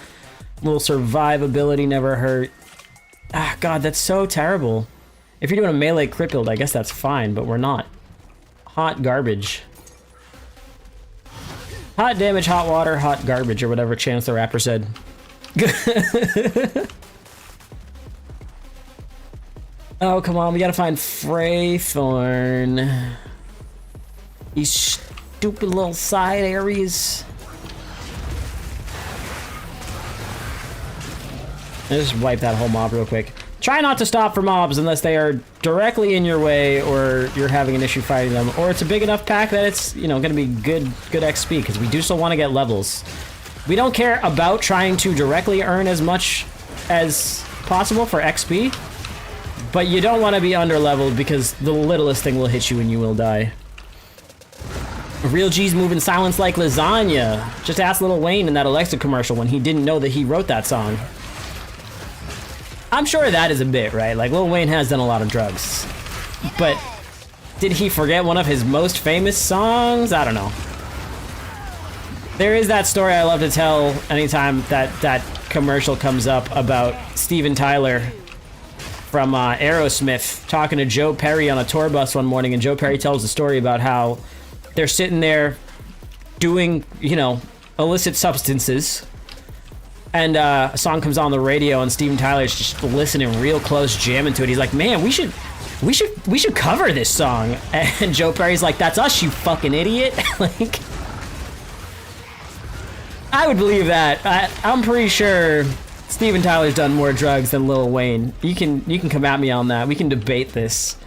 [SPEAKER 1] Little survivability never hurt. Ah, god, that's so terrible. If you're doing a melee crit build, I guess that's fine, but we're not. Hot garbage. Hot damage, hot water, hot garbage, or whatever Chance the Rapper said. Oh, come on, we gotta find Freythorn. These stupid little side areas. Let's just wipe that whole mob real quick. Try not to stop for mobs unless they are directly in your way or you're having an issue fighting them, or it's a big enough pack that it's, you know, gonna be good XP, because we do still want to get levels. We don't care about trying to directly earn as much as possible for XP, but you don't want to be under leveled because the littlest thing will hit you and you will die. Real G's move in silence like lasagna. Just ask Lil Wayne in that Alexa commercial when he didn't know that he wrote that song. I'm sure that is a bit, right? Like, Lil Wayne has done a lot of drugs. But did he forget one of his most famous songs? I don't know. There is that story I love to tell anytime that commercial comes up about Steven Tyler from Aerosmith talking to Joe Perry on a tour bus one morning, and Joe Perry tells the story about how they're sitting there doing, you know, illicit substances, and a song comes on the radio and Steven Tyler's just listening real close, jamming to it. He's like, man, we should cover this song. And Joe Perry's like, that's us, you fucking idiot. Like, I would believe that. I'm pretty sure Steven Tyler's done more drugs than Lil Wayne. You can come at me on that. We can debate this.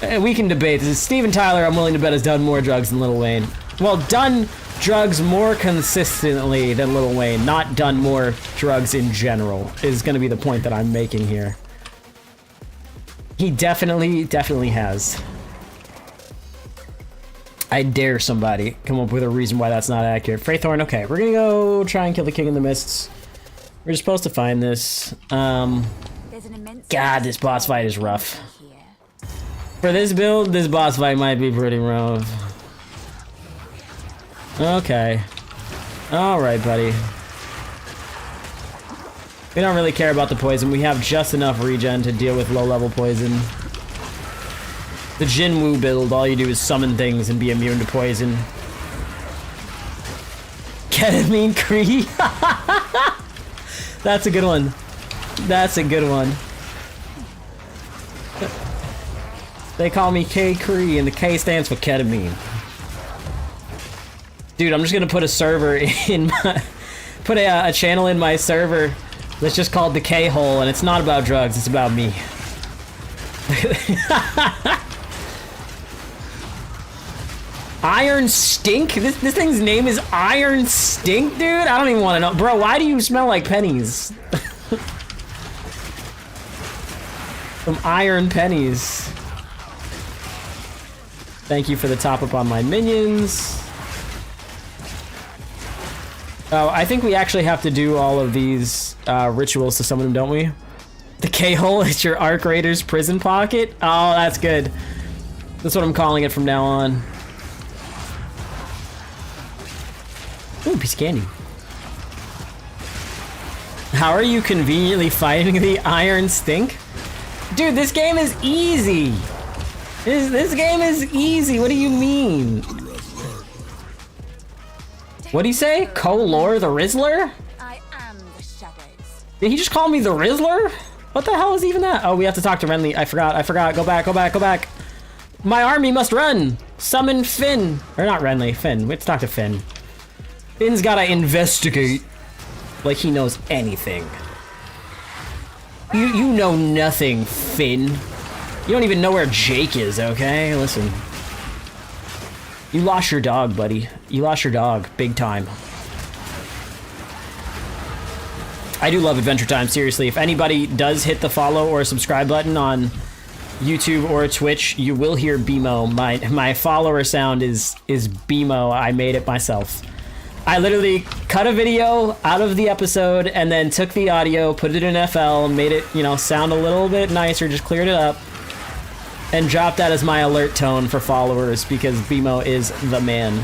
[SPEAKER 1] We can debate this. Steven Tyler, I'm willing to bet, has done more drugs than Lil Wayne. Well, done drugs more consistently than Lil Wayne, not done more drugs in general, is going to be the point that I'm making here. He definitely has. I dare somebody come up with a reason why that's not accurate. Freythorn, okay, we're gonna go try and kill the King in the Mists. We're supposed to find this.
[SPEAKER 5] There's an immense
[SPEAKER 1] God, this boss fight is rough.
[SPEAKER 5] here.
[SPEAKER 1] For this build, this boss fight might be pretty rough. Okay. Alright, buddy. We don't really care about the poison. We have just enough regen to deal with low-level poison. The Jinwoo build, all you do is summon things and be immune to poison. Ketamine Kree? That's a good one. That's a good one. They call me K Kree, and the K stands for ketamine. Dude, I'm just gonna put a server in my... Put a channel in my server that's just called the K-hole, and it's not about drugs, it's about me. Iron Stink? This thing's name is Iron Stink, dude? I don't even want to know. Bro, why do you smell like pennies? Some iron pennies. Thank you for the top up on my minions. Oh, I think we actually have to do all of these rituals to summon them, don't we? The K-hole is your Arc Raider's prison pocket? Oh, that's good. That's what I'm calling it from now on. piece of candy. How are you conveniently fighting the iron stink? Dude, this game is easy. This game is easy. What do you mean? What do you say? Kolor the Rizzler?
[SPEAKER 5] I am the shadows.
[SPEAKER 1] Did he just call me the Rizzler? What the hell is even that? Oh, we have to talk to Renly. I forgot. Go back. My army must run. Summon Finn. Or not Renly, Finn. We have to talk to Finn. Finn's gotta investigate. Like he knows anything. You know nothing, Finn. You don't even know where Jake is, okay? Listen. You lost your dog, buddy. You lost your dog, big time. I do love Adventure Time, seriously. If anybody does hit the follow or subscribe button on YouTube or Twitch, you will hear BMO. My follower sound is BMO. I made it myself. I literally cut a video out of the episode and then took the audio, put it in FL, made it, you know, sound a little bit nicer, just cleared it up, and dropped that as my alert tone for followers because BMO is the man.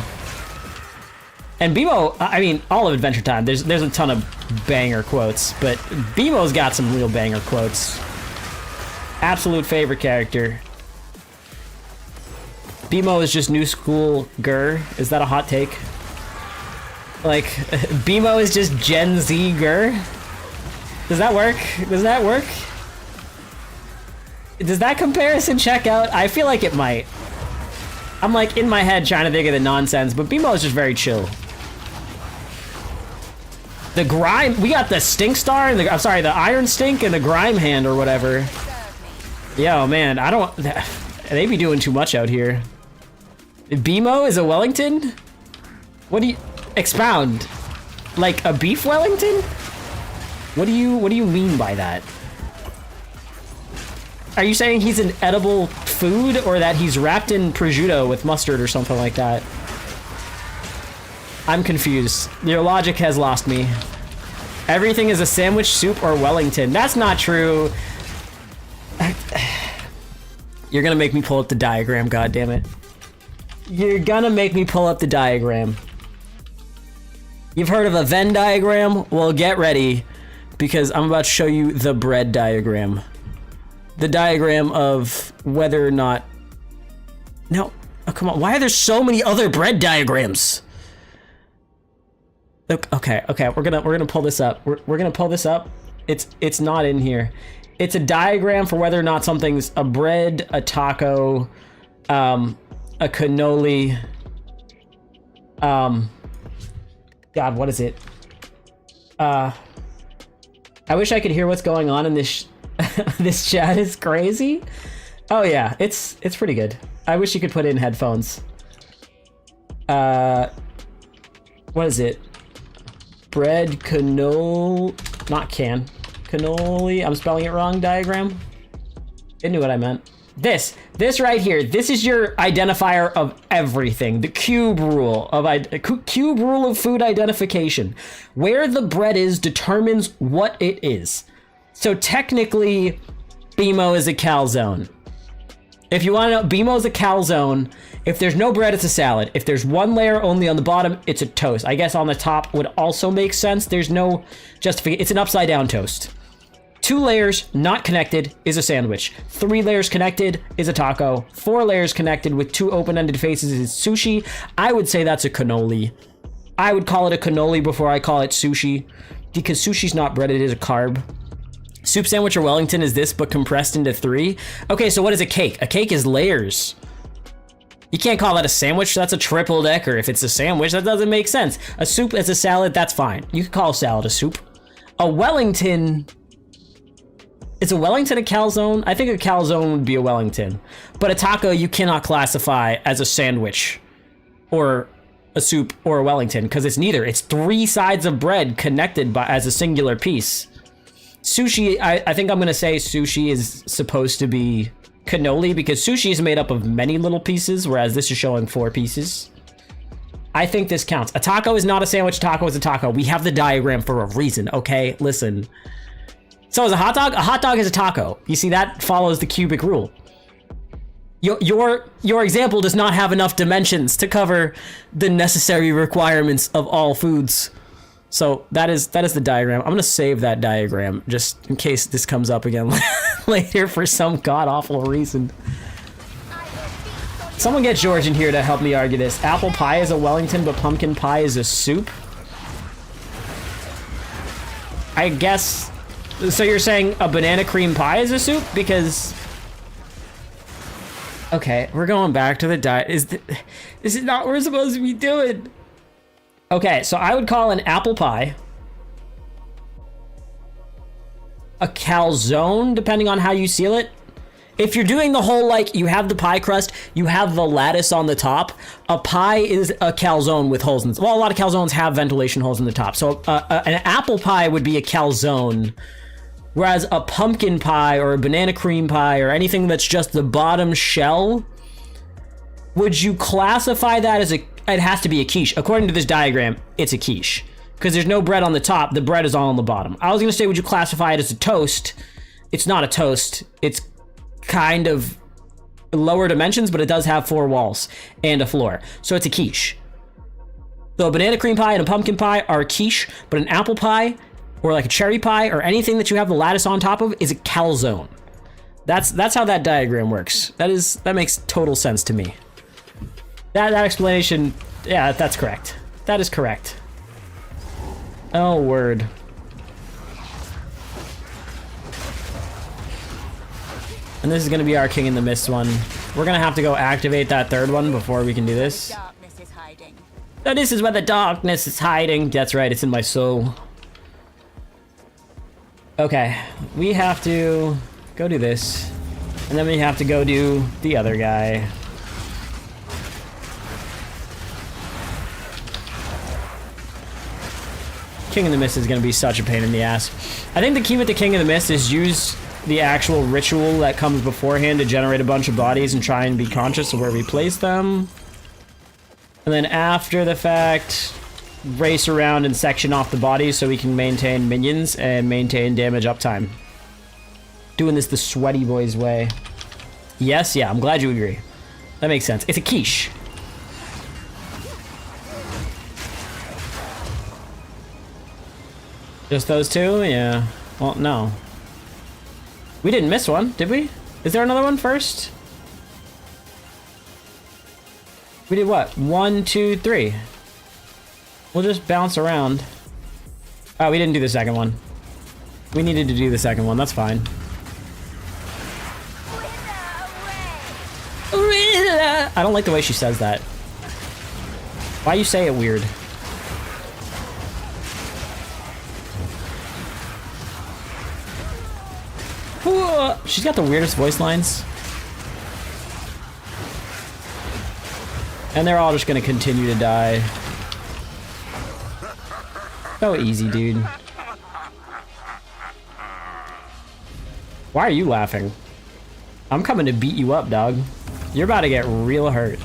[SPEAKER 1] And BMO, I mean, all of Adventure Time, there's a ton of banger quotes, but BMO's got some real banger quotes. Absolute favorite character. BMO is just new school Gur. Is that a hot take? Like, BMO is just Gen Z Gur? Does that work? Does that work? Does that comparison check out? I feel like it might. I'm like in my head trying to think of the nonsense, but BMO is just very chill. The grime, we got the stink star and the, I'm sorry, the iron stink and the grime hand or whatever. Yo, man, I don't, they be doing too much out here. BMO is a Wellington? What do you, expound. Like a beef Wellington? What do you mean by that? Are you saying he's an edible food or that he's wrapped in prosciutto with mustard or something like that? I'm confused. Your logic has lost me. Everything is a sandwich, soup, or Wellington. That's not true. You're gonna make me pull up the diagram, goddammit. You're gonna make me pull up the diagram. You've heard of a Venn diagram? Well, get ready, because I'm about to show you the bread diagram. The diagram of whether or not... No, oh, come on. Why are there so many other bread diagrams? Okay, we're gonna pull this up. We're gonna pull this up. It's not in here. It's a diagram for whether or not something's a bread, a taco, a cannoli. God, what is it? I wish I could hear what's going on in this. This chat is crazy. Oh yeah, it's pretty good. I wish you could put in headphones. What is it? Bread cannoli, not can. Cannoli, I'm spelling it wrong, diagram. It knew what I meant. This right here, this is your identifier of everything. The cube rule of food identification. Where the bread is determines what it is. So technically, BMO is a calzone. If you want to know, BMO is a calzone. If there's no bread, it's a salad. If there's one layer only on the bottom, it's a toast. I guess on the top would also make sense. There's no justification. It's an upside down toast. 2 layers not connected is a sandwich. 3 layers connected is a taco. 4 layers connected with 2 open-ended faces is sushi. I would say that's a cannoli. I would call it a cannoli before I call it sushi, because sushi's not bread, it is a carb. Soup sandwich or Wellington is this, but compressed into 3. Okay, so what is a cake? A cake is layers. You can't call that a sandwich. That's a triple decker. If it's a sandwich, that doesn't make sense. A soup is a salad. That's fine. You can call a salad a soup. A Wellington... Is a Wellington a calzone? I think a calzone would be a Wellington. But a taco you cannot classify as a sandwich or a soup or a Wellington because it's neither. It's 3 sides of bread connected as a singular piece. Sushi, I think I'm going to say sushi is supposed to be cannoli because sushi is made up of many little pieces, whereas this is showing 4 pieces. I think this counts. A taco is not a sandwich. Taco is a taco. We have the diagram for a reason, okay? Listen. So is a hot dog? A hot dog is a taco. You see, that follows the cubic rule. Your example does not have enough dimensions to cover the necessary requirements of all foods. So that is the diagram. I'm gonna save that diagram just in case this comes up again later for some god-awful reason. Someone get George in here to help me argue this. Apple pie is a Wellington, but pumpkin pie is a soup? I guess... So you're saying a banana cream pie is a soup? Because... Okay, we're going back to the diet. This is not what we're supposed to be doing. Okay, so I would call an apple pie a calzone, depending on how you seal it. If you're doing the whole, like, you have the pie crust, you have the lattice on the top, a pie is a calzone with holes in it. Well, a lot of calzones have ventilation holes in the top. So an apple pie would be a calzone. Whereas a pumpkin pie or a banana cream pie or anything that's just the bottom shell, would you classify that as it has to be a quiche. According to this diagram, it's a quiche. Because there's no bread on the top, the bread is all on the bottom. I was gonna say, would you classify it as a toast? It's not a toast. It's kind of lower dimensions, but it does have 4 walls and a floor. So it's a quiche. So a banana cream pie and a pumpkin pie are a quiche, but an apple pie or like a cherry pie or anything that you have the lattice on top of is a calzone. That's how that diagram works. That makes total sense to me. That explanation, yeah, that's correct. That is correct. Oh, word. And this is gonna be our King in the Mist one. We're gonna have to go activate that third one before we can do this.
[SPEAKER 5] Darkness is hiding.
[SPEAKER 1] Oh, this is where the darkness is hiding. That's right, it's in my soul. Okay, we have to go do this. And then we have to go do the other guy. King of the Mist is going to be such a pain in the ass. I think the key with the King of the Mist is use the actual ritual that comes beforehand to generate a bunch of bodies and try and be conscious of where we place them. And then after the fact, race around and section off the bodies so we can maintain minions and maintain damage uptime. Doing this the sweaty boys way. Yes, yeah, I'm glad you agree. That makes sense. It's a quiche. Just those two? Yeah. Well, no. We didn't miss one, did we? Is there another one first? We did what? 1, 2, 3. We'll just bounce around. Oh, we didn't do the second one. We needed to do the second one, that's fine. I don't like the way she says that. Why you say it weird? She's got the weirdest voice lines. And they're all just gonna continue to die. So easy, dude. Why are you laughing? I'm coming to beat you up, dog. You're about to get real hurt.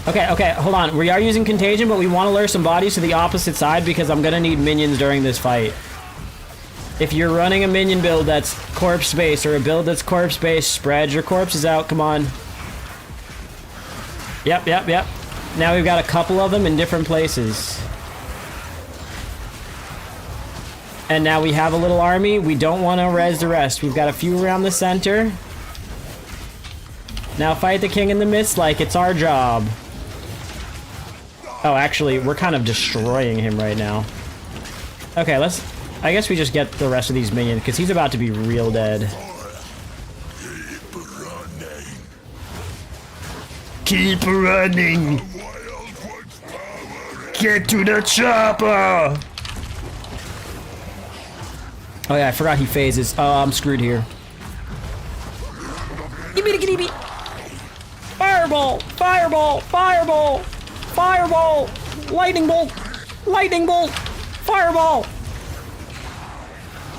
[SPEAKER 1] Okay, hold on. We are using contagion, but we want to lure some bodies to the opposite side because I'm gonna need minions during this fight. If you're running a minion build that's corpse space or a build that's corpse space, spread your corpses out, come on. Yep. Now we've got a couple of them in different places. And now we have a little army. We don't want to res the rest. We've got a few around the center. Now fight the King in the Mist like it's our job. Oh, actually, we're kind of destroying him right now. Okay, I guess we just get the rest of these minions, because he's about to be real dead. Keep running! Get to the chopper! Oh yeah, I forgot he phases. Oh, I'm screwed here. Fireball! Fireball! Fireball! Fireball! Lightning bolt! Lightning bolt! Fireball!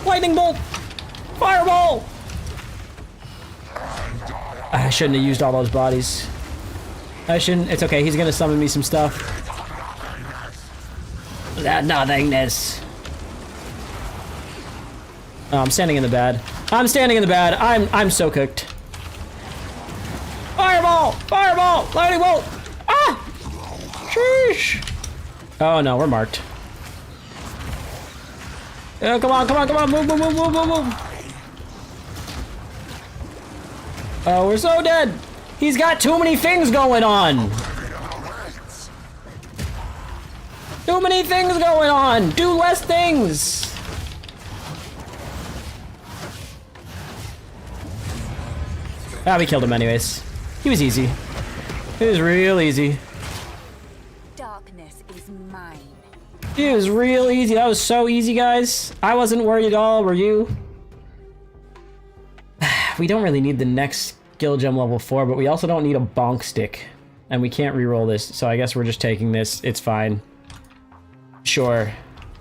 [SPEAKER 1] Lightning bolt! Fireball! I shouldn't have used all those bodies. I shouldn't. It's okay. He's gonna summon me some stuff. That nothingness. Oh, I'm standing in the bad. I'm standing in the bad. I'm so cooked. Fireball! Fireball! Lightning bolt! Ah! Sheesh! Oh no, we're marked. Oh, come on, come on, come on! Move, move, move, move, move, move! Oh, we're so dead! He's got too many things going on! Too many things going on! Do less things! Ah, we killed him anyways. He was easy. It was real easy.
[SPEAKER 5] Darkness is mine.
[SPEAKER 1] It was real easy. That was so easy, guys. I wasn't worried at all, were you? We don't really need the next skill gem level 4, but we also don't need a bonk stick. And we can't reroll this, so I guess we're just taking this. It's fine. Sure.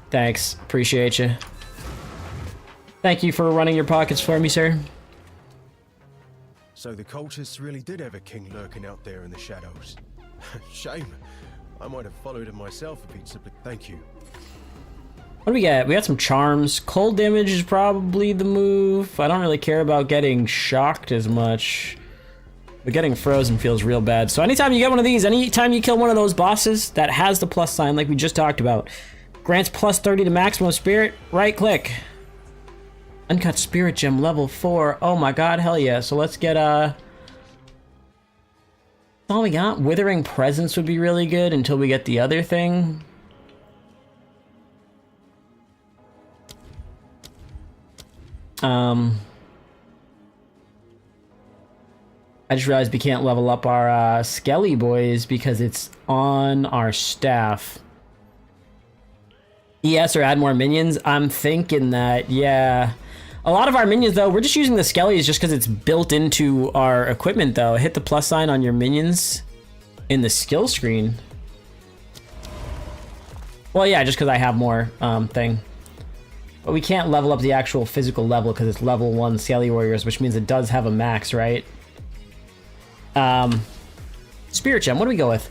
[SPEAKER 1] Thanks. Appreciate you. Thank you for running your pockets for me, sir.
[SPEAKER 8] So the cultists really did have a king lurking out there in the shadows. Shame. I might have followed him myself if he'd simply... Thank you.
[SPEAKER 1] What do we get? We got some charms. Cold damage is probably the move. I don't really care about getting shocked as much. But getting frozen feels real bad. So anytime you get one of these, anytime you kill one of those bosses that has the plus sign like we just talked about, grants plus 30 to maximum spirit, right click. Uncut spirit gem level 4. Oh my god, hell yeah. So let's get that's all we got. Withering Presence would be really good until we get the other thing. I just realized we can't level up our Skelly boys because it's on our staff. ES or add more minions? I'm thinking that, yeah. A lot of our minions, though, we're just using the Skellies just because it's built into our equipment, though. Hit the plus sign on your minions in the skill screen. Well, yeah, just because I have more thing. But we can't level up the actual physical level because it's level 1 Skelly Warriors, which means it does have a max, right? Spirit Gem, what do we go with?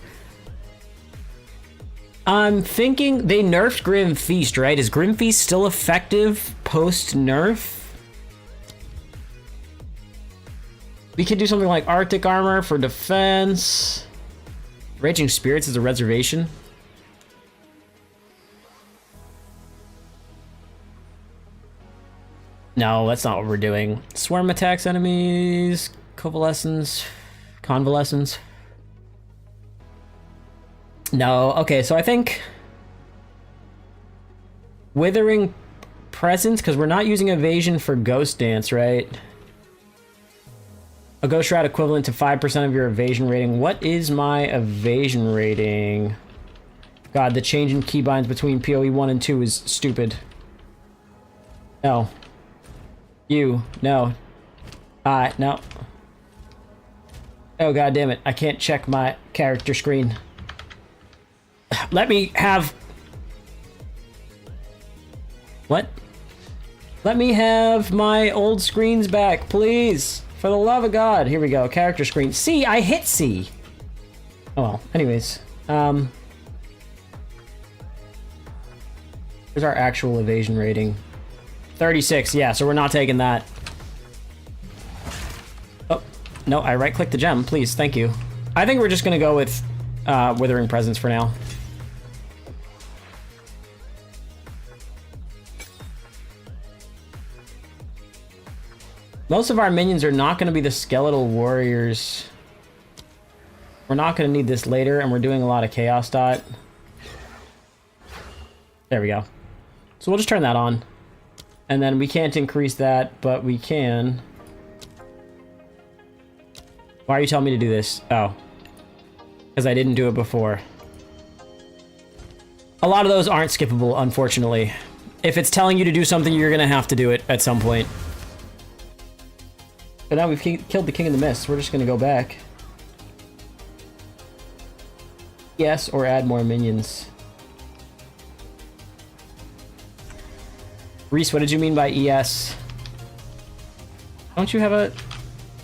[SPEAKER 1] I'm thinking they nerfed Grim Feast, right? Is Grim Feast still effective post-nerf? We could do something like Arctic Armor for defense. Raging Spirits is a reservation. No, that's not what we're doing. Swarm attacks enemies, convalescence. No, okay, so I think Withering Presence, because we're not using evasion for Ghost Dance, right? A Ghost Shroud equivalent to 5% of your evasion rating. What is my evasion rating? God, the change in keybinds between PoE 1 and 2 is stupid. No. You, no. No. Oh, god damn it. I can't check my character screen. Let me have... What? Let me have my old screens back, please. For the love of God. Here we go. Character screen. C! I hit C! Oh well. Anyways. Here's our actual evasion rating. 36. Yeah, so we're not taking that. Oh. No, I right-clicked the gem. Please. Thank you. I think we're just gonna go with Withering Presence for now. Most of our minions are not going to be the skeletal warriors. We're not going to need this later, and we're doing a lot of chaos dot. There we go. So we'll just turn that on. And then we can't increase that, but we can. Why are you telling me to do this? Oh. Because I didn't do it before. A lot of those aren't skippable, unfortunately. If it's telling you to do something, you're going to have to do it at some point. But now we've killed the King of the Mist. We're just going to go back. Yes, or add more minions. Reese, what did you mean by ES? Don't you have a...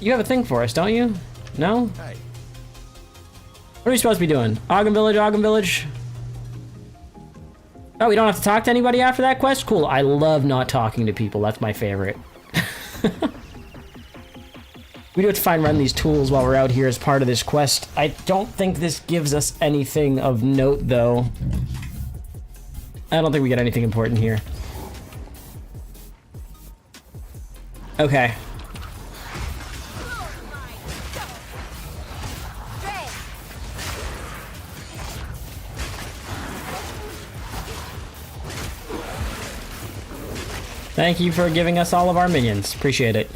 [SPEAKER 1] You have a thing for us, don't you? No?
[SPEAKER 8] Hey.
[SPEAKER 1] What are we supposed to be doing? Ogden Village, Ogden Village? Oh, we don't have to talk to anybody after that quest? Cool. I love not talking to people. That's my favorite. We do have to find run these tools while we're out here as part of this quest. I don't think this gives us anything of note, though. I don't think we get anything important here. Okay. Thank you for giving us all of our minions. Appreciate it.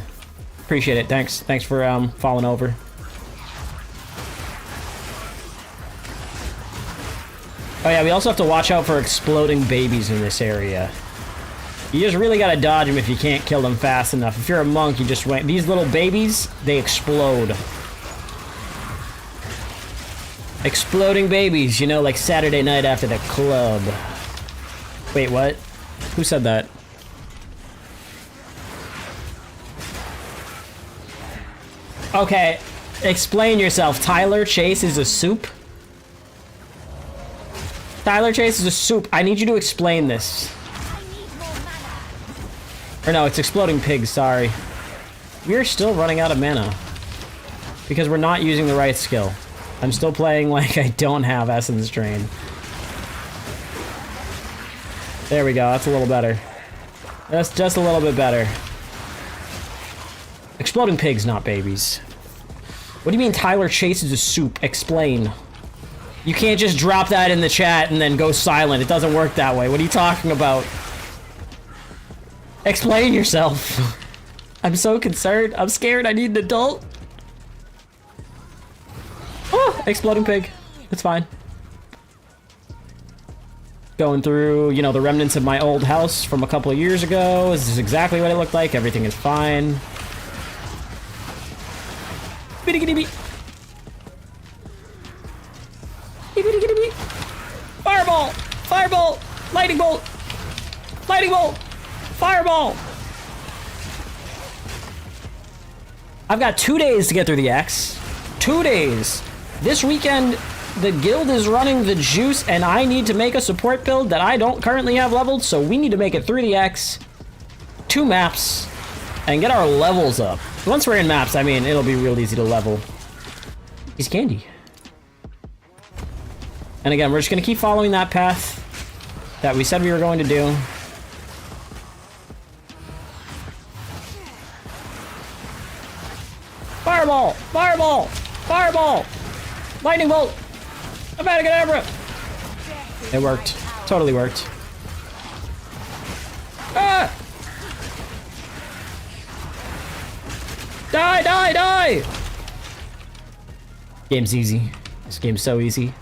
[SPEAKER 1] Appreciate it. Thanks for falling over. Oh yeah, we also have to watch out for exploding babies in this area. You just really gotta dodge them if you can't kill them fast enough. If you're a monk, you just wait. These little babies, they explode. Exploding babies, you know, like Saturday night after the club. Wait, what? Who said that? Okay, explain yourself. Tyler Chase is a soup? Tyler Chase is a soup. I need you to explain this. Or no, it's exploding pigs, sorry. We're still running out of mana. Because we're not using the right skill. I'm still playing like I don't have Essence Drain. There we go, that's a little better. That's just a little bit better. Exploding pigs, not babies. What do you mean Tyler Chase is a soup? Explain. You can't just drop that in the chat and then go silent. It doesn't work that way. What are you talking about? Explain yourself. I'm so concerned. I'm scared. I need an adult. Oh, exploding pig. It's fine. Going through, you know, the remnants of my old house from a couple of years ago. This is exactly what it looked like. Everything is fine. Bitty bitty bitty. Fireball! Fireball! Lightning bolt! Lightning bolt! Fireball! I've got 2 days to get through the X. 2 days. This weekend, the guild is running the juice, and I need to make a support build that I don't currently have leveled, so we need to make it through the X, 2 maps, and get our levels up. Once we're in maps, I mean, it'll be real easy to level. He's candy. And again, we're just gonna keep following that path that we said we were going to do. Fireball! Fireball! Fireball! Lightning bolt! Abracadabra! It worked. Totally worked. Ah! Die, die, die! Game's easy. This game's so easy.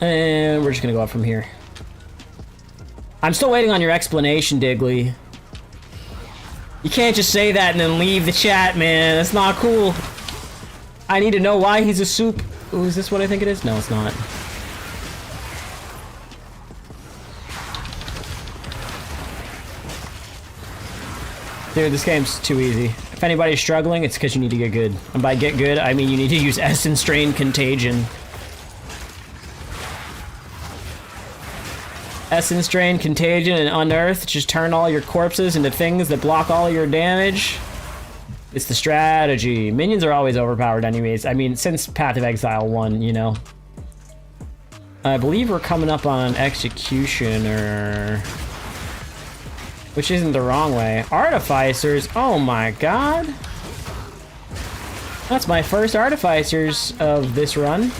[SPEAKER 1] And we're just gonna go up from here. I'm still waiting on your explanation, Digley. You can't just say that and then leave the chat, man. That's not cool. I need to know why he's a soup. Ooh, is this what I think it is? No, it's not. Dude, this game's too easy. If anybody's struggling, it's because you need to get good. And by get good, I mean you need to use Essence Drain Contagion. Essence Drain, Contagion, and Unearth. Just turn all your corpses into things that block all your damage. It's the strategy. Minions are always overpowered anyways. I mean, since Path of Exile 1, you know. I believe we're coming up on an Executioner. Which isn't the wrong way. Artificers, oh my god. That's my first Artificers of this run.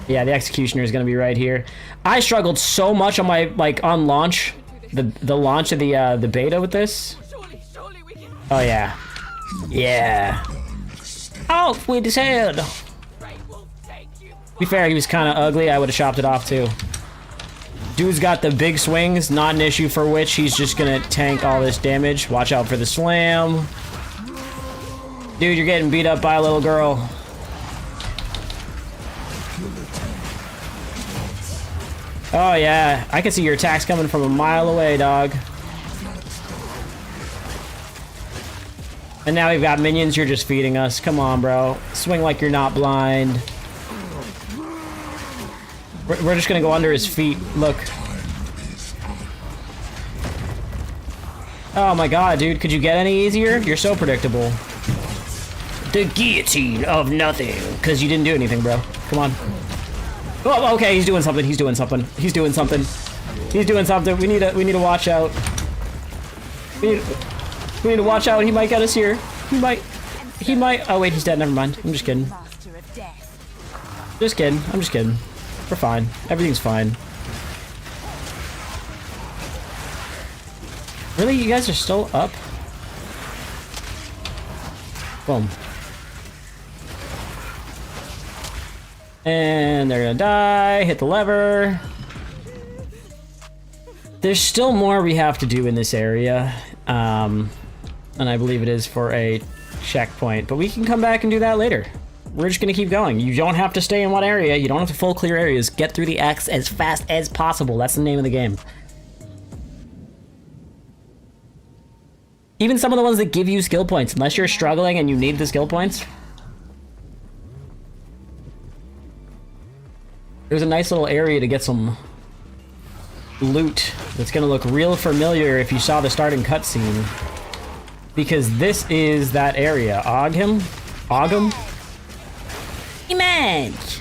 [SPEAKER 1] Yeah, the Executioner is gonna be right here. I struggled so much on my, like, on launch. The launch of the beta with this. Oh yeah. Yeah. Off with his head! To be fair, he was kinda ugly. I would've chopped it off too. Dude's got the big swings, not an issue for which he's just gonna tank all this damage. Watch out for the slam. Dude, you're getting beat up by a little girl. Oh yeah, I can see your attacks coming from a mile away, dog. And now we've got minions, you're just feeding us. Come on, bro. Swing like you're not blind. We're just gonna go under his feet. Look. Oh my god, dude. Could you get any easier? You're so predictable. The guillotine of nothing. Because you didn't do anything, bro. Come on. Oh, okay. He's doing something. He's doing something. He's doing something. He's doing something. We need to watch out. We need to watch out. He might get us here. He might. Oh wait, he's dead. Never mind. I'm just kidding.
[SPEAKER 5] Master of death.
[SPEAKER 1] Just kidding. I'm just kidding. We're fine. Everything's fine. Really? You guys are still up? Boom. And they're gonna die. Hit the lever. There's still more we have to do in this area. And I believe it is for a checkpoint. But we can come back and do that later. We're just gonna keep going. You don't have to stay in one area. You don't have to full clear areas. Get through the X as fast as possible. That's the name of the game. Even some of the ones that give you skill points, unless you're struggling and you need the skill points. There's a nice little area to get some loot that's gonna look real familiar if you saw the starting cutscene. Because this is that area. Ogham? Image!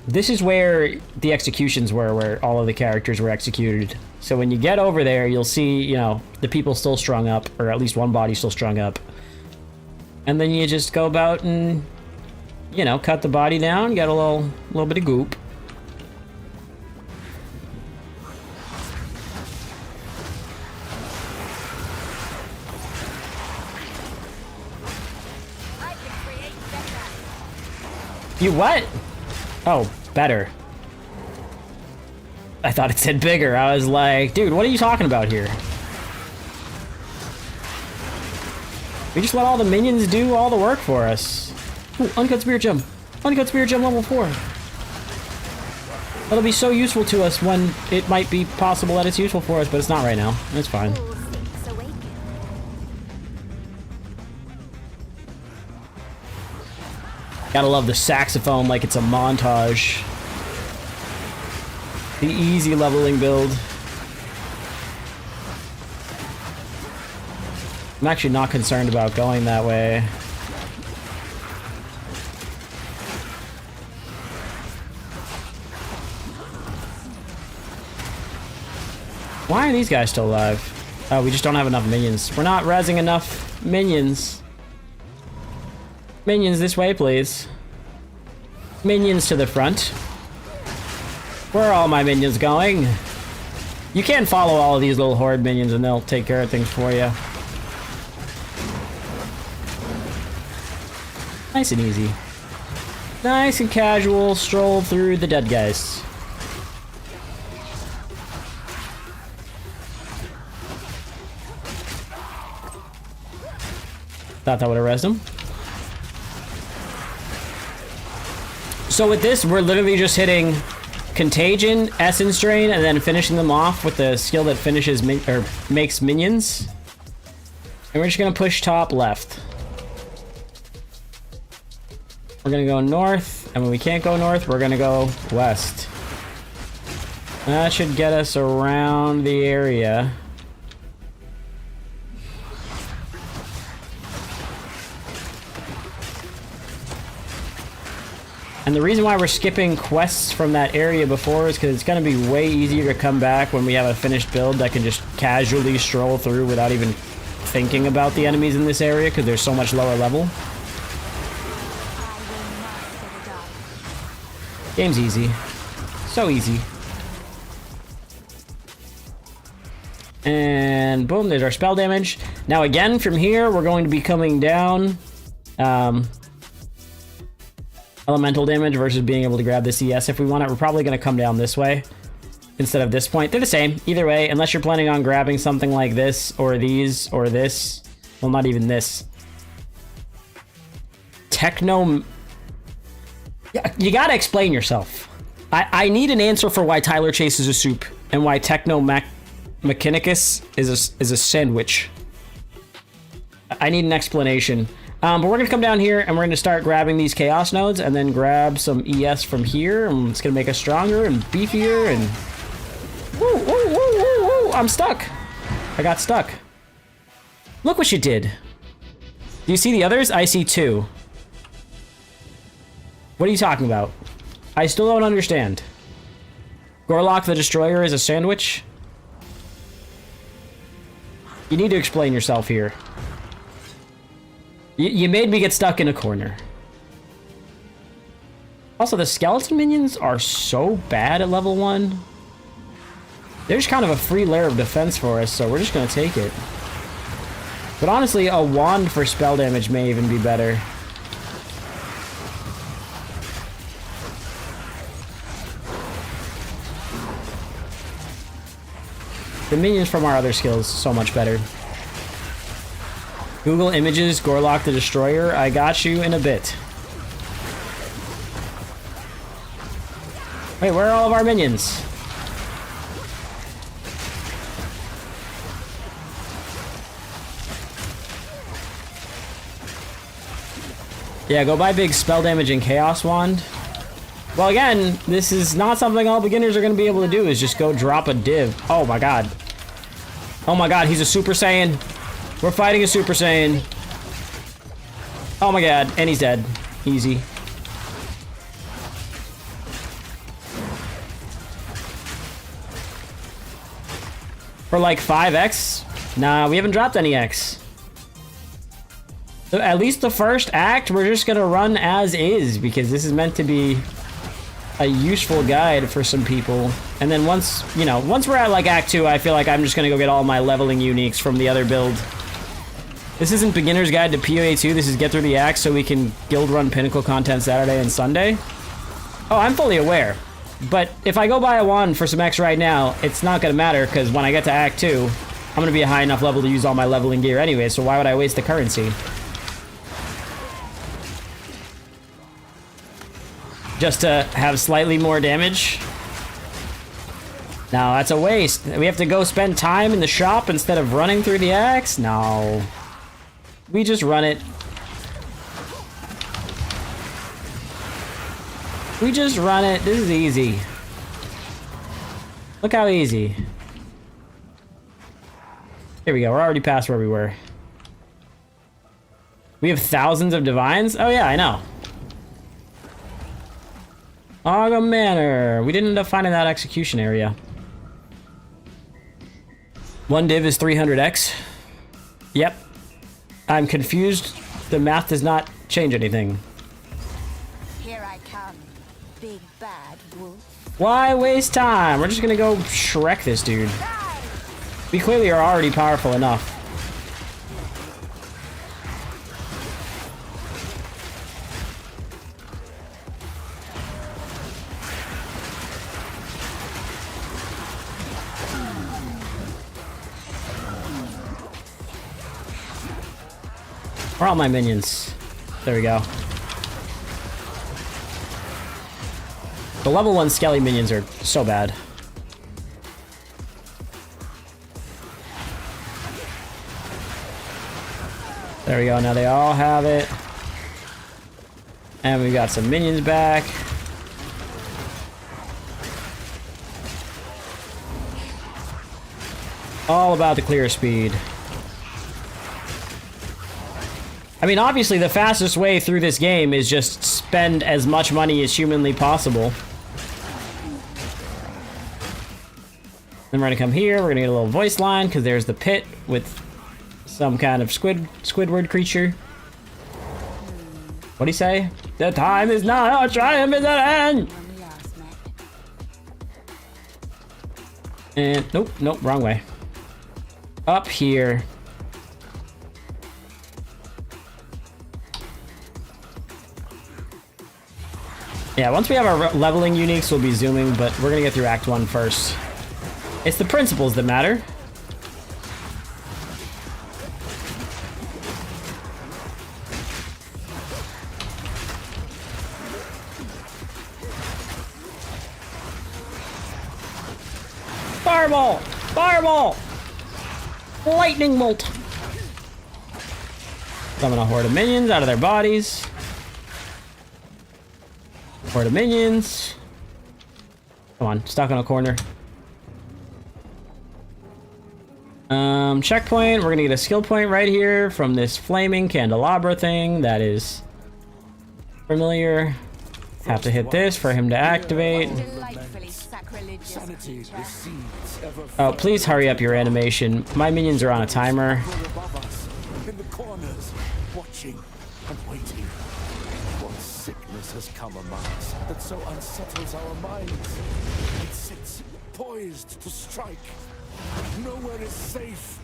[SPEAKER 1] This is where the executions were, where all of the characters were executed. So when you get over there, you'll see, you know, the people still strung up, or at least one body still strung up. And then you just go about and, you know, cut the body down, get a little bit of goop. You what? Oh, better. I thought it said bigger. I was like, dude, what are you talking about here? We just let all the minions do all the work for us. Ooh, uncut spirit gem. Uncut spirit gem level 4. That'll be so useful to us when it might be possible that it's useful for us, but it's not right now. It's fine.
[SPEAKER 5] All saints awaken.
[SPEAKER 1] Gotta love the saxophone like it's a montage. The easy leveling build. I'm actually not concerned about going that way. Why are these guys still alive? Oh, we just don't have enough minions. We're not rezzing enough minions. Minions this way, please. Minions to the front. Where are all my minions going? You can follow all of these little horde minions and they'll take care of things for you. Nice and easy. Nice and casual stroll through the dead guys. Thought that would have rezzed him. So with this, we're literally just hitting Contagion, Essence Drain, and then finishing them off with the skill that finishes makes minions. And we're just gonna push top left. We're gonna go north, and when we can't go north, we're gonna go west. That should get us around the area. And the reason why we're skipping quests from that area before is because it's going to be way easier to come back when we have a finished build that can just casually stroll through without even thinking about the enemies in this area because they're so much lower level. Game's easy. So easy. And boom, there's our spell damage. Now again, from here, we're going to be coming down. Elemental damage versus being able to grab the CS if we want it. We're probably going to come down this way instead of this point. They're the same either way, unless you're planning on grabbing something like this or these or this. Well, not even this. Techno... Yeah, you gotta explain yourself. I need an answer for why Tyler Chase is a soup and why Techno Mechanicus is a sandwich. I need an explanation. But we're gonna come down here and we're gonna start grabbing these chaos nodes and then grab some ES from here. And it's gonna make us stronger and beefier and... Woo, woo, woo, woo, woo. I'm stuck. I got stuck. Look what you did. Do you see the others? I see 2. What are you talking about? I still don't understand. Gorlock the Destroyer is a sandwich? You need to explain yourself here. You made me get stuck in a corner. Also, the skeleton minions are so bad at level 1. They're just kind of a free layer of defense for us, so we're just gonna take it. But honestly, a wand for spell damage may even be better. The minions from our other skills, so much better. Google Images, Gorlock the Destroyer. I got you in a bit. Wait, where are all of our minions? Yeah, go buy big spell damage and chaos wand. Well, again, this is not something all beginners are going to be able to do, is just go drop a div. Oh my god. Oh my god, he's a Super Saiyan. We're fighting a Super Saiyan. Oh my god, and he's dead. Easy. For like 5x? Nah, we haven't dropped any X. So at least the first act, we're just gonna run as is, because this is meant to be a useful guide for some people. And then once, you know, once we're at like Act 2, I feel like I'm just gonna go get all my leveling uniques from the other build. This isn't Beginner's Guide to PoE 2, this is get through the acts so we can guild run Pinnacle content Saturday and Sunday. Oh, I'm fully aware. But if I go buy a wand for some X right now, it's not gonna matter, because when I get to Act 2, I'm gonna be a high enough level to use all my leveling gear anyway, so why would I waste the currency? Just to have slightly more damage? No, that's a waste. We have to go spend time in the shop instead of running through the axe? No. We just run it. We just run it. This is easy. Look how easy. Here we go. We're already past where we were. We have thousands of divines? Oh yeah, I know. Aga Manor. We didn't end up finding that execution area. One div is 300x. Yep. I'm confused. The math does not change anything.
[SPEAKER 5] Here I come, big bad wolf.
[SPEAKER 1] Why waste time? We're just gonna go Shrek this dude. We clearly are already powerful enough. Where are all my minions? There we go. The level 1 Skelly minions are so bad. There we go, now they all have it. And we got some minions back. All about the clear speed. I mean, obviously the fastest way through this game is just spend as much money as humanly possible. Then we're gonna come here, we're gonna get a little voice line, because there's the pit with some kind of Squidward creature. What'd he say? The time is now, our triumph is at end! And, nope, wrong way. Up here. Yeah, once we have our leveling uniques, we'll be zooming, but we're gonna get through Act 1 first. It's the principles that matter. Fireball! Fireball! Lightning bolt! Summon a horde of minions out of their bodies. Horde of minions. Come on, stuck on a corner. Checkpoint. We're gonna get a skill point right here from this flaming candelabra thing that is familiar. Have to hit this for him to activate.
[SPEAKER 5] Delightfully sacrilegious
[SPEAKER 7] Sanity,
[SPEAKER 5] creature.
[SPEAKER 7] the seeds ever
[SPEAKER 1] Oh, please hurry up your animation. My minions are on a timer.
[SPEAKER 7] fall above us, in the corners, watching and waiting. What sickness has come among us that so unsettles our minds? It sits poised to strike. Nowhere is safe.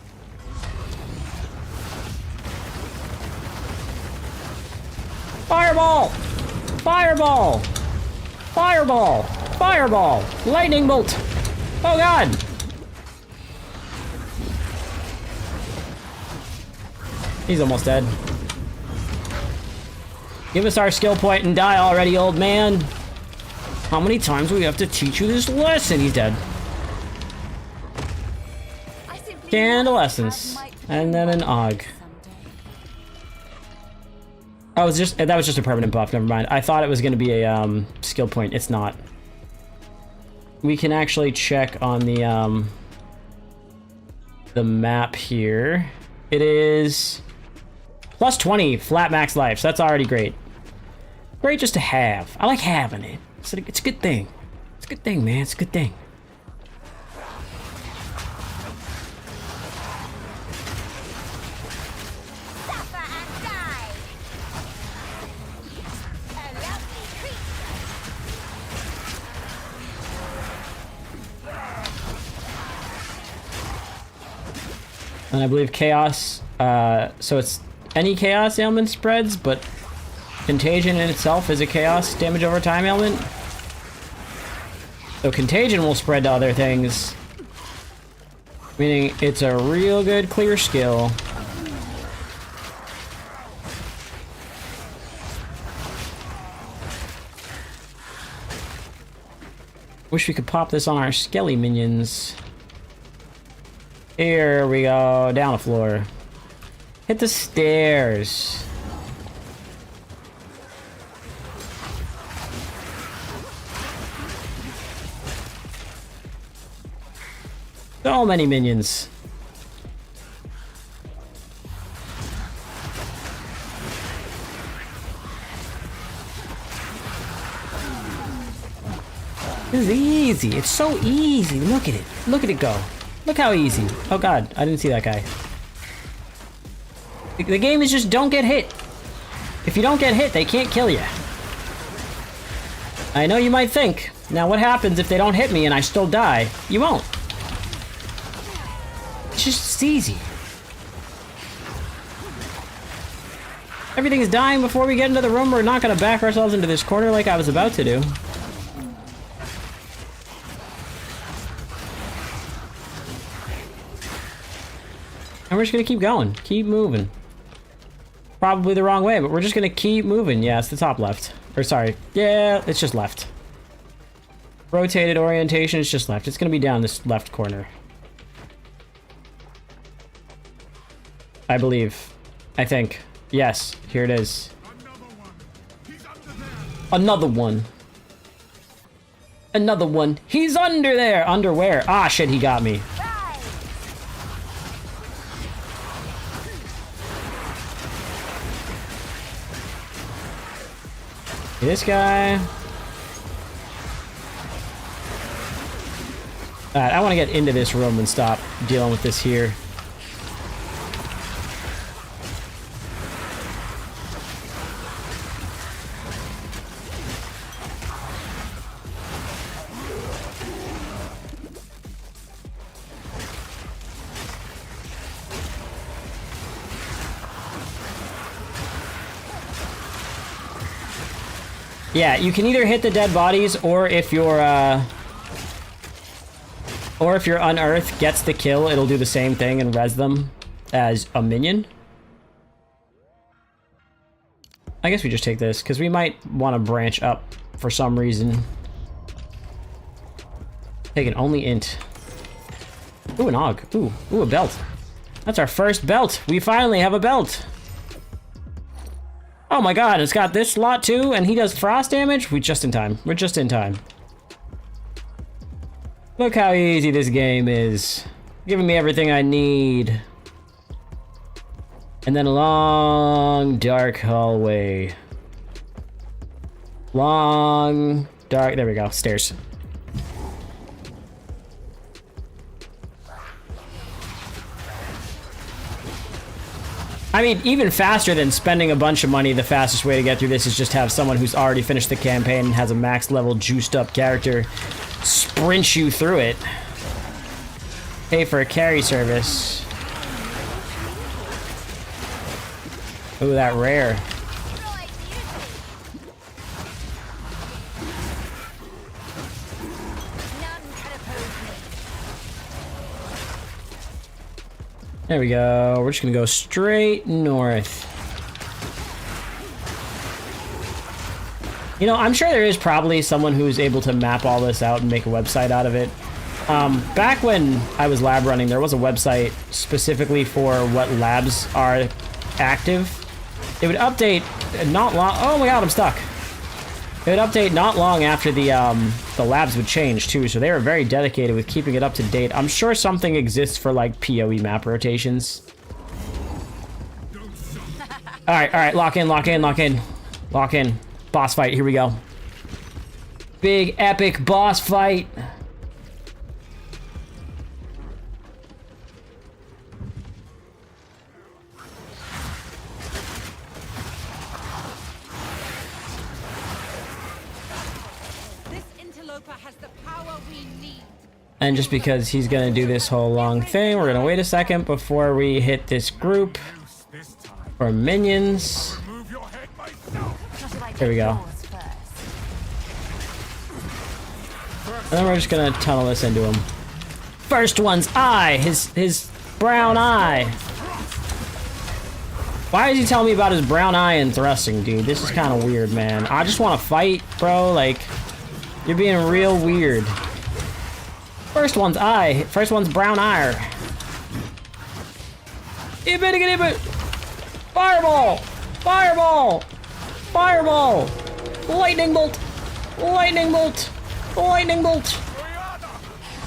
[SPEAKER 1] Fireball! Fireball! Fireball! Fireball! Lightning bolt! Oh god! He's almost dead. Give us our skill point and die already, old man. How many times do we have to teach you this lesson? He's dead.
[SPEAKER 3] I simply
[SPEAKER 1] Candle
[SPEAKER 3] must have
[SPEAKER 1] essence.
[SPEAKER 3] might
[SPEAKER 1] And then an Og.
[SPEAKER 3] someday.
[SPEAKER 1] Oh, that was just a permanent buff. Never mind. I thought it was going to be a skill point. It's not. We can actually check on the map here. It is plus 20 flat max life. So that's already great. Great just to have. I like having it. It's a good thing. It's a good thing, man. It's a good thing.
[SPEAKER 5] Suffer and die. A lovely creature.
[SPEAKER 1] And I believe chaos, so it's any chaos ailment spreads, but contagion in itself is a chaos damage over time ailment. So contagion will spread to other things, meaning it's a real good clear skill. Wish we could pop this on our skelly minions. Here we go, down the floor. Hit the stairs. So many minions. This is easy. It's so easy. Look at it. Look at it go. Look how easy. Oh god, I didn't see that guy. The game is just don't get hit. If you don't get hit, they can't kill you. I know you might think, now what happens if they don't hit me and I still die? You won't. It's just easy. Everything is dying before we get into the room. We're not gonna back ourselves into this corner like I was about to do. And we're just gonna keep going. Keep moving. Probably the wrong way, but we're just gonna keep moving. Yeah, it's the top left. Or sorry. Yeah, it's just left. Rotated orientation is just left. It's gonna be down this left corner. I believe. I think. Yes, here it is. Another one. Another one. He's under there. Under where? Ah, shit, he got me. This guy. Alright, I want to get into this room and stop dealing with this here. Yeah, you can either hit the dead bodies, or if your unearth gets the kill, it'll do the same thing and res them as a minion. I guess we just take this, because we might want to branch up for some reason. Taking only int. Ooh, an Og. Ooh, a belt. That's our first belt. We finally have a belt. Oh my god, it's got this slot too, and he does frost damage? We're just in time. We're just in time. Look how easy this game is. Giving me everything I need. And then a long, dark hallway. Long, dark... There we go. Stairs. I mean, even faster than spending a bunch of money, the fastest way to get through this is just have someone who's already finished the campaign and has a max level juiced up character sprint you through it. Pay for a carry service. Ooh, that rare. There we go. We're just gonna go straight north. You know, I'm sure there is probably someone who's able to map all this out and make a website out of it. Back when I was lab running, there was a website specifically for what labs are active. It would update not long... Oh my god, I'm stuck. It would update not long after the labs would change too, so they were very dedicated with keeping it up to date. I'm sure something exists for like PoE map rotations. Alright, lock in. Lock in. Boss fight, here we go. Big epic boss fight. And just because he's gonna do this whole long thing, we're gonna wait a second before we hit this group or minions. There we go. And then we're just gonna tunnel this into him. First one's eye, his brown eye. Why is he telling me about his brown eye and thrusting, dude? This is kind of weird, man. I just want to fight, bro. Like, you're being real weird. First one's eye. First one's brown eye. Fireball! Fireball! Fireball! Lightning bolt! Lightning bolt! Lightning bolt!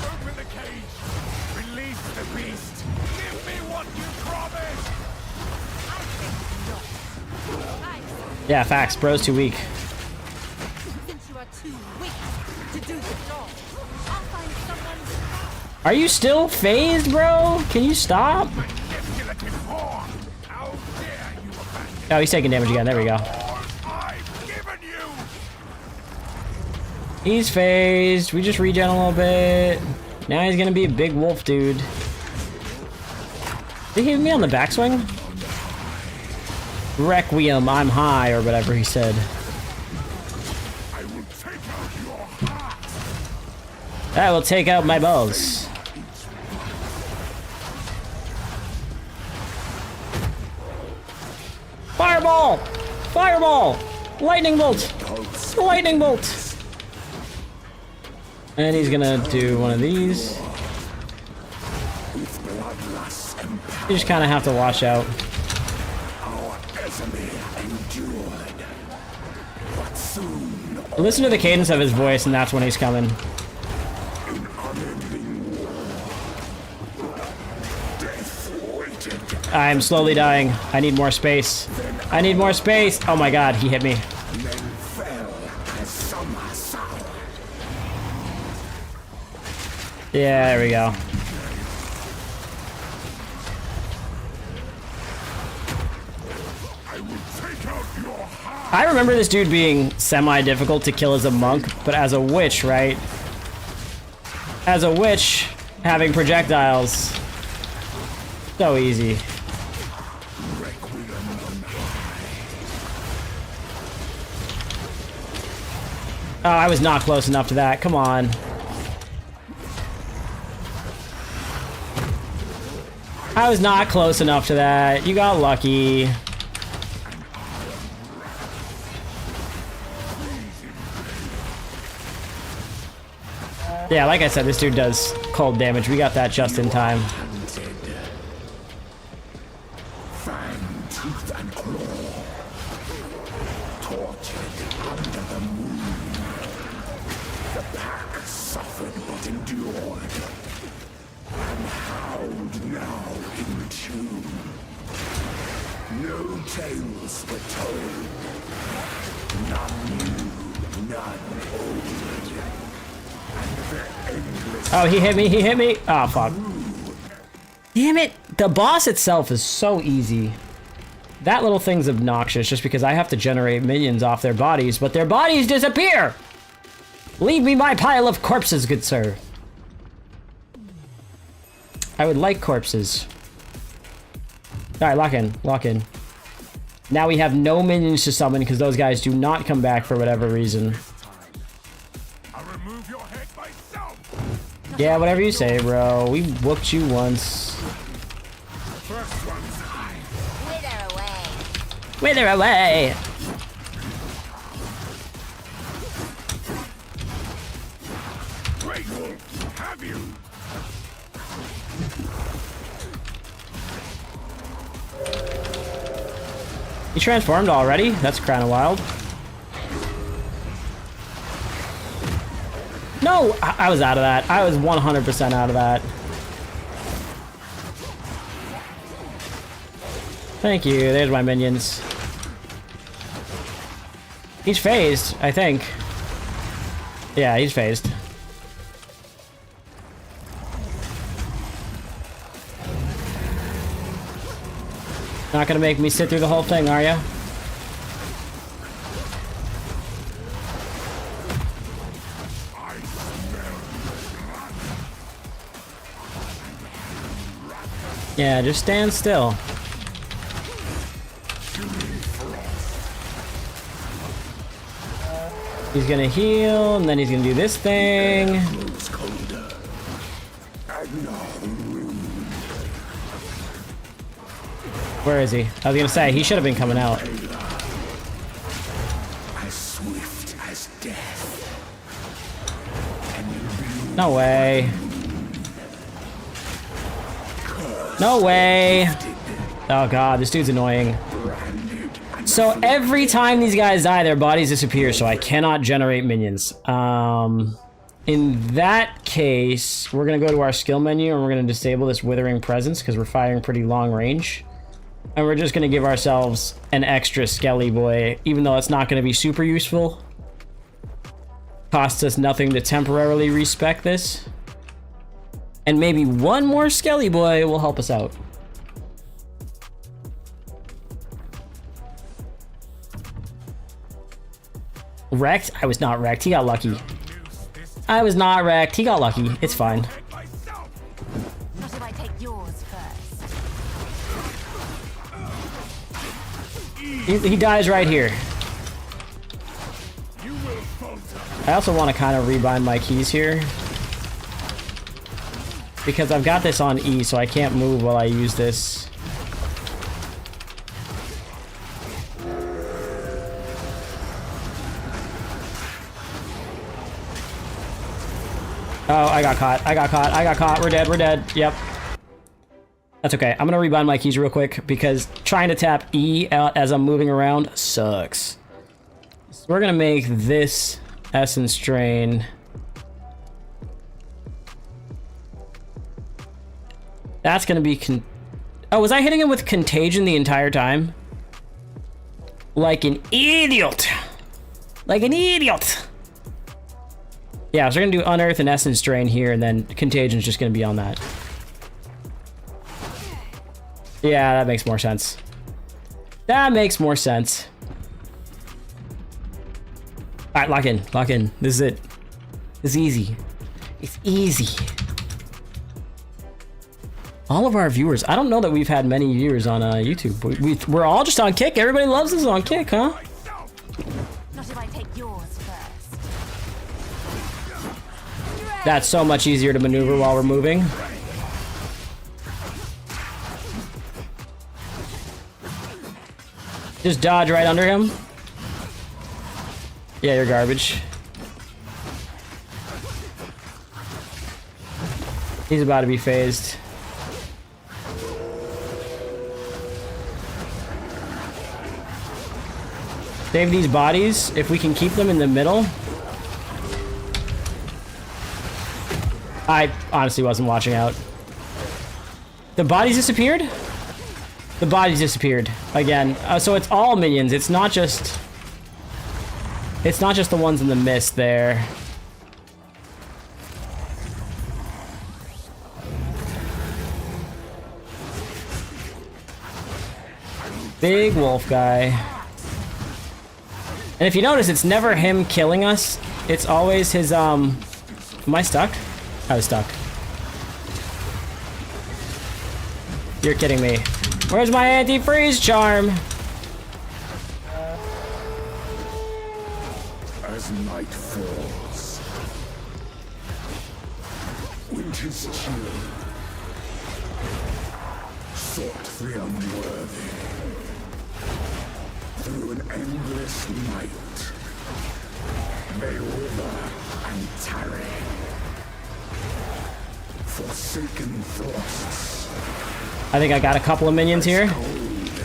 [SPEAKER 7] Open the cage. Release the beast. Give me what you promised.
[SPEAKER 1] Yeah, facts. Bro's too weak.
[SPEAKER 5] Since you are too weak to do the job, I'll find someone.
[SPEAKER 1] Are you still phased, bro? Can you stop?
[SPEAKER 7] Manipulative horn. How dare you abandon
[SPEAKER 1] Oh, he's taking damage again. There we go.
[SPEAKER 7] all I've given you?
[SPEAKER 1] He's phased. We just regen a little bit. Now he's gonna be a big wolf, dude. Did he hit me on the backswing? Requiem, I'm high, or whatever he said.
[SPEAKER 7] I will take out your heart.
[SPEAKER 1] I will take out my balls. Fireball! Fireball! Lightning bolt! Lightning bolt! And he's gonna do one of these. You just kind of have to watch out. Listen to the cadence of his voice, and that's when he's coming. I'm slowly dying. I need more space. I need more space. Oh my god, he hit me. Yeah, there we go. I remember this dude being semi-difficult to kill as a monk, but as a witch, right? As a witch, having projectiles. So easy. Oh, I was not close enough to that. Come on. I was not close enough to that. You got lucky. Yeah, like I said, this dude does cold damage. We got that just in time.
[SPEAKER 2] endured. And Hound now in tune. No tales were told. None new, none old. And the endless
[SPEAKER 1] Oh, he hit me, he hit me. Oh, fuck. Damn it. The boss itself is so easy. That little thing's obnoxious just because I have to generate minions off their bodies, but their bodies disappear! Leave me my pile of corpses, good sir. I would like corpses. Alright, lock in, lock in. Now we have no minions to summon because those guys do not come back for whatever reason.
[SPEAKER 2] I'll remove your head myself.
[SPEAKER 1] Yeah, whatever you say, bro. We whooped you once.
[SPEAKER 2] First one's high.
[SPEAKER 6] Wither away.
[SPEAKER 1] Wither away!
[SPEAKER 2] Great wolf, have you?
[SPEAKER 1] He transformed already? That's kinda wild. No! I was out of that. I was 100% out of that. Thank you. There's my minions. He's phased, I think. Yeah, he's phased. Not gonna make me sit through the whole thing, are ya? Yeah, just stand still. He's gonna heal, and then he's gonna do this thing. Where is he? I was gonna say, he should have been coming out.
[SPEAKER 2] As swift as death.
[SPEAKER 1] No way. No way. Oh god, this dude's annoying. So every time these guys die, their bodies disappear, so I cannot generate minions. In that case, we're gonna go to our skill menu and we're gonna disable this Withering Presence because we're firing pretty long range. And we're just gonna give ourselves an extra Skelly Boy, even though it's not gonna be super useful. Costs us nothing to temporarily respec this. And maybe one more Skelly Boy will help us out. Wrecked? I was not wrecked. He got lucky. I was not wrecked. He got lucky. It's fine.
[SPEAKER 5] Not if I take yours first.
[SPEAKER 1] He dies right here. I also want to kind of rebind my keys here. Because I've got this on E, so I can't move while I use this. Oh, I got caught. I got caught. I got caught. We're dead. We're dead. Yep. That's okay. I'm gonna rebind my keys real quick because trying to tap E out as I'm moving around sucks. So we're gonna make this Essence Drain. That's gonna be oh, was I hitting him with Contagion the entire time? Like an idiot! Like an idiot! Yeah, so we're gonna do Unearth and Essence Drain here, and then Contagion's just gonna be on that. Yeah, that makes more sense. That makes more sense. Alright, lock in, lock in. This is it. It's easy. It's easy. All of our viewers, I don't know that we've had many viewers on YouTube. We're all just on Kick. Everybody loves us on Kick, huh?
[SPEAKER 5] Not if I take yours first.
[SPEAKER 1] That's so much easier to maneuver while we're moving. Just dodge right under him. Yeah, you're garbage. He's about to be phased. Save these bodies if we can keep them in the middle. I honestly wasn't watching out. The bodies disappeared? The bodies disappeared again. So it's all minions. It's not just the ones in the mist there. Big wolf guy. And if you notice, it's never him killing us. It's always his, Am I stuck? I was stuck. You're kidding me. Where's my anti-freeze charm?
[SPEAKER 7] As night falls, winter's chill sought the unworthy through an endless night. They wither and tarry, forsaken thrusts.
[SPEAKER 1] I think I got a couple of minions here.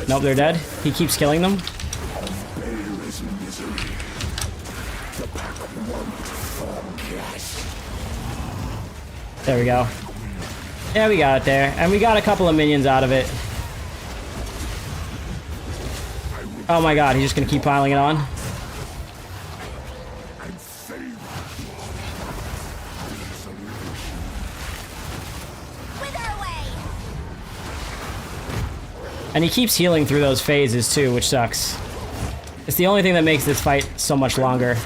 [SPEAKER 1] Nope, they're dead. He keeps killing them.
[SPEAKER 7] Balor's misery. The pack won't forget.
[SPEAKER 1] There we go. Yeah, we got it there. And we got a couple of minions out of it. Oh my god, he's just gonna keep piling it on. And he keeps healing through those phases too, which sucks. It's the only thing that makes this fight so much longer.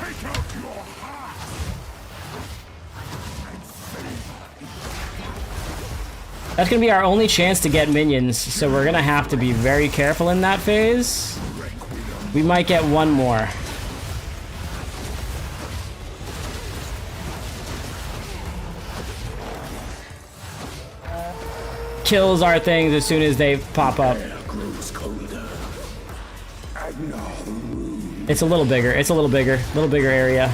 [SPEAKER 1] That's gonna be our only chance to get minions, so we're gonna have to be very careful in that phase. We might get one more. Kills our things as soon as they pop up. It's a little bigger. It's a little bigger. Little bigger area.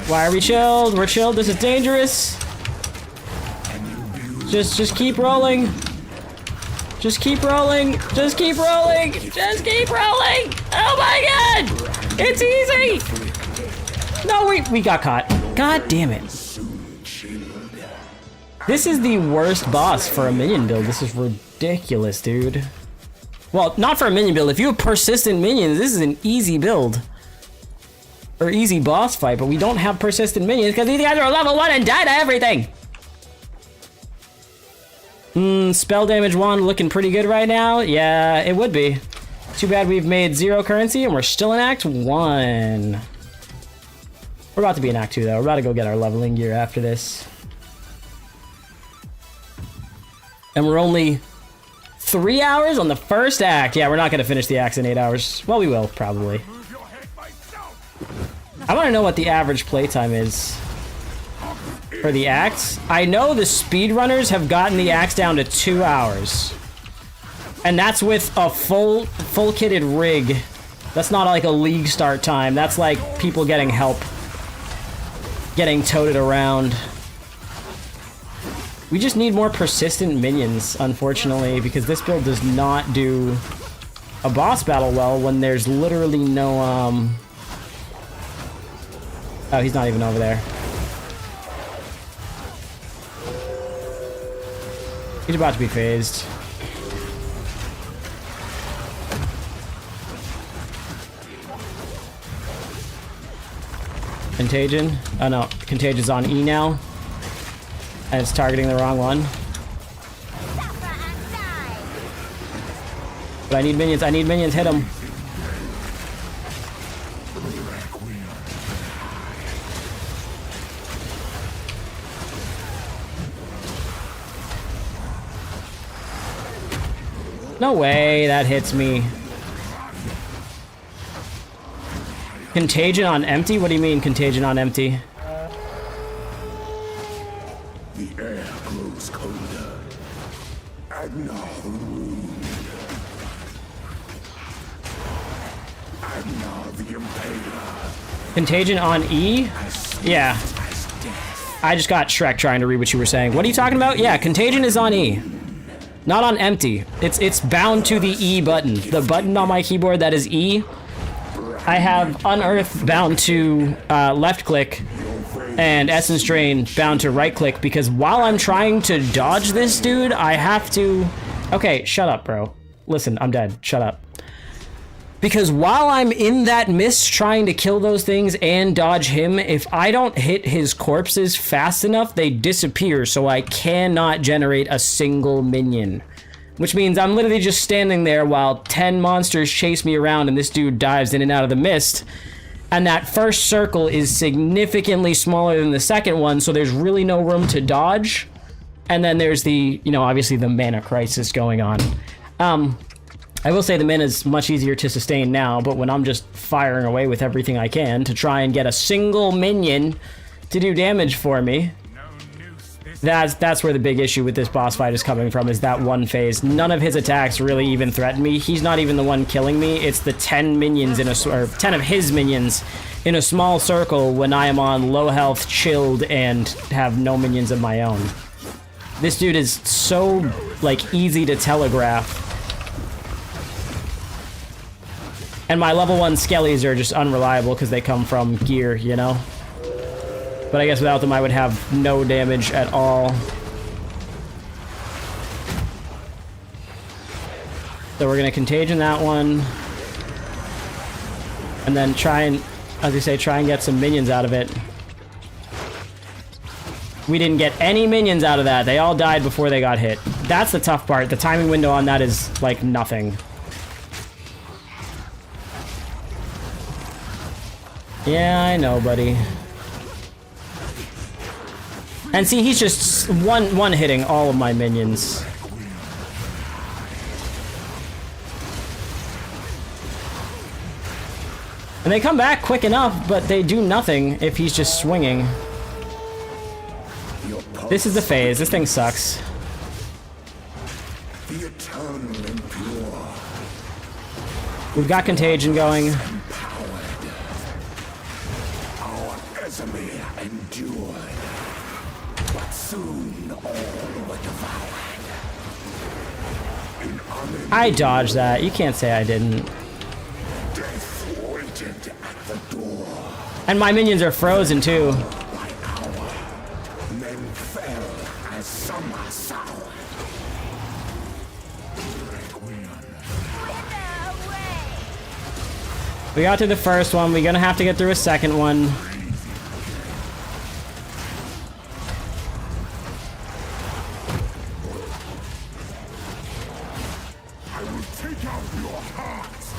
[SPEAKER 1] Why are we chilled? We're chilled. This is dangerous. Just keep rolling. Just keep rolling. Just keep rolling. Just keep rolling. Oh my god! It's easy. No, we got caught. God damn it. This is the worst boss for a minion build. This is ridiculous, dude. Well, not for a minion build. If you have persistent minions, this is an easy build. Or easy boss fight, but we don't have persistent minions because these guys are level 1 and die to everything. Spell damage 1 looking pretty good right now. Yeah, it would be. Too bad we've made 0 currency and we're still in Act 1. We're about to be in Act 2 though. We're about to go get our leveling gear after this. And we're only 3 hours on the first act. Yeah, we're not gonna finish the acts in 8 hours. Well, we will, probably. I wanna know what the average playtime is for the acts. I know the speedrunners have gotten the acts down to 2 hours. And that's with a full kitted rig. That's not like a league start time. That's like people getting help. Getting toted around. We just need more persistent minions, unfortunately, because this build does not do a boss battle well when there's literally no, Oh, he's not even over there. He's about to be phased. Contagion? Oh no, Contagion's on E now. And it's targeting the wrong one. But I need minions, hit him. No way, that hits me. Contagion on empty? What do you mean, contagion on empty?
[SPEAKER 7] The air grows colder. And now the wound. And now the impaler.
[SPEAKER 1] Contagion on E? Yeah. I just got Shrek trying to read what you were saying. What are you talking about? Yeah, Contagion is on E. Not on empty. It's bound to the E button. The button on my keyboard that is E I have Unearth bound to left click and Essence Drain bound to right click because while I'm trying to dodge this dude, I have to... Okay, shut up, bro. Listen, I'm dead. Shut up. Because while I'm in that mist trying to kill those things and dodge him, if I don't hit his corpses fast enough, they disappear, so I cannot generate a single minion. Which means I'm literally just standing there while 10 monsters chase me around and this dude dives in and out of the mist. And that first circle is significantly smaller than the second one, so there's really no room to dodge. And then there's the, you know, obviously the mana crisis going on. I will say the mana is much easier to sustain now, but when I'm just firing away with everything I can to try and get a single minion to do damage for me, that's where the big issue with this boss fight is coming from, is that one phase. None of his attacks really even threaten me. He's not even the one killing me. It's the 10 minions in a, or 10 of his minions in a small circle when I am on low health, chilled, and have no minions of my own. This dude is so, like, easy to telegraph. And my level 1 skellies are just unreliable because they come from gear, you know? But I guess without them I would have no damage at all. So we're gonna Contagion that one. And then try and, as I say, try and get some minions out of it. We didn't get any minions out of that. They all died before they got hit. That's the tough part. The timing window on that is like nothing. Yeah, I know, buddy. And see, he's just one hitting all of my minions. And they come back quick enough, but they do nothing if he's just swinging. This is the phase. This thing sucks.
[SPEAKER 2] The eternal impure.
[SPEAKER 1] We've got Contagion going.
[SPEAKER 2] Our enemy endured, but soon all were devoured.
[SPEAKER 1] I dodged that. You can't say I didn't.
[SPEAKER 2] Death waited at the door.
[SPEAKER 1] And my minions are frozen too.
[SPEAKER 2] By hour, men fell as summer sour.
[SPEAKER 1] We got through the first one. We're gonna have to get through a second one.
[SPEAKER 2] I will take out your hearts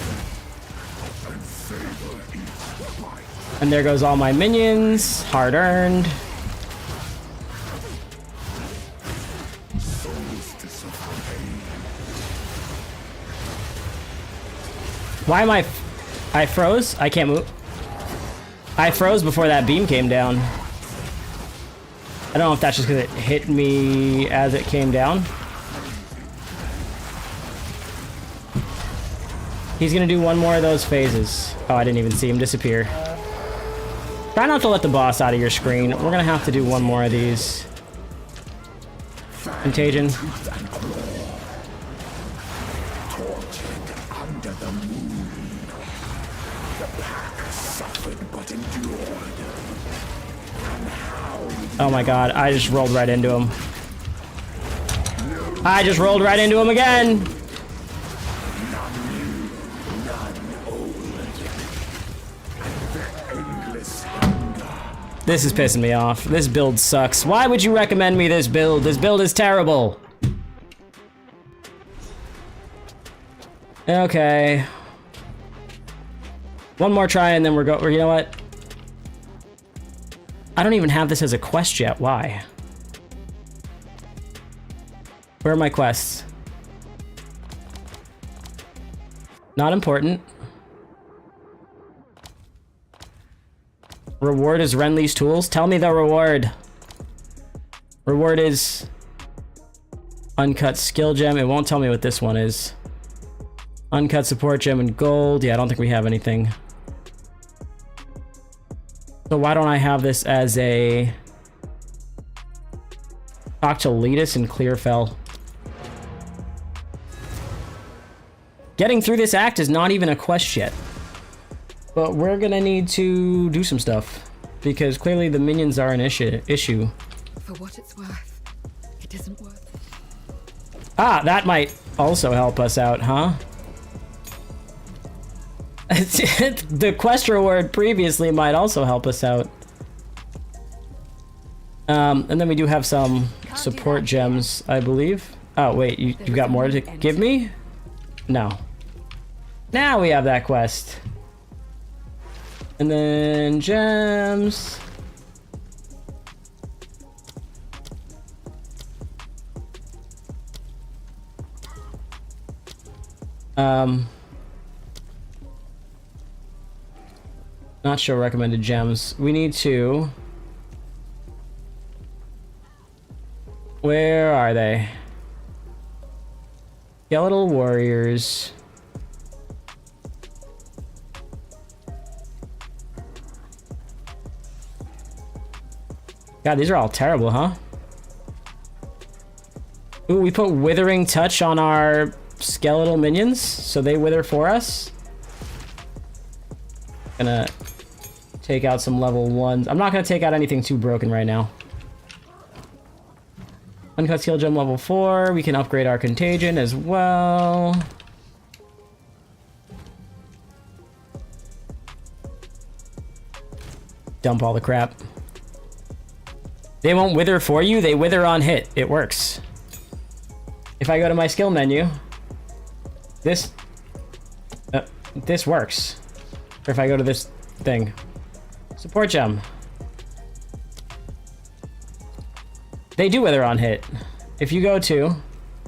[SPEAKER 2] and savor each bite.
[SPEAKER 1] And there goes all my minions. Hard earned.
[SPEAKER 2] Solstice of pain.
[SPEAKER 1] Why am I froze? I can't move. I froze before that beam came down. I don't know if that's just because it hit me as it came down. He's gonna do one more of those phases. Oh, I didn't even see him disappear. Try not to let the boss out of your screen. We're gonna have to do one more of these. Contagion.
[SPEAKER 2] Tortured under the moon. The pack suffered but endured.
[SPEAKER 1] Oh my god, I just rolled right into him. I just rolled right into him again! This is pissing me off. This build sucks. Why would you recommend me this build? This build is terrible. Okay. One more try and then we're you know what? I don't even have this as a quest yet. Why? Where are my quests? Not important. Reward is Renly's tools? Tell me the reward. Reward is uncut skill gem. It won't tell me what this one is. Uncut support gem and gold. Yeah, I don't think we have anything. So why don't I have this as a... Talk to Letus and Clearfell. Getting through this act is not even a quest yet. But we're gonna need to do some stuff because clearly the minions are an issue.
[SPEAKER 5] For what it's worth, it isn't worth it.
[SPEAKER 1] Ah, that might also help us out, huh? The quest reward previously might also help us out. And then we do have some support gems, I believe. Oh, wait, you got more to give me? No. Now we have that quest. And then gems. Not show recommended gems. We need to... Where are they? Skeletal warriors. God, these are all terrible, huh? Ooh, we put withering touch on our skeletal minions, so they wither for us. Gonna take out some level 1s. I'm not gonna take out anything too broken right now. Uncut skill gem level 4. We can upgrade our contagion as well. Dump all the crap. They won't wither for you, they wither on hit. It works. If I go to my skill menu, this works. Or if I go to this thing. Support gem. They do wither on hit. If you go to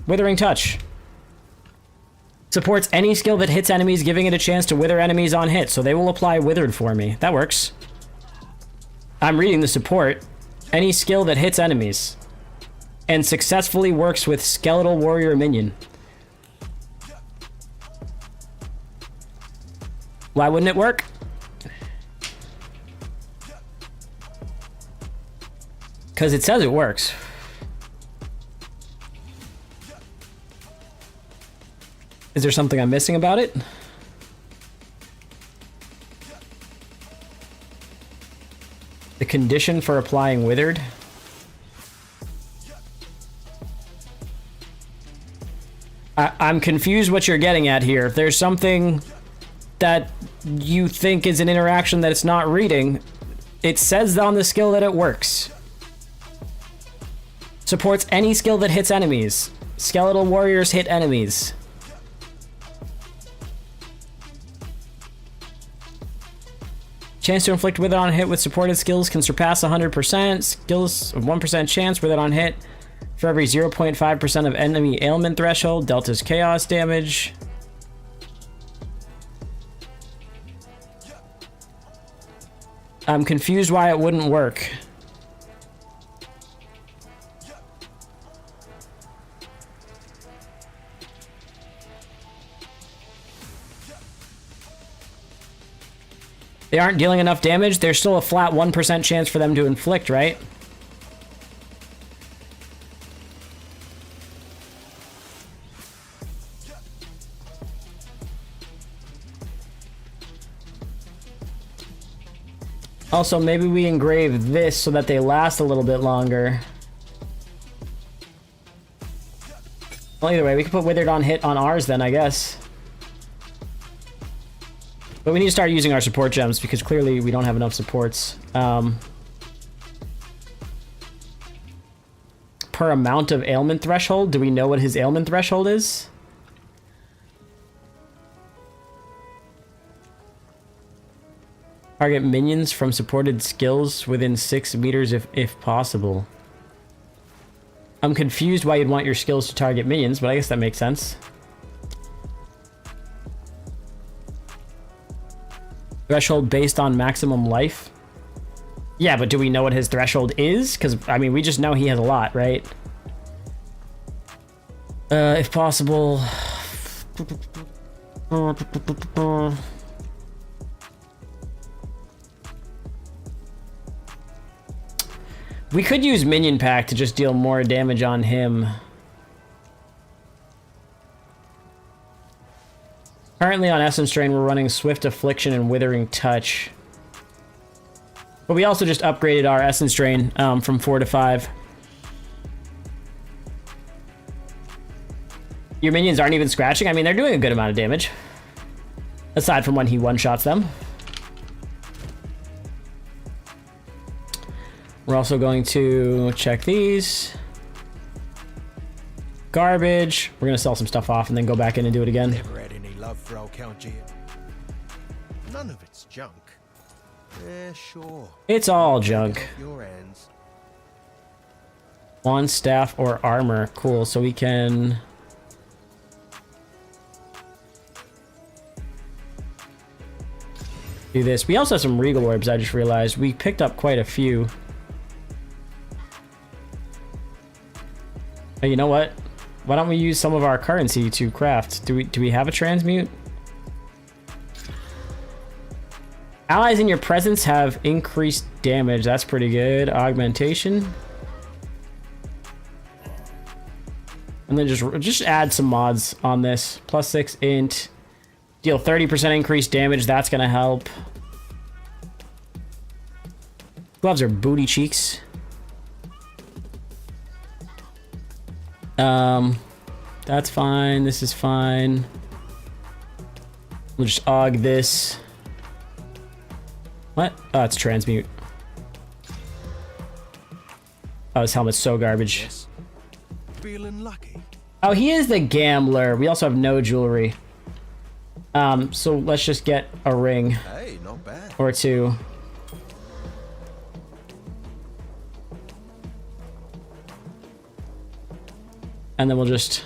[SPEAKER 1] Withering Touch. Supports any skill that hits enemies, giving it a chance to wither enemies on hit. So they will apply withered for me. That works. I'm reading the support. Any skill that hits enemies. And successfully works with Skeletal Warrior Minion. Why wouldn't it work? Because it says it works. Is there something I'm missing about it? The condition for applying withered? I'm confused what you're getting at here. If there's something that you think is an interaction that it's not reading, it says on the skill that it works. Supports any skill that hits enemies. Skeletal warriors hit enemies. Chance to inflict wither on hit with supported skills can surpass 100%. Skills of 1% chance wither on hit for every 0.5% of enemy ailment threshold. Delta's chaos damage. I'm confused why it wouldn't work. They aren't dealing enough damage. There's still a flat 1% chance for them to inflict, right? Also, maybe we engrave this so that they last a little bit longer. Well, either way, we can put withered on hit on ours then, I guess. But we need to start using our support gems because clearly we don't have enough supports. Per amount of ailment threshold, do we know what his ailment threshold is? Target minions from supported skills within 6 meters if possible. I'm confused why you'd want your skills to target minions, but I guess that makes sense. Threshold based on maximum life? Yeah, but do we know what his threshold is? Because, I mean, we just know he has a lot, right? If possible... We could use Minion Pack to just deal more damage on him. Currently on Essence Drain, we're running Swift Affliction and Withering Touch. But we also just upgraded our Essence Drain from 4 to 5. Your minions aren't even scratching? I mean, they're doing a good amount of damage. Aside from when he one-shots them. We're also going to check these. Garbage. We're going to sell some stuff off and then go back in and do it again.
[SPEAKER 8] Never had any love for old Count Gian. None of it's junk. Yeah, sure.
[SPEAKER 1] It's all junk.
[SPEAKER 8] Your hands.
[SPEAKER 1] Wand, staff, or armor. Cool. So we can... do this. We also have some Regal Orbs, I just realized. We picked up quite a few. Hey, you know what? Why don't we use some of our currency to craft? Do we have a transmute? Allies in your presence have increased damage. That's pretty good. Augmentation. And then just add some mods on this. +6 int. Deal 30% increased damage. That's gonna help. Gloves are booty cheeks. That's fine. This is fine. We'll just aug this. What? Oh, it's transmute. Oh, this helmet's so garbage.
[SPEAKER 8] Yes. Feeling lucky.
[SPEAKER 1] Oh, he is the gambler. We also have no jewelry. So let's just get a ring.
[SPEAKER 8] Hey, not bad.
[SPEAKER 1] Or two. And then we'll just...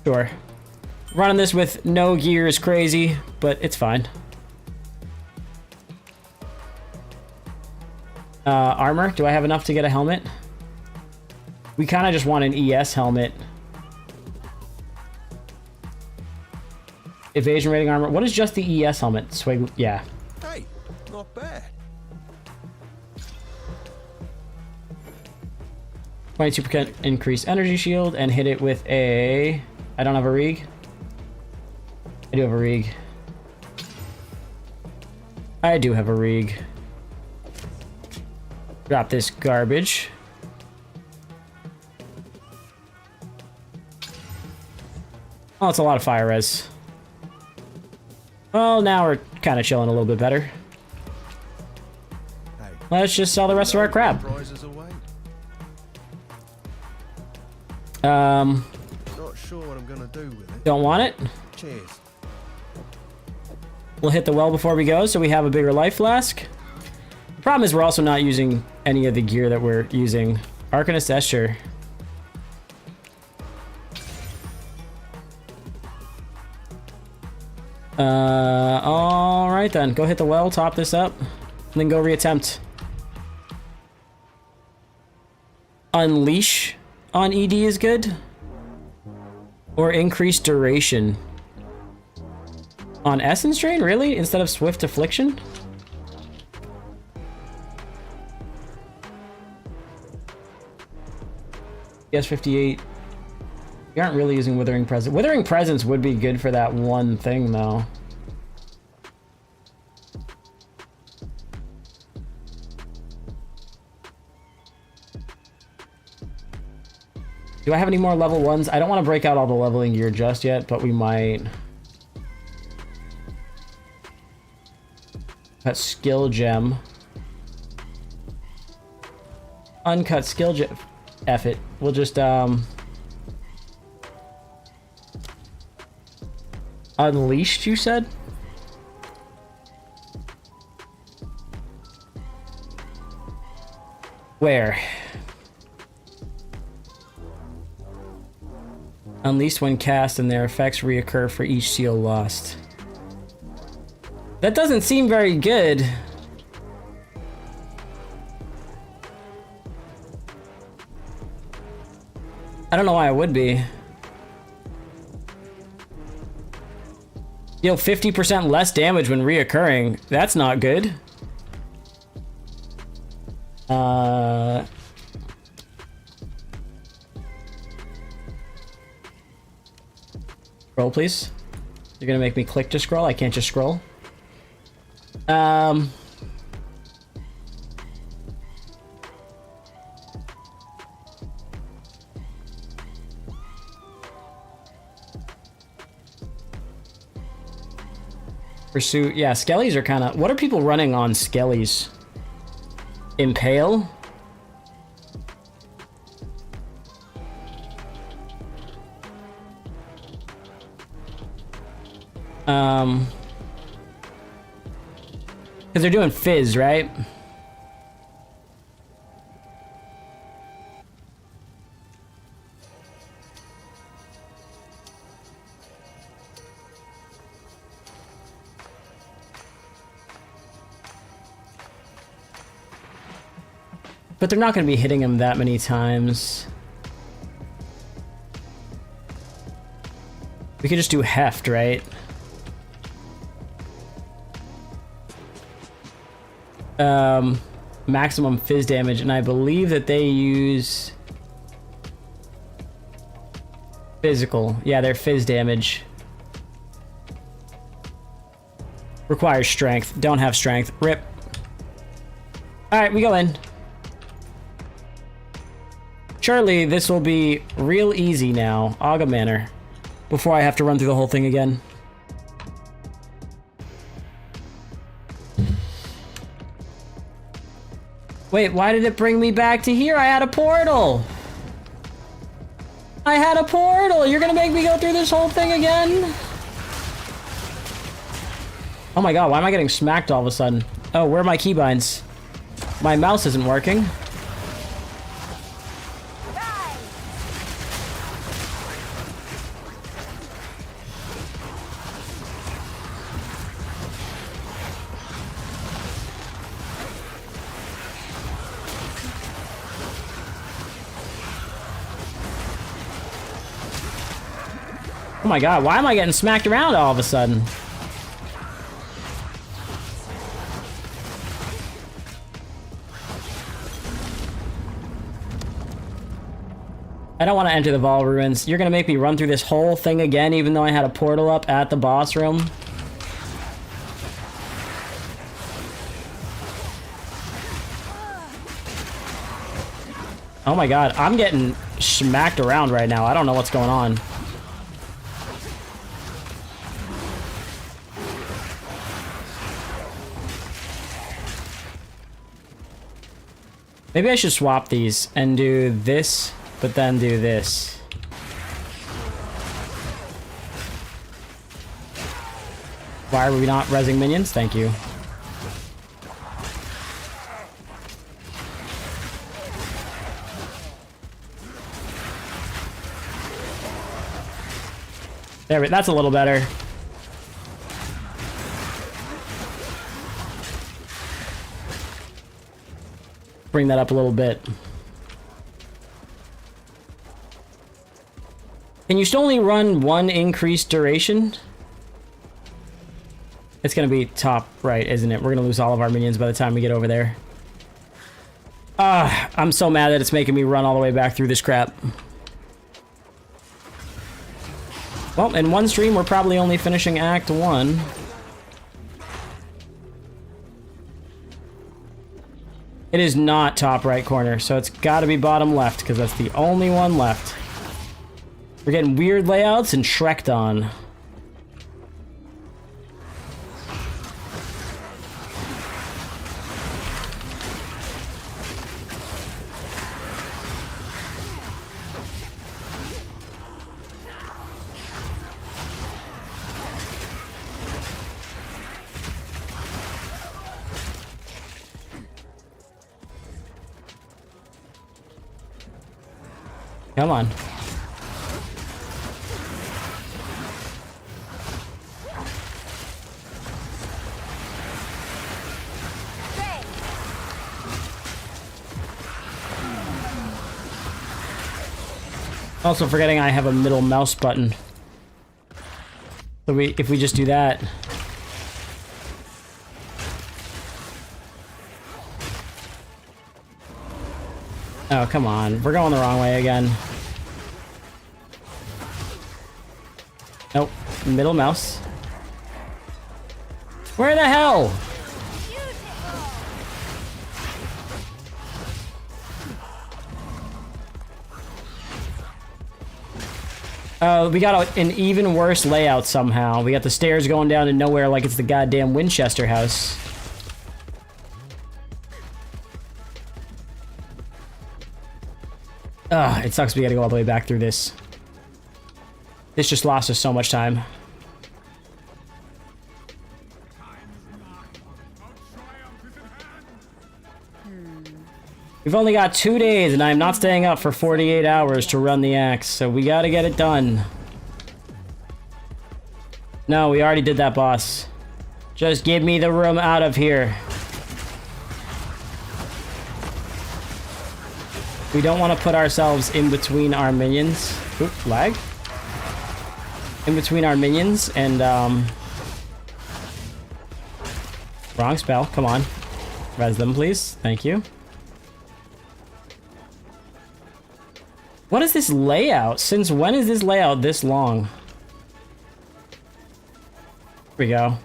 [SPEAKER 1] sure. Running this with no gear is crazy, but it's fine. Armor, do I have enough to get a helmet? We kind of just want an ES helmet. Evasion rating armor. What is just the ES helmet? Swig, yeah.
[SPEAKER 8] Hey, not bad.
[SPEAKER 1] 22% increased energy shield and hit it with a... I don't have a Rig. I do have a Rig. I do have a Rig. Drop this garbage. Oh, it's a lot of fire res. Well, now we're kind of chilling a little bit better.
[SPEAKER 8] Hey,
[SPEAKER 1] Let's just sell the rest of our crap.
[SPEAKER 8] prizes away.
[SPEAKER 1] Not
[SPEAKER 8] Not sure what I'm gonna do with it.
[SPEAKER 1] don't want it.
[SPEAKER 8] Cheers.
[SPEAKER 1] We'll hit the well before we go, so we have a bigger life flask. The problem is we're also not using any of the gear that we're using. Arcanist Escher. Alright then. Go hit the well, top this up, and then go reattempt. Unleash on ED is good. Or increase duration. On Essence Drain, really? Instead of Swift Affliction? Yes, 58. You aren't really using Withering Presence. Withering Presence would be good for that one thing, though. Do I have any more level 1s? I don't want to break out all the leveling gear just yet, but we might. That skill gem. Uncut skill gem. F it. We'll just, Unleashed, you said? Where? Unleashed when cast and their effects reoccur for each seal lost. That doesn't seem very good. I don't know why it would be. Deal 50% less damage when reoccurring. That's not good. Scroll, please. You're gonna make me click to scroll. I can't just scroll. Pursuit. Yeah, skellies are kind of... What are people running on skellies? Impale? Because they're doing fizz, right? But they're not going to be hitting him that many times. We could just do heft, right? Maximum fizz damage, and I believe that they use physical. Yeah, they're fizz damage. Requires strength. Don't have strength. Rip. Alright, we go in. Surely this will be real easy now. Aga Manor. Before I have to run through the whole thing again. Wait, why did it bring me back to here? I had a portal! I had a portal! You're gonna make me go through this whole thing again? Oh my god, why am I getting smacked all of a sudden? Oh, where are my keybinds? My mouse isn't working. Oh my god, why am I getting smacked around all of a sudden? I don't want to enter the Vaal Ruins. You're gonna make me run through this whole thing again, even though I had a portal up at the boss room. Oh my god, I'm getting smacked around right now. I don't know what's going on. Maybe I should swap these and do this, but then do this. Why are we not rezzing minions? Thank you. There, that's a little better. Bring that up a little bit. Can you still only run one increased duration? It's gonna be top right, isn't it? We're gonna lose all of our minions by the time we get over there. I'm so mad that it's making me run all the way back through this crap. Well, in one stream, we're probably only finishing Act 1. It is not top right corner, so it's got to be bottom left, because that's the only one left. We're getting weird layouts and Shrek'd on. Come on. Also forgetting I have a middle mouse button. So if we just do that. Oh, come on. We're going the wrong way again. Nope. Middle mouse. Where the hell? We got an even worse layout somehow. We got the stairs going down to nowhere like it's the goddamn Winchester house. Ugh, it sucks we gotta go all the way back through this. This just lost us so much time. We've only got 2 days, and I'm not staying up for 48 hours to run the axe, so we gotta get it done. No, we already did that, boss. Just give me the room out of here. We don't want to put ourselves in between our minions. Oop, lag. In between our minions and, wrong spell, come on. Res them, please. Thank you. What is this layout? Since when is this layout this long? Here we go.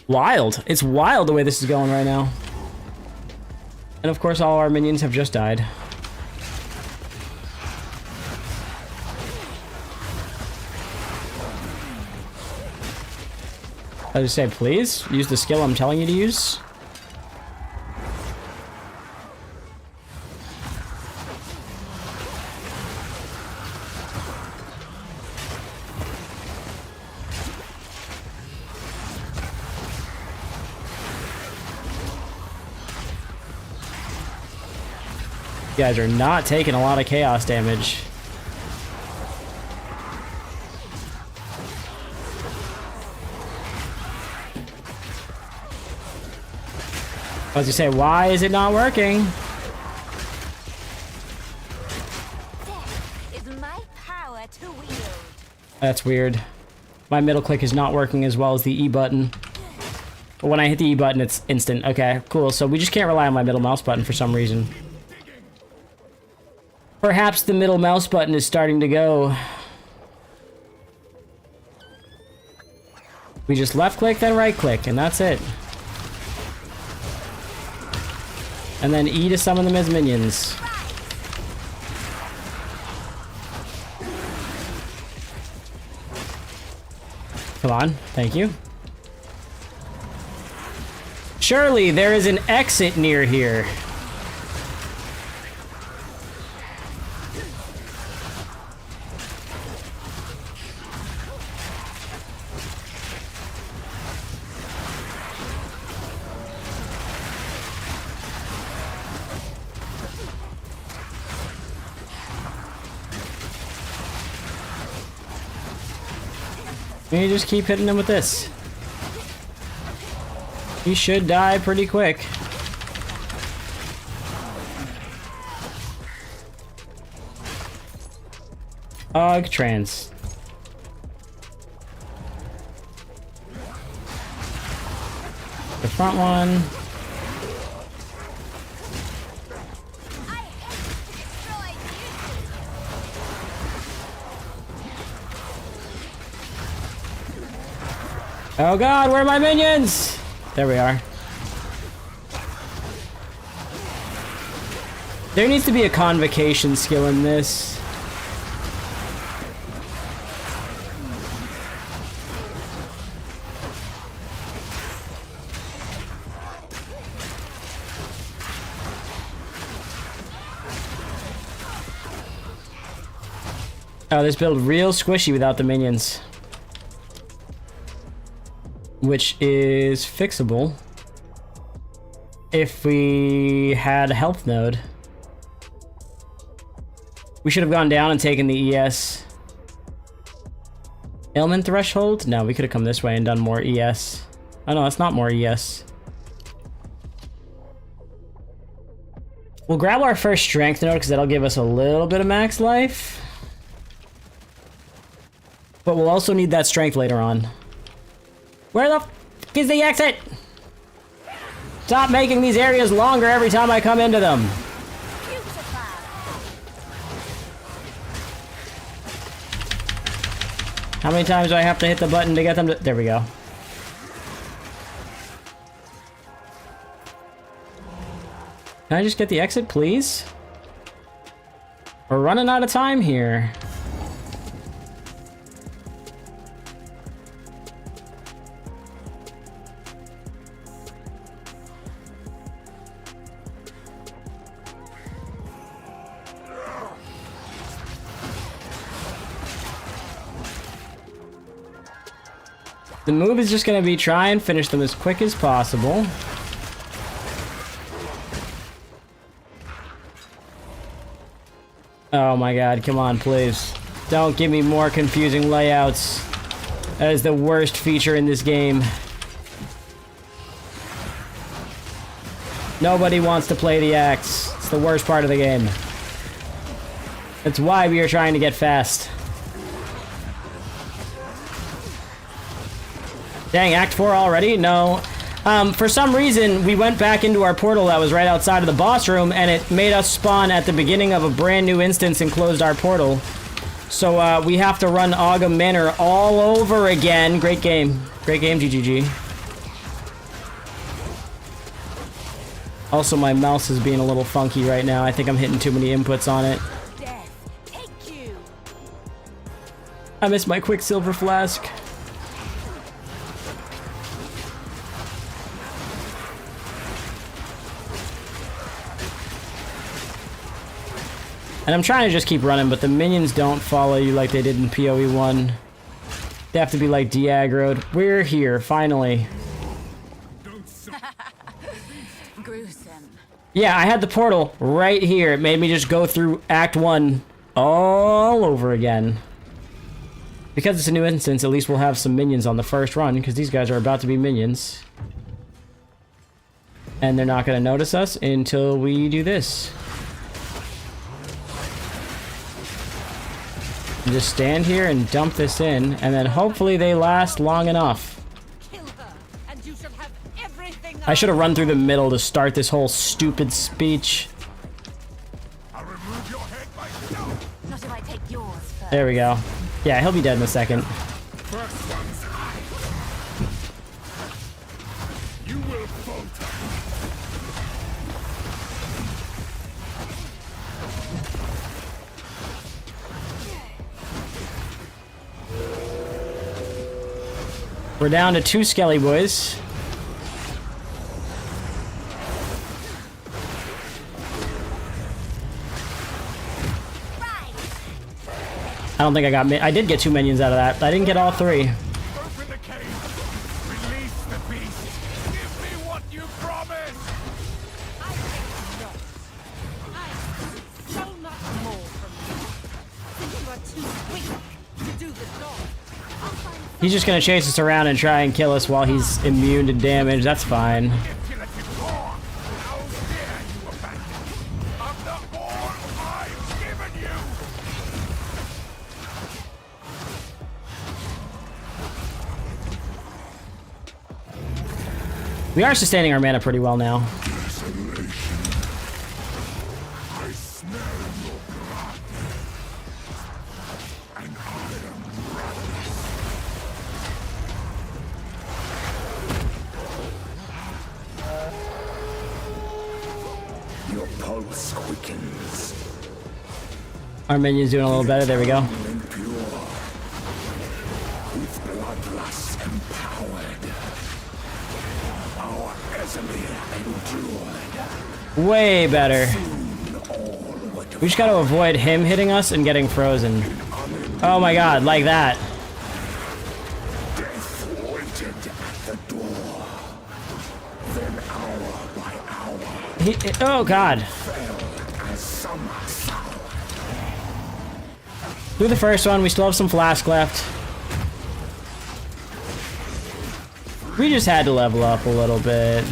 [SPEAKER 1] Wild. It's wild the way this is going right now. And of course all our minions have just died. I just say, please, use the skill I'm telling you to use. You guys are not taking a lot of chaos damage. I was gonna say, why is it not working?
[SPEAKER 5] Is my power to wield.
[SPEAKER 1] That's weird. My middle click is not working as well as the E button. But when I hit the E button, it's instant. Okay, cool. So we just can't rely on my middle mouse button for some reason. Perhaps the middle mouse button is starting to go. We just left click, then right click, and that's it. And then E to summon them as minions. Come on, thank you. Surely there is an exit near here. You just keep hitting him with this. He should die pretty quick. Trans. The front one. Oh god, where are my minions? There we are. There needs to be a convocation skill in this. Oh, this build real squishy without the minions. Which is fixable if we had a health node. We should have gone down and taken the ES. Ailment threshold? No, we could have come this way and done more ES. Oh no, that's not more ES. We'll grab our first strength node because that'll give us a little bit of max life. But we'll also need that strength later on. Where the f is the exit? Stop making these areas longer every time I come into them. How many times do I have to hit the button to get them to... There we go. Can I just get the exit, please? We're running out of time here. The move is just going to be try and finish them as quick as possible. Oh my god, come on, please. Don't give me more confusing layouts. That is the worst feature in this game. Nobody wants to play the axe. It's the worst part of the game. That's why we are trying to get fast. Dang, Act 4 already? No. For some reason, we went back into our portal that was right outside of the boss room, and it made us spawn at the beginning of a brand new instance and closed our portal. So, we have to run Ogham Manor all over again. Great game. Great game, GGG. Also, my mouse is being a little funky right now. I think I'm hitting too many inputs on it.
[SPEAKER 5] Death, take you.
[SPEAKER 1] I missed my Quicksilver Flask. And I'm trying to just keep running, but the minions don't follow you like they did in PoE 1. They have to be like de-aggroed. We're here, finally.
[SPEAKER 5] Gruesome.
[SPEAKER 1] Yeah, I had the portal right here. It made me just go through Act 1 all over again. Because it's a new instance, at least we'll have some minions on the first run, because these guys are about to be minions. And they're not going to notice us until we do this. Just stand here and dump this in, and then hopefully they last long enough.
[SPEAKER 5] Kill her, and you shall have everything.
[SPEAKER 1] I should have run through the middle to start this whole stupid speech.
[SPEAKER 7] I'll remove your head myself.
[SPEAKER 5] Not if I take yours first.
[SPEAKER 1] There we go. Yeah, he'll be dead in a second.
[SPEAKER 7] First one's high. You will falter.
[SPEAKER 1] We're down to 2 Skelly boys. I don't think I got... I did get 2 minions out of that. I didn't get all 3.
[SPEAKER 7] Open the cage. Release the beast. Give me what you promised.
[SPEAKER 5] I take not. I so much more from you. Since you are too weak to do the job, I'll find
[SPEAKER 1] He's just gonna chase us around and try and kill us while he's immune to damage. That's fine.
[SPEAKER 7] If you let me go, how dare you abandon me? After all I've given you.
[SPEAKER 1] We are sustaining our mana pretty well now.
[SPEAKER 7] I smell your blood. And I am ravenous. Your pulse quickens.
[SPEAKER 1] Our minion's doing a little better. There we go.
[SPEAKER 7] And pure. With bloodlust empowered. Our Ezreal endured.
[SPEAKER 1] Way better. We just gotta avoid him hitting us and getting frozen. Oh my god, like that.
[SPEAKER 7] Death waited at the door. Then hour by hour
[SPEAKER 1] Oh god.
[SPEAKER 7] fell as summer sour.
[SPEAKER 1] Do the first one. We still have some flask left. We just had to level up a little bit.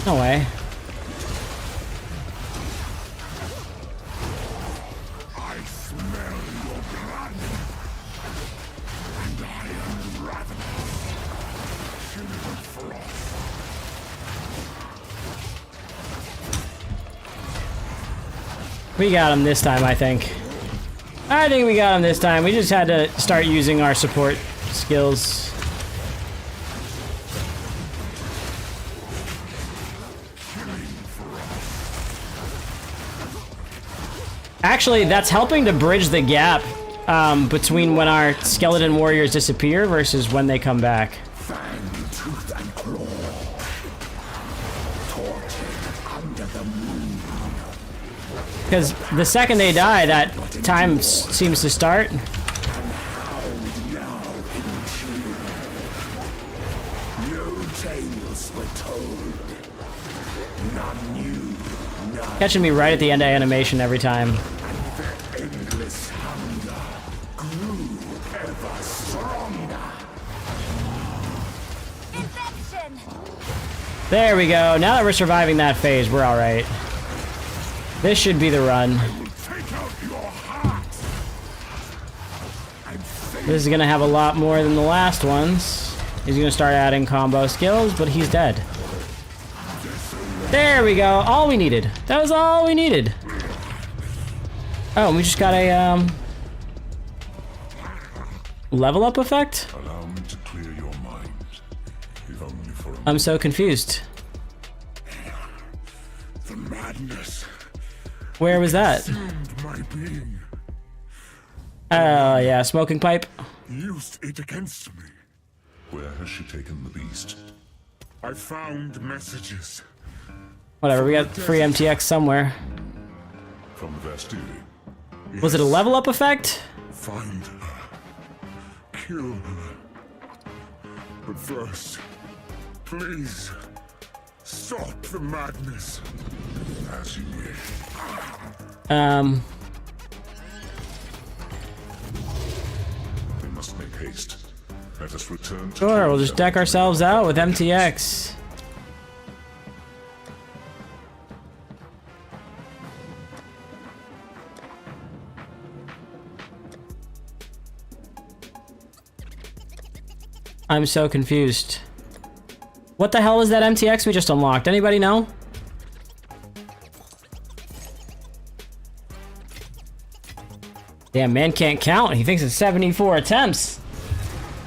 [SPEAKER 1] No way.
[SPEAKER 7] I smell your blood. And I am ravenous. Human frost.
[SPEAKER 1] We got him this time, I think. I think we got him this time. We just had to start using our support skills. Actually, that's helping to bridge the gap between when our skeleton warriors disappear versus when they come back.
[SPEAKER 7] Fang, tooth, and claw. Tortured under the moon.
[SPEAKER 1] Because the second they die, that time seems to start. Catching me right at the end of animation every time.
[SPEAKER 7] Endless hunger grew ever stronger.
[SPEAKER 3] Infection!
[SPEAKER 1] There we go. Now that we're surviving that phase, we're alright. This should be the run.
[SPEAKER 7] Take out your heart.
[SPEAKER 1] This is gonna have a lot more than the last ones. He's gonna start adding combo skills, but he's dead. There we go. All we needed. That was all we needed. Oh, and we just got a level up effect?
[SPEAKER 7] Allow me to clear your mind, if only for a
[SPEAKER 1] I'm so confused.
[SPEAKER 7] The madness
[SPEAKER 1] Where was that?
[SPEAKER 7] consumed my being.
[SPEAKER 1] Oh, yeah, smoking pipe.
[SPEAKER 7] Used it against me.
[SPEAKER 9] Where has she taken the beast?
[SPEAKER 7] I found messages.
[SPEAKER 1] Whatever, we got free MTX somewhere.
[SPEAKER 9] From the Vastiri.
[SPEAKER 1] Was it a level up effect?
[SPEAKER 7] Find her. Kill her. But first, please, stop the madness.
[SPEAKER 9] As you wish. We must make haste. Let us return to
[SPEAKER 1] Sure, we'll just deck ourselves out with MTX. I'm so confused. What the hell is that MTX we just unlocked? Anybody know? Damn, man can't count. He thinks it's 74 attempts.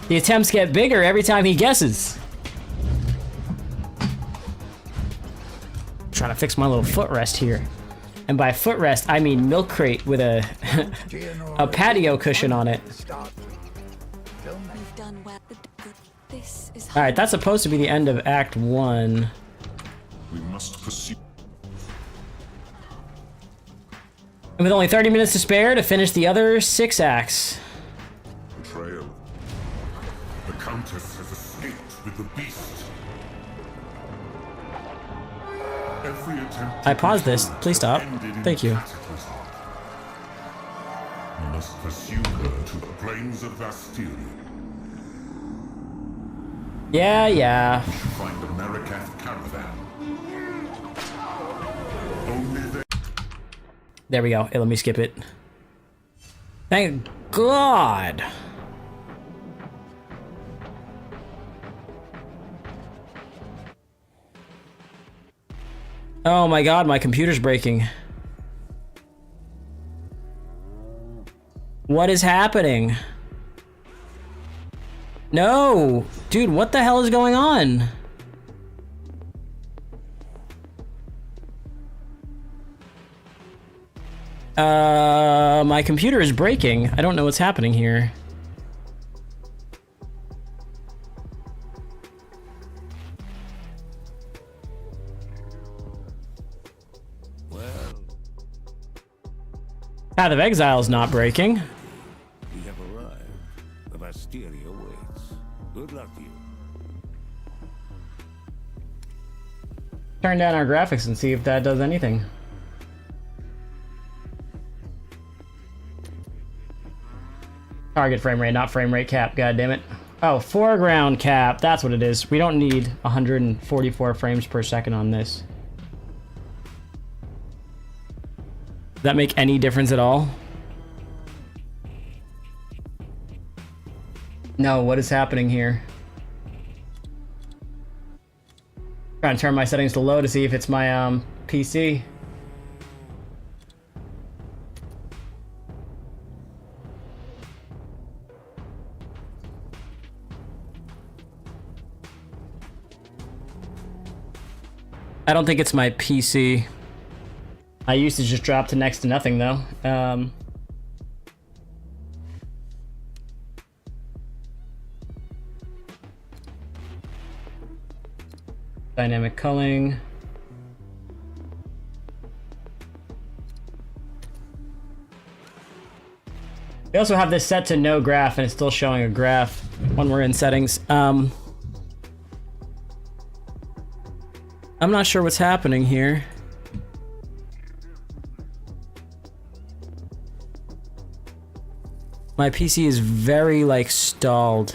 [SPEAKER 1] The attempts get bigger every time he guesses. Trying to fix my little footrest here. And by footrest, I mean milk crate with a a patio cushion on it.
[SPEAKER 3] You've done well. This is
[SPEAKER 1] Alright, that's supposed to be the end of Act 1.
[SPEAKER 9] We must pursue.
[SPEAKER 1] And with only 30 minutes to spare to finish the other 6 acts.
[SPEAKER 9] Betrayal. The Countess has escaped with the beast. Every attempt.
[SPEAKER 1] I paused this. Please stop.
[SPEAKER 9] ended in
[SPEAKER 1] Thank you.
[SPEAKER 9] cataclysm. We must pursue her to the plains of Vastiri.
[SPEAKER 1] Yeah.
[SPEAKER 9] Find the Marikath caravan. Only then.
[SPEAKER 1] There we go. Hey, let me skip it. Thank God. Oh my God, my computer's breaking. What is happening? No! Dude, what the hell is going on? My computer is breaking. I don't know what's happening here. Path of Exile's not breaking.
[SPEAKER 7] We have arrived. The Vastiri awaits. Good luck to you.
[SPEAKER 1] Turn down our graphics and see if that does anything. Target frame rate, not frame rate cap, god damn it. Oh, foreground cap, that's what it is. We don't need 144 frames per second on this. Does that make any difference at all? No, what is happening here? Trying to turn my settings to low to see if it's my PC. I don't think it's my PC. I used to just drop to next to nothing though. Dynamic culling. We also have this set to no graph, and it's still showing a graph when we're in settings. I'm not sure what's happening here. My PC is very, like, stalled.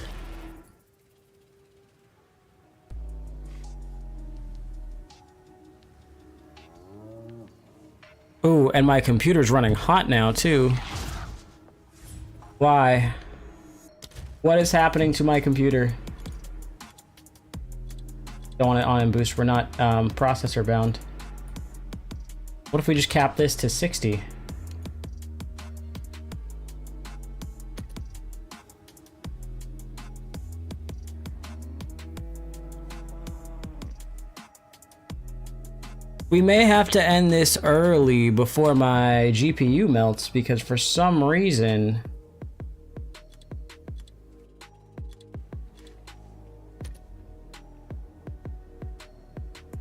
[SPEAKER 1] Ooh, and my computer's running hot now, too. Why? What is happening to my computer? Don't want it on and boost. We're not processor bound. What if we just cap this to 60? We may have to end this early before my GPU melts because for some reason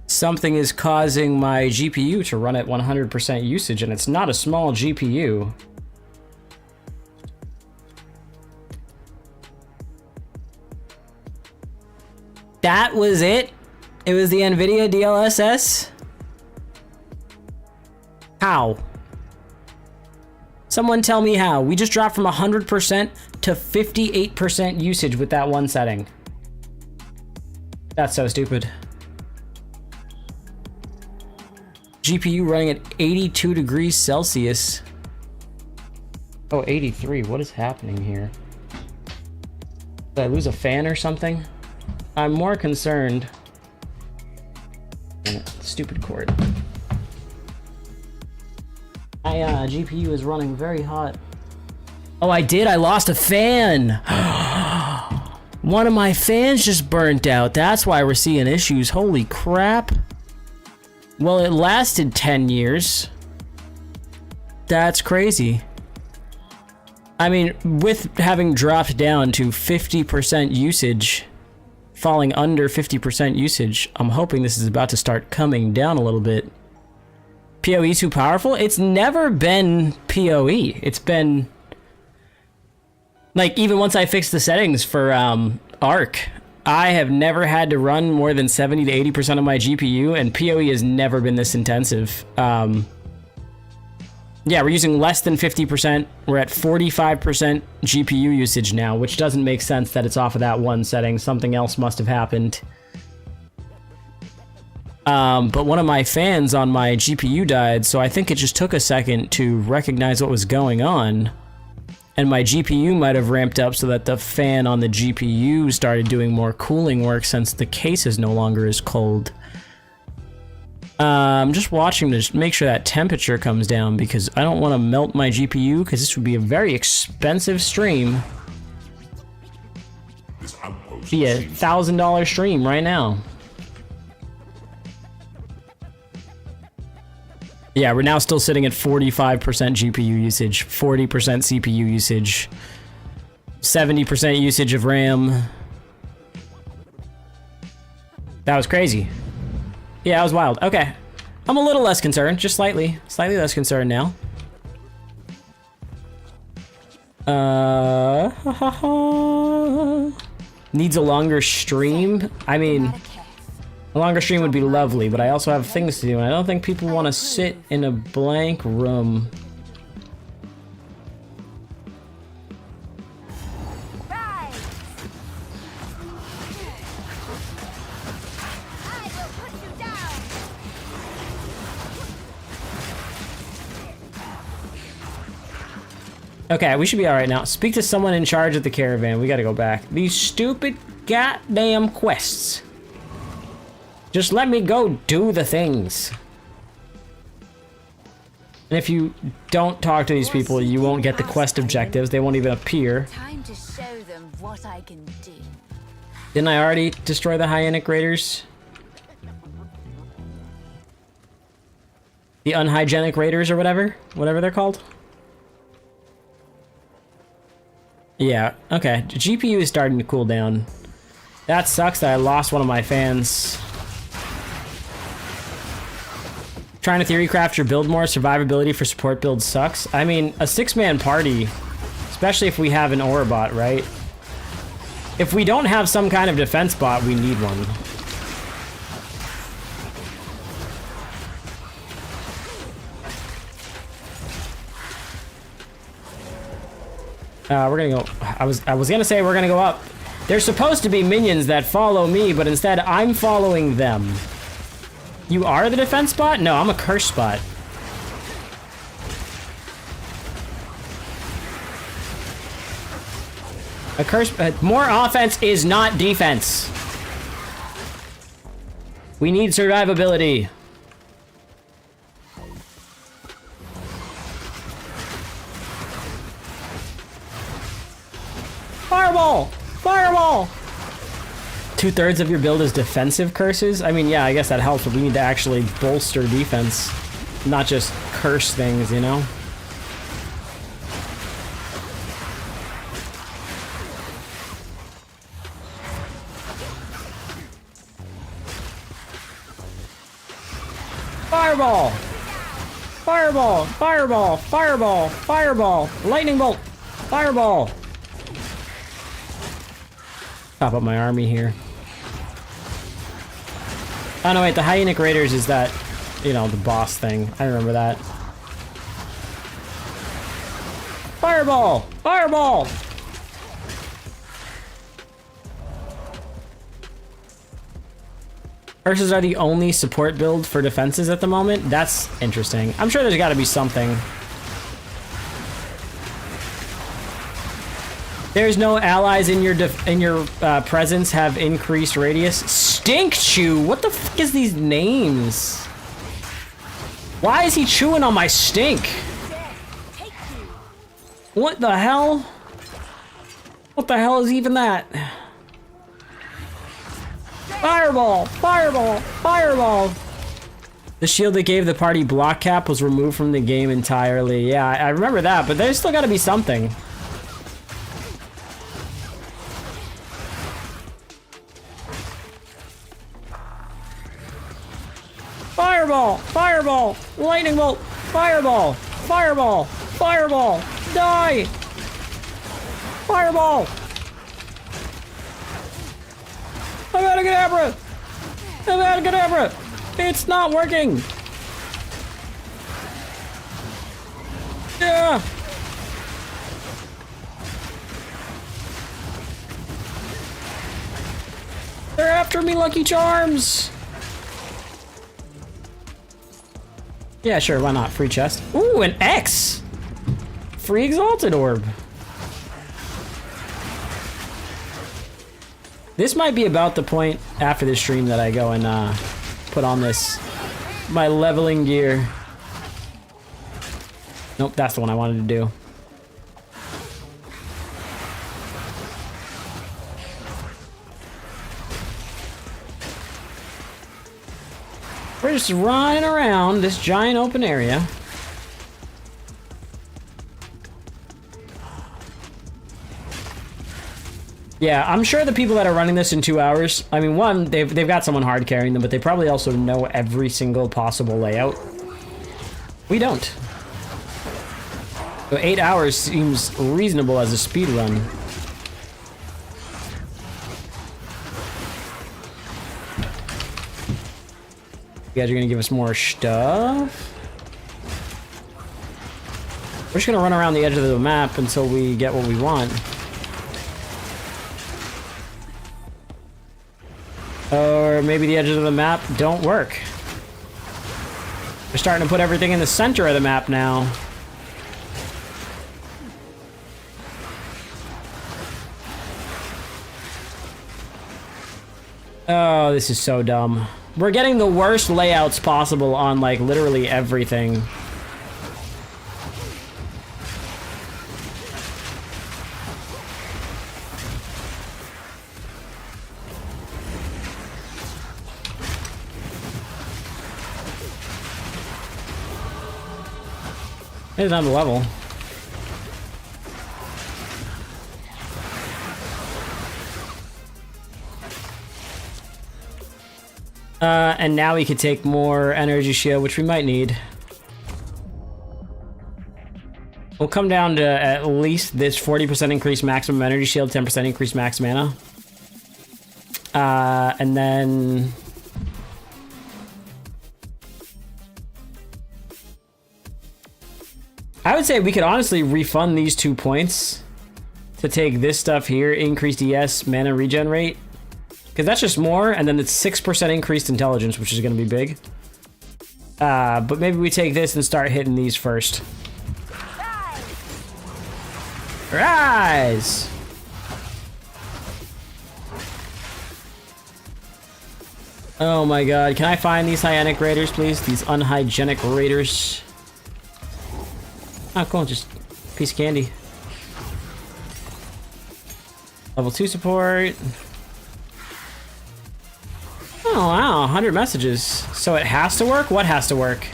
[SPEAKER 1] something is causing my GPU to run at 100% usage, and it's not a small GPU. That was it? It was the NVIDIA DLSS? How? Someone tell me how. We just dropped from 100% to 58% usage with that one setting. That's so stupid. GPU running at 82 degrees Celsius. Oh, 83. What is happening here? Did I lose a fan or something? I'm more concerned. Damn it, stupid cord. My GPU is running very hot. Oh, I did. I lost a fan. One of my fans just burnt out. That's why we're seeing issues. Holy crap. Well, it lasted 10 years. That's crazy. I mean, with having dropped down to 50% usage, falling under 50% usage, I'm hoping this is about to start coming down a little bit. PoE too powerful? It's never been PoE. It's been... like, even once I fixed the settings for Arc, I have never had to run more than 70 to 80% of my GPU, and PoE has never been this intensive. Yeah, we're using less than 50%. We're at 45% GPU usage now, which doesn't make sense that it's off of that one setting. Something else must have happened. But one of my fans on my GPU died, so I think it just took a second to recognize what was going on. And my GPU might have ramped up so that the fan on the GPU started doing more cooling work since the case is no longer as cold. I'm just watching to make sure that temperature comes down because I don't want to melt my GPU because this would be a very expensive stream. Be a $1,000 stream right now. Yeah, we're now still sitting at 45% GPU usage, 40% CPU usage, 70% usage of RAM. That was crazy. Yeah, that was wild. Okay. I'm a little less concerned, just slightly less concerned now. Needs a longer stream? I mean, a longer stream would be lovely, but I also have things to do, and I don't think people want to sit in a blank room. Okay, we should be alright now. Speak to someone in charge of the caravan. We gotta go back. These stupid goddamn quests. Just let me go do the things. And if you don't talk to these people, you won't get the quest objectives. They won't even appear.
[SPEAKER 3] Time to show them what I can do.
[SPEAKER 1] Didn't I already destroy the Hyenic Raiders? The unhygienic raiders or whatever they're called. Yeah, okay. GPU is starting to cool down. That sucks that I lost one of my fans. Trying to theory craft your build more. Survivability for support builds sucks. I mean, a 6-man party, especially if we have an aura bot, right? If we don't have some kind of defense bot, we need one. We're gonna go. I was gonna say we're gonna go up. There's supposed to be minions that follow me, but instead I'm following them. You are the defense bot? No, I'm a curse spot. A curse. More offense is not defense. We need survivability. Fireball! Fireball! 2/3 of your build is defensive curses? I mean, yeah, I guess that helps, but we need to actually bolster defense. Not just curse things, you know? Fireball! Fireball! Fireball! Fireball! Fireball! Lightning bolt! Fireball! Top up my army here. Oh no, wait, the Hyenic Raiders is that, you know, the boss thing. I remember that. Fireball! Fireball! Curses are the only support build for defenses at the moment? That's interesting. I'm sure there's gotta be something. There's no allies in your presence have increased radius. Stink Chew? What the fuck is these names? Why is he chewing on my stink? What the hell? What the hell is even that? Fireball! Fireball! Fireball! The shield that gave the party block cap was removed from the game entirely. Yeah, I remember that, but there's still gotta be something. Fireball! Fireball! Lightning bolt! Fireball! Fireball! Fireball! Die! Fireball! I'm out of Kadabra! I'm out of Kadabra! It's not working! Yeah! They're after me, Lucky Charms! Yeah, sure, why not? Free chest. Ooh, an X! Free Exalted Orb. This might be about the point after this stream that I go and put on this, my leveling gear. Nope, that's the one I wanted to do. We're just running around this giant open area. Yeah, I'm sure the people that are running this in 2 hours, I mean, one, they've got someone hard carrying them, but they probably also know every single possible layout. We don't. So 8 hours seems reasonable as a speed run. You guys are gonna give us more stuff? We're just gonna run around the edge of the map until we get what we want. Or maybe the edges of the map don't work. We're starting to put everything in the center of the map now. Oh, this is so dumb. We're getting the worst layouts possible on, like, literally everything. It's on the level. And now we could take more energy shield, which we might need. We'll come down to at least this 40% increased maximum energy shield, 10% increased max mana. And then... I would say we could honestly refund these 2 points to take this stuff here, increased ES, mana regen rate. Because that's just more, and then it's 6% increased intelligence, which is going to be big. But maybe we take this and start hitting these first. Rise! Oh my god, can I find these hyenic raiders, please? These unhygienic raiders. Oh, cool, just a piece of candy. Level 2 support. Oh wow, 100 messages. So it has to work? What has to work?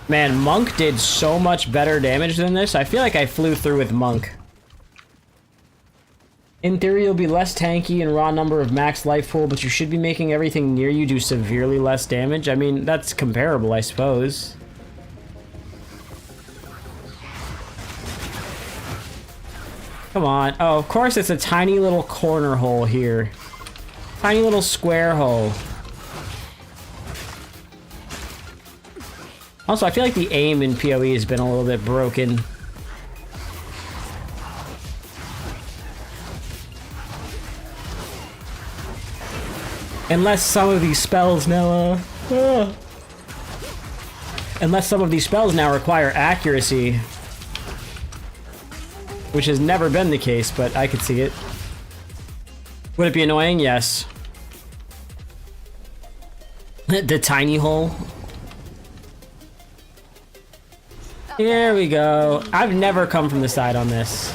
[SPEAKER 1] Man, Monk did so much better damage than this. I feel like I flew through with Monk. In theory, you'll be less tanky in raw number of max life pool, but you should be making everything near you do severely less damage. I mean, that's comparable, I suppose. Come on. Oh, of course it's a tiny little corner hole here. Tiny little square hole. Also, I feel like the aim in PoE has been a little bit broken. Unless some of these spells now, unless some of these spells now require accuracy. Which has never been the case, but I could see it. Would it be annoying? Yes. The tiny hole. Here we go. I've never come from the side on this.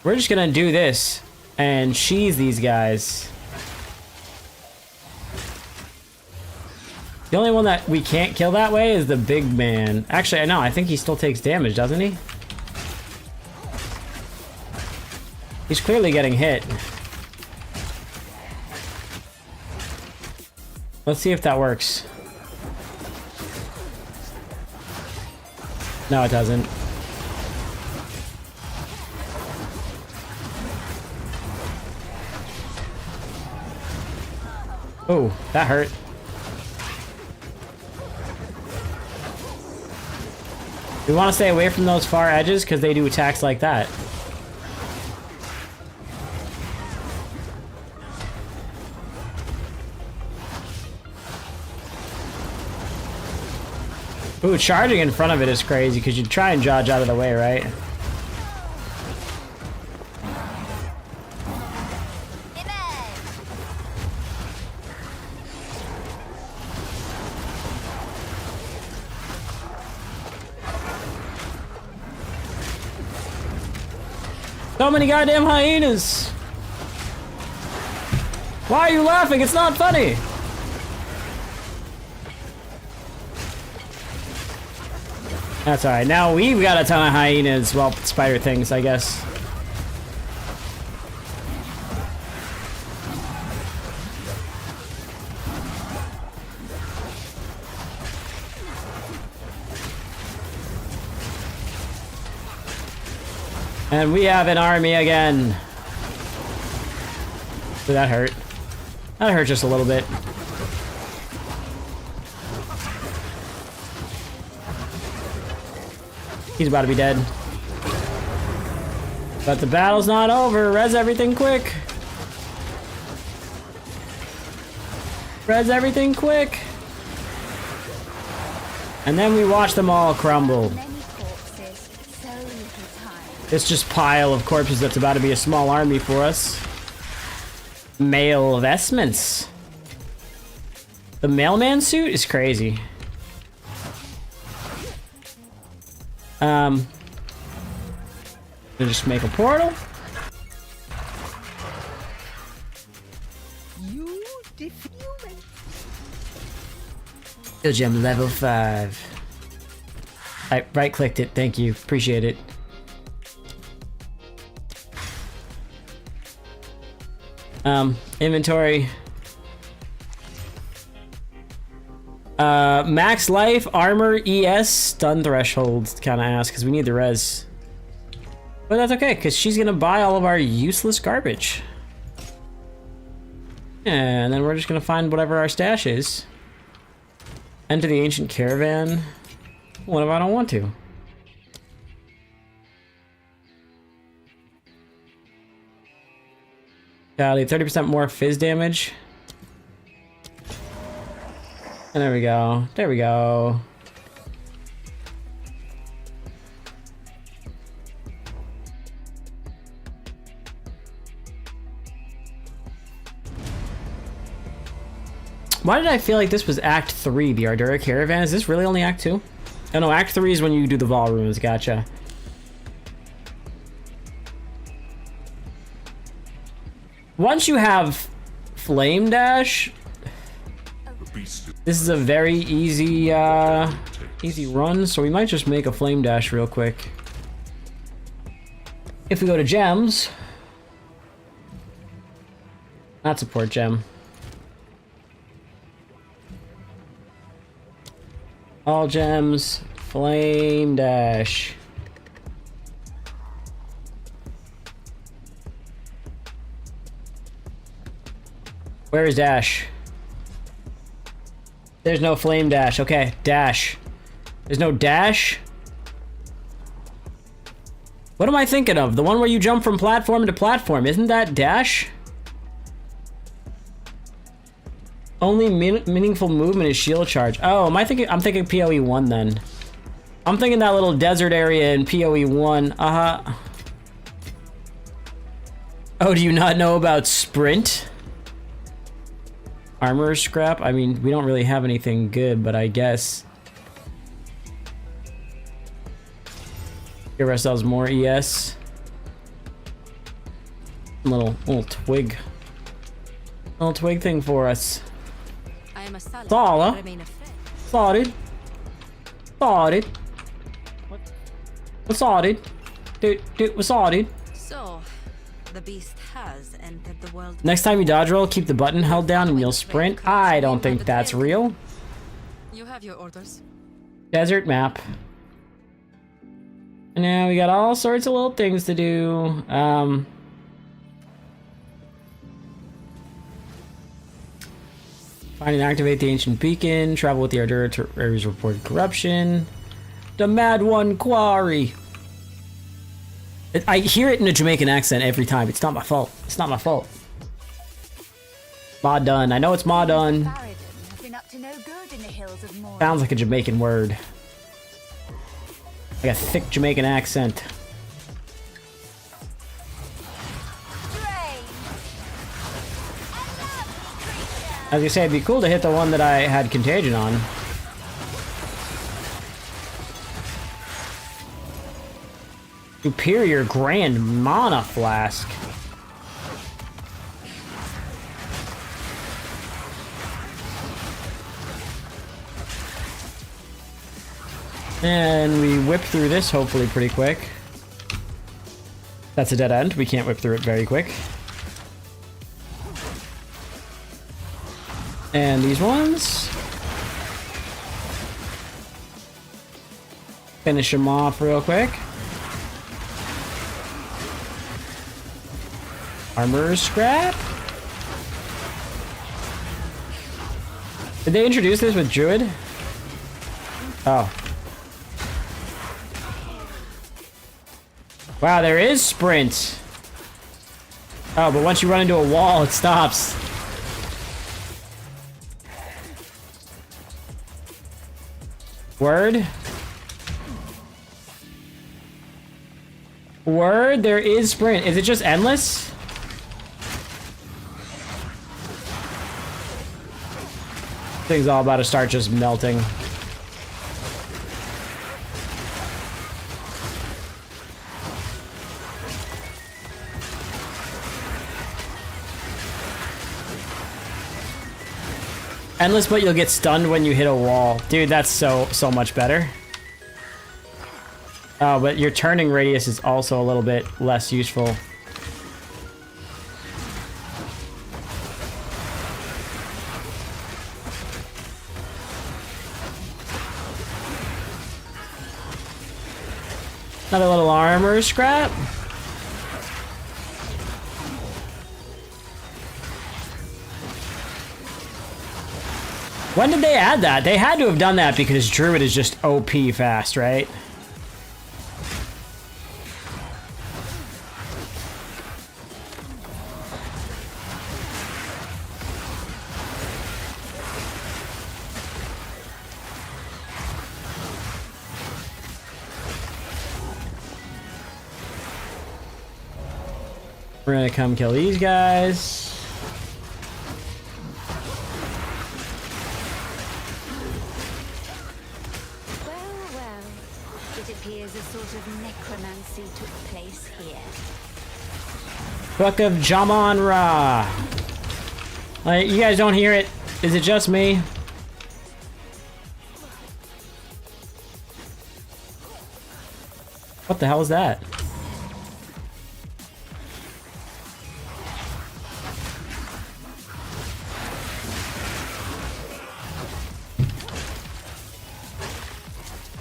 [SPEAKER 1] We're just gonna do this and cheese these guys. The only one that we can't kill that way is the big man. Actually, no, I think he still takes damage, doesn't he? He's clearly getting hit. Let's see if that works. No, it doesn't. Oh, that hurt. We want to stay away from those far edges because they do attacks like that. Ooh, charging in front of it is crazy because you try and dodge out of the way, right? So many goddamn hyenas! Why are you laughing? It's not funny! That's alright. Now we've got a ton of hyenas. Well, spider things, I guess. And we have an army again. Did that hurt? That hurt just a little bit. He's about to be dead. But the battle's not over. Res everything quick. Res everything quick. And then we watch them all crumble. This just pile of corpses that's about to be a small army for us. Male vestments. The mailman suit is crazy. We'll just make a portal.
[SPEAKER 5] You defume.
[SPEAKER 1] Skill gem level 5. I right-clicked it. Thank you. Appreciate it. Inventory. Max life, armor, ES, stun threshold. Kind of ass because we need the res. But that's okay because she's gonna buy all of our useless garbage. And then we're just gonna find whatever our stash is. Enter the ancient caravan. What if I don't want to? Golly, 30% more fizz damage. And there we go. There we go. Why did I feel like this was Act 3, the Ardura Caravan? Is this really only Act 2? Oh no, Act 3 is when you do the Vol runes, gotcha. Once you have Flame Dash, this is a very easy, easy run, so we might just make a Flame Dash real quick. If we go to gems, not support gem. All gems, Flame Dash. Where is Dash? There's no Flame Dash. Okay, Dash. There's no Dash? What am I thinking of? The one where you jump from platform to platform. Isn't that Dash? Only meaningful movement is shield charge. Oh, am I thinking? I'm thinking PoE 1 then. I'm thinking that little desert area in PoE 1. Oh, do you not know about Sprint? Armor scrap? I mean, we don't really have anything good, but I guess. Give ourselves more ES. Little twig. Little twig thing for us.
[SPEAKER 5] I am a salad.
[SPEAKER 1] Sala.
[SPEAKER 5] Remain a friend.
[SPEAKER 1] Sorted. Sorted. What's sorted? Dude, what's sorted?
[SPEAKER 5] So, the beast has entered the world.
[SPEAKER 1] Next time you dodge roll, keep the button held down and you'll sprint. I don't think that's real.
[SPEAKER 5] You have your orders.
[SPEAKER 1] Desert map. And now we got all sorts of little things to do. Find and activate the ancient beacon. Travel with the Ardura to areas of reported corruption. The Mad One Quarry. I hear it in a Jamaican accent every time. It's not my fault. It's not my fault. Ma done. I know it's ma done. Sounds like a Jamaican word. Like a thick Jamaican accent. As you say, it'd be cool to hit the one that I had Contagion on. Superior Grand Mana Flask. And we whip through this hopefully pretty quick. That's a dead end. We can't whip through it very quick. And these ones. Finish them off real quick. Armor scrap. Did they introduce this with Druid? Oh. Wow, there is sprint. Oh, but once you run into a wall, it stops. Word? Word? There is sprint. Is it just endless? Thing's all about to start just melting. Endless, but you'll get stunned when you hit a wall. Dude, that's so much better. Oh, but your turning radius is also a little bit less useful. Another little armor scrap. When did they add that? They had to have done that because Druid is just OP fast, right? We're gonna come kill these guys. Book of Jaman-Ra. You guys don't hear it? Is it just me? What the hell is that?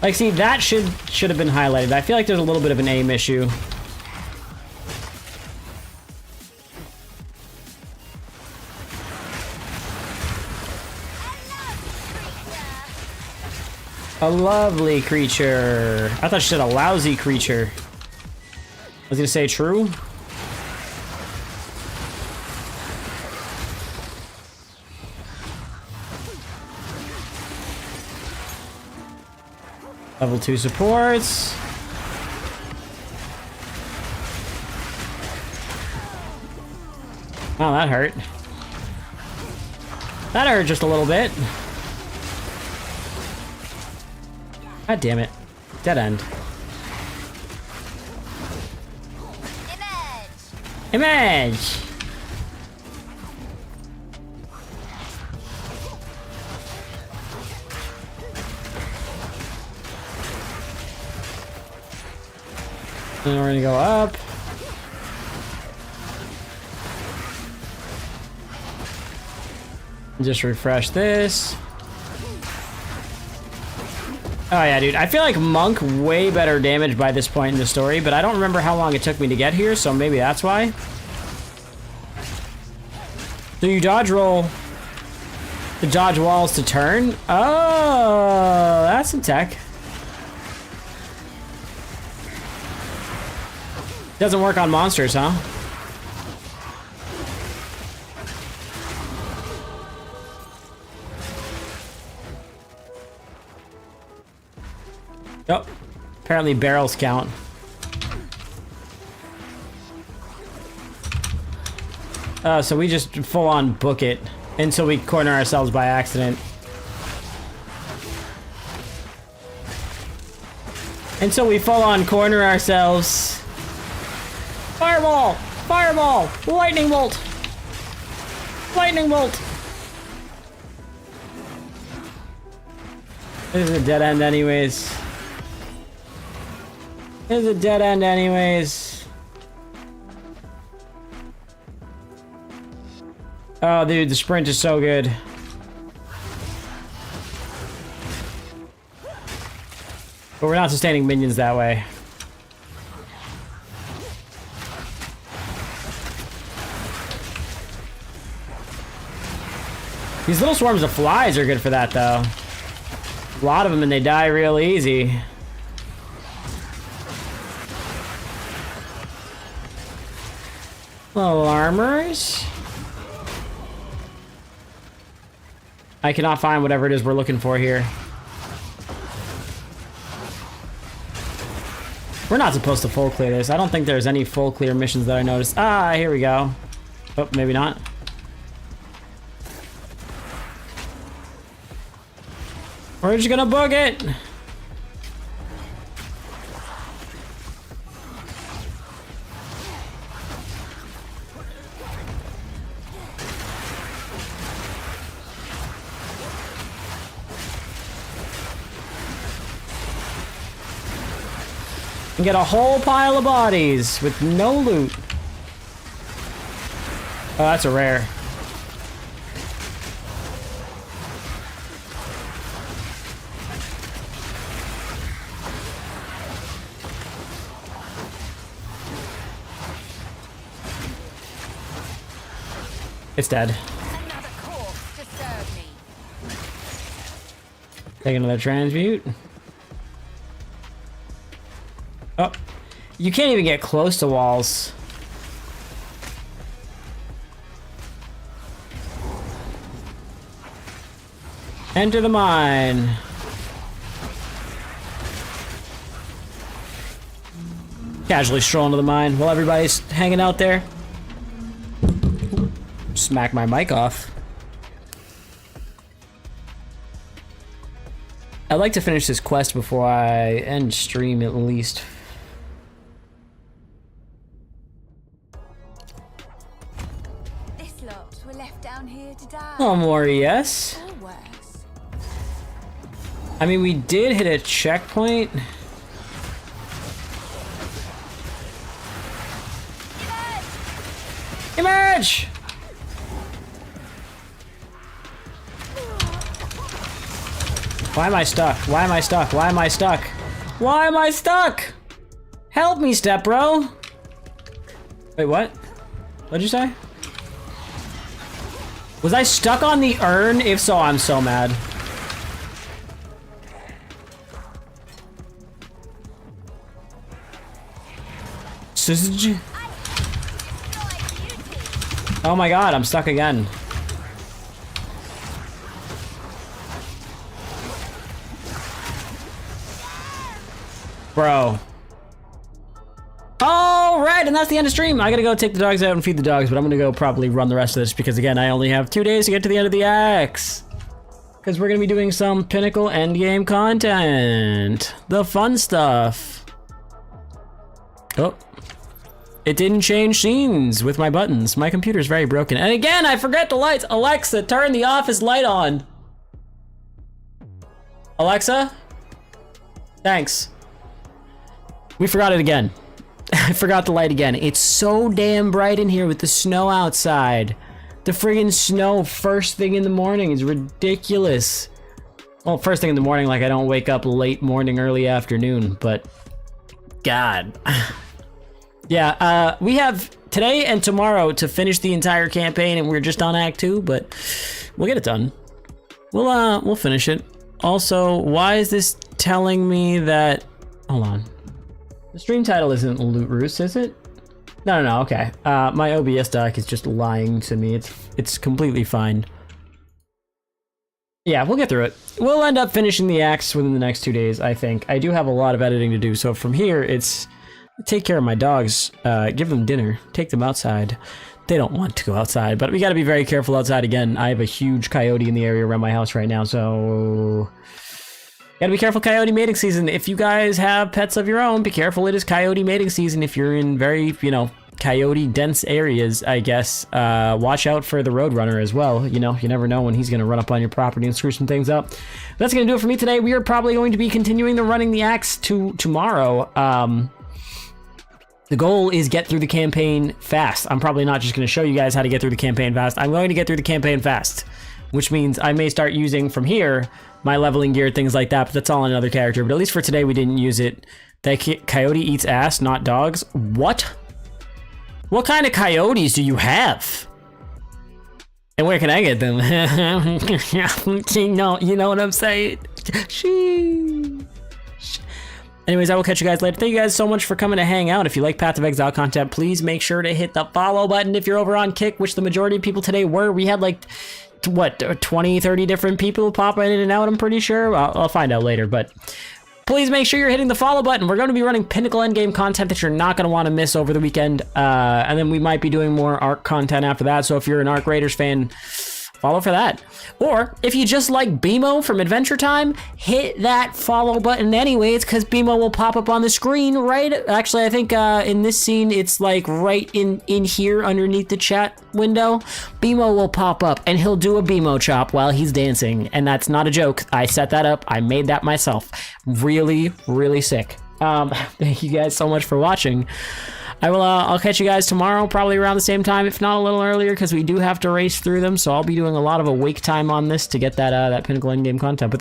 [SPEAKER 1] Like, see, that should have been highlighted. I feel like there's a little bit of an aim issue. A lovely creature. I thought she said a lousy creature. I was gonna say true. Level 2 supports. Wow, that hurt. That hurt just a little bit. God damn it. Dead end. Image! And we're gonna go up. Just refresh this. Oh yeah, dude. I feel like Monk way better damage by this point in the story, but I don't remember how long it took me to get here, so maybe that's why. So you dodge roll the dodge walls to turn? Oh, that's some tech. Doesn't work on monsters, huh? Oh, apparently barrels count. So we just full on book it until we corner ourselves by accident. Until we full on corner ourselves. Fireball! Fireball! Lightning bolt! Lightning bolt! This is a dead end anyways. This is a dead end anyways. Oh, dude, the sprint is so good. But we're not sustaining minions that way. These little swarms of flies are good for that, though. A lot of them and they die real easy. Little armors. I cannot find whatever it is we're looking for here. We're not supposed to full clear this. I don't think there's any full clear missions that I noticed. Ah, here we go. Oh, maybe not. We're just gonna book it. And get a whole pile of bodies with no loot. Oh, that's a rare. It's dead.
[SPEAKER 5] Another corpse to serve me.
[SPEAKER 1] Take another transmute. Oh, you can't even get close to walls. Enter the mine. Casually stroll into the mine while everybody's hanging out there. Smack my mic off. I'd like to finish this quest before I end stream at least.
[SPEAKER 3] This lot were left down here to die.
[SPEAKER 1] Oh, more yes.
[SPEAKER 3] Or worse.
[SPEAKER 1] I mean, we did hit a checkpoint. Emerge! Why am I stuck? Why am I stuck? Why am I stuck? Why am I stuck? Help me, step bro. Wait, what? What'd you say? Was I stuck on the urn? If so, I'm so mad. Sausage? Oh my god, I'm stuck again. Bro. Alright, and that's the end of stream. I gotta go take the dogs out and feed the dogs, but I'm gonna go probably run the rest of this because, again, I only have 2 days to get to the end of the axe. Because we're gonna be doing some pinnacle endgame content. The fun stuff. Oh. It didn't change scenes with my buttons. My computer's very broken. And again, I forget the lights. Alexa, turn the office light on. Alexa? Thanks. We forgot it again. I forgot the light again. It's so damn bright in here with the snow outside. The friggin' snow first thing in the morning is ridiculous. Well, first thing in the morning, like I don't wake up late morning, early afternoon, but God. Yeah, we have today and tomorrow to finish the entire campaign, and we're just on Act 2, but we'll get it done. We'll finish it. Also, why is this telling me that... Hold on. The stream title isn't Loot Roost, is it? No, okay. My OBS doc is just lying to me. It's completely fine. Yeah, we'll get through it. We'll end up finishing the acts within the next 2 days, I think. I do have a lot of editing to do, so from here, it's... Take care of my dogs, give them dinner, take them outside. They don't want to go outside, but we gotta be very careful outside again. I have a huge coyote in the area around my house right now, so... Gotta be careful, coyote mating season. If you guys have pets of your own, be careful, it is coyote mating season. If you're in very, coyote dense areas, I guess, watch out for the roadrunner as well. You never know when he's gonna run up on your property and screw some things up. That's gonna do it for me today. We are probably going to be continuing the running the axe to tomorrow. The goal is get through the campaign fast. I'm probably not just going to show you guys how to get through the campaign fast. I'm going to get through the campaign fast, which means I may start using from here my leveling gear, things like that, but that's all on another character. But at least for today, we didn't use it. That coyote eats ass, not dogs. What? What kind of coyotes do you have? And where can I get them? You know what I'm saying? Sheesh. Anyways, I will catch you guys later. Thank you guys so much for coming to hang out. If you like Path of Exile content, please make sure to hit the follow button if you're over on Kick, which the majority of people today were. We had like, what, 20, 30 different people popping in and out, I'm pretty sure. I'll find out later, but please make sure you're hitting the follow button. We're going to be running Pinnacle endgame content that you're not going to want to miss over the weekend. And then we might be doing more Arc content after that. So if you're an Arc Raiders fan, follow for that. Or if you just like BMO from Adventure Time, hit that follow button anyways, because BMO will pop up on the screen, right? Actually, I think in this scene, it's like right in here underneath the chat window. BMO will pop up and he'll do a BMO chop while he's dancing. And that's not a joke. I set that up. I made that myself. Really, really sick. Thank you guys so much for watching. I'll catch you guys tomorrow, probably around the same time, if not a little earlier, because we do have to race through them. So I'll be doing a lot of awake time on this to get that Pinnacle endgame content. But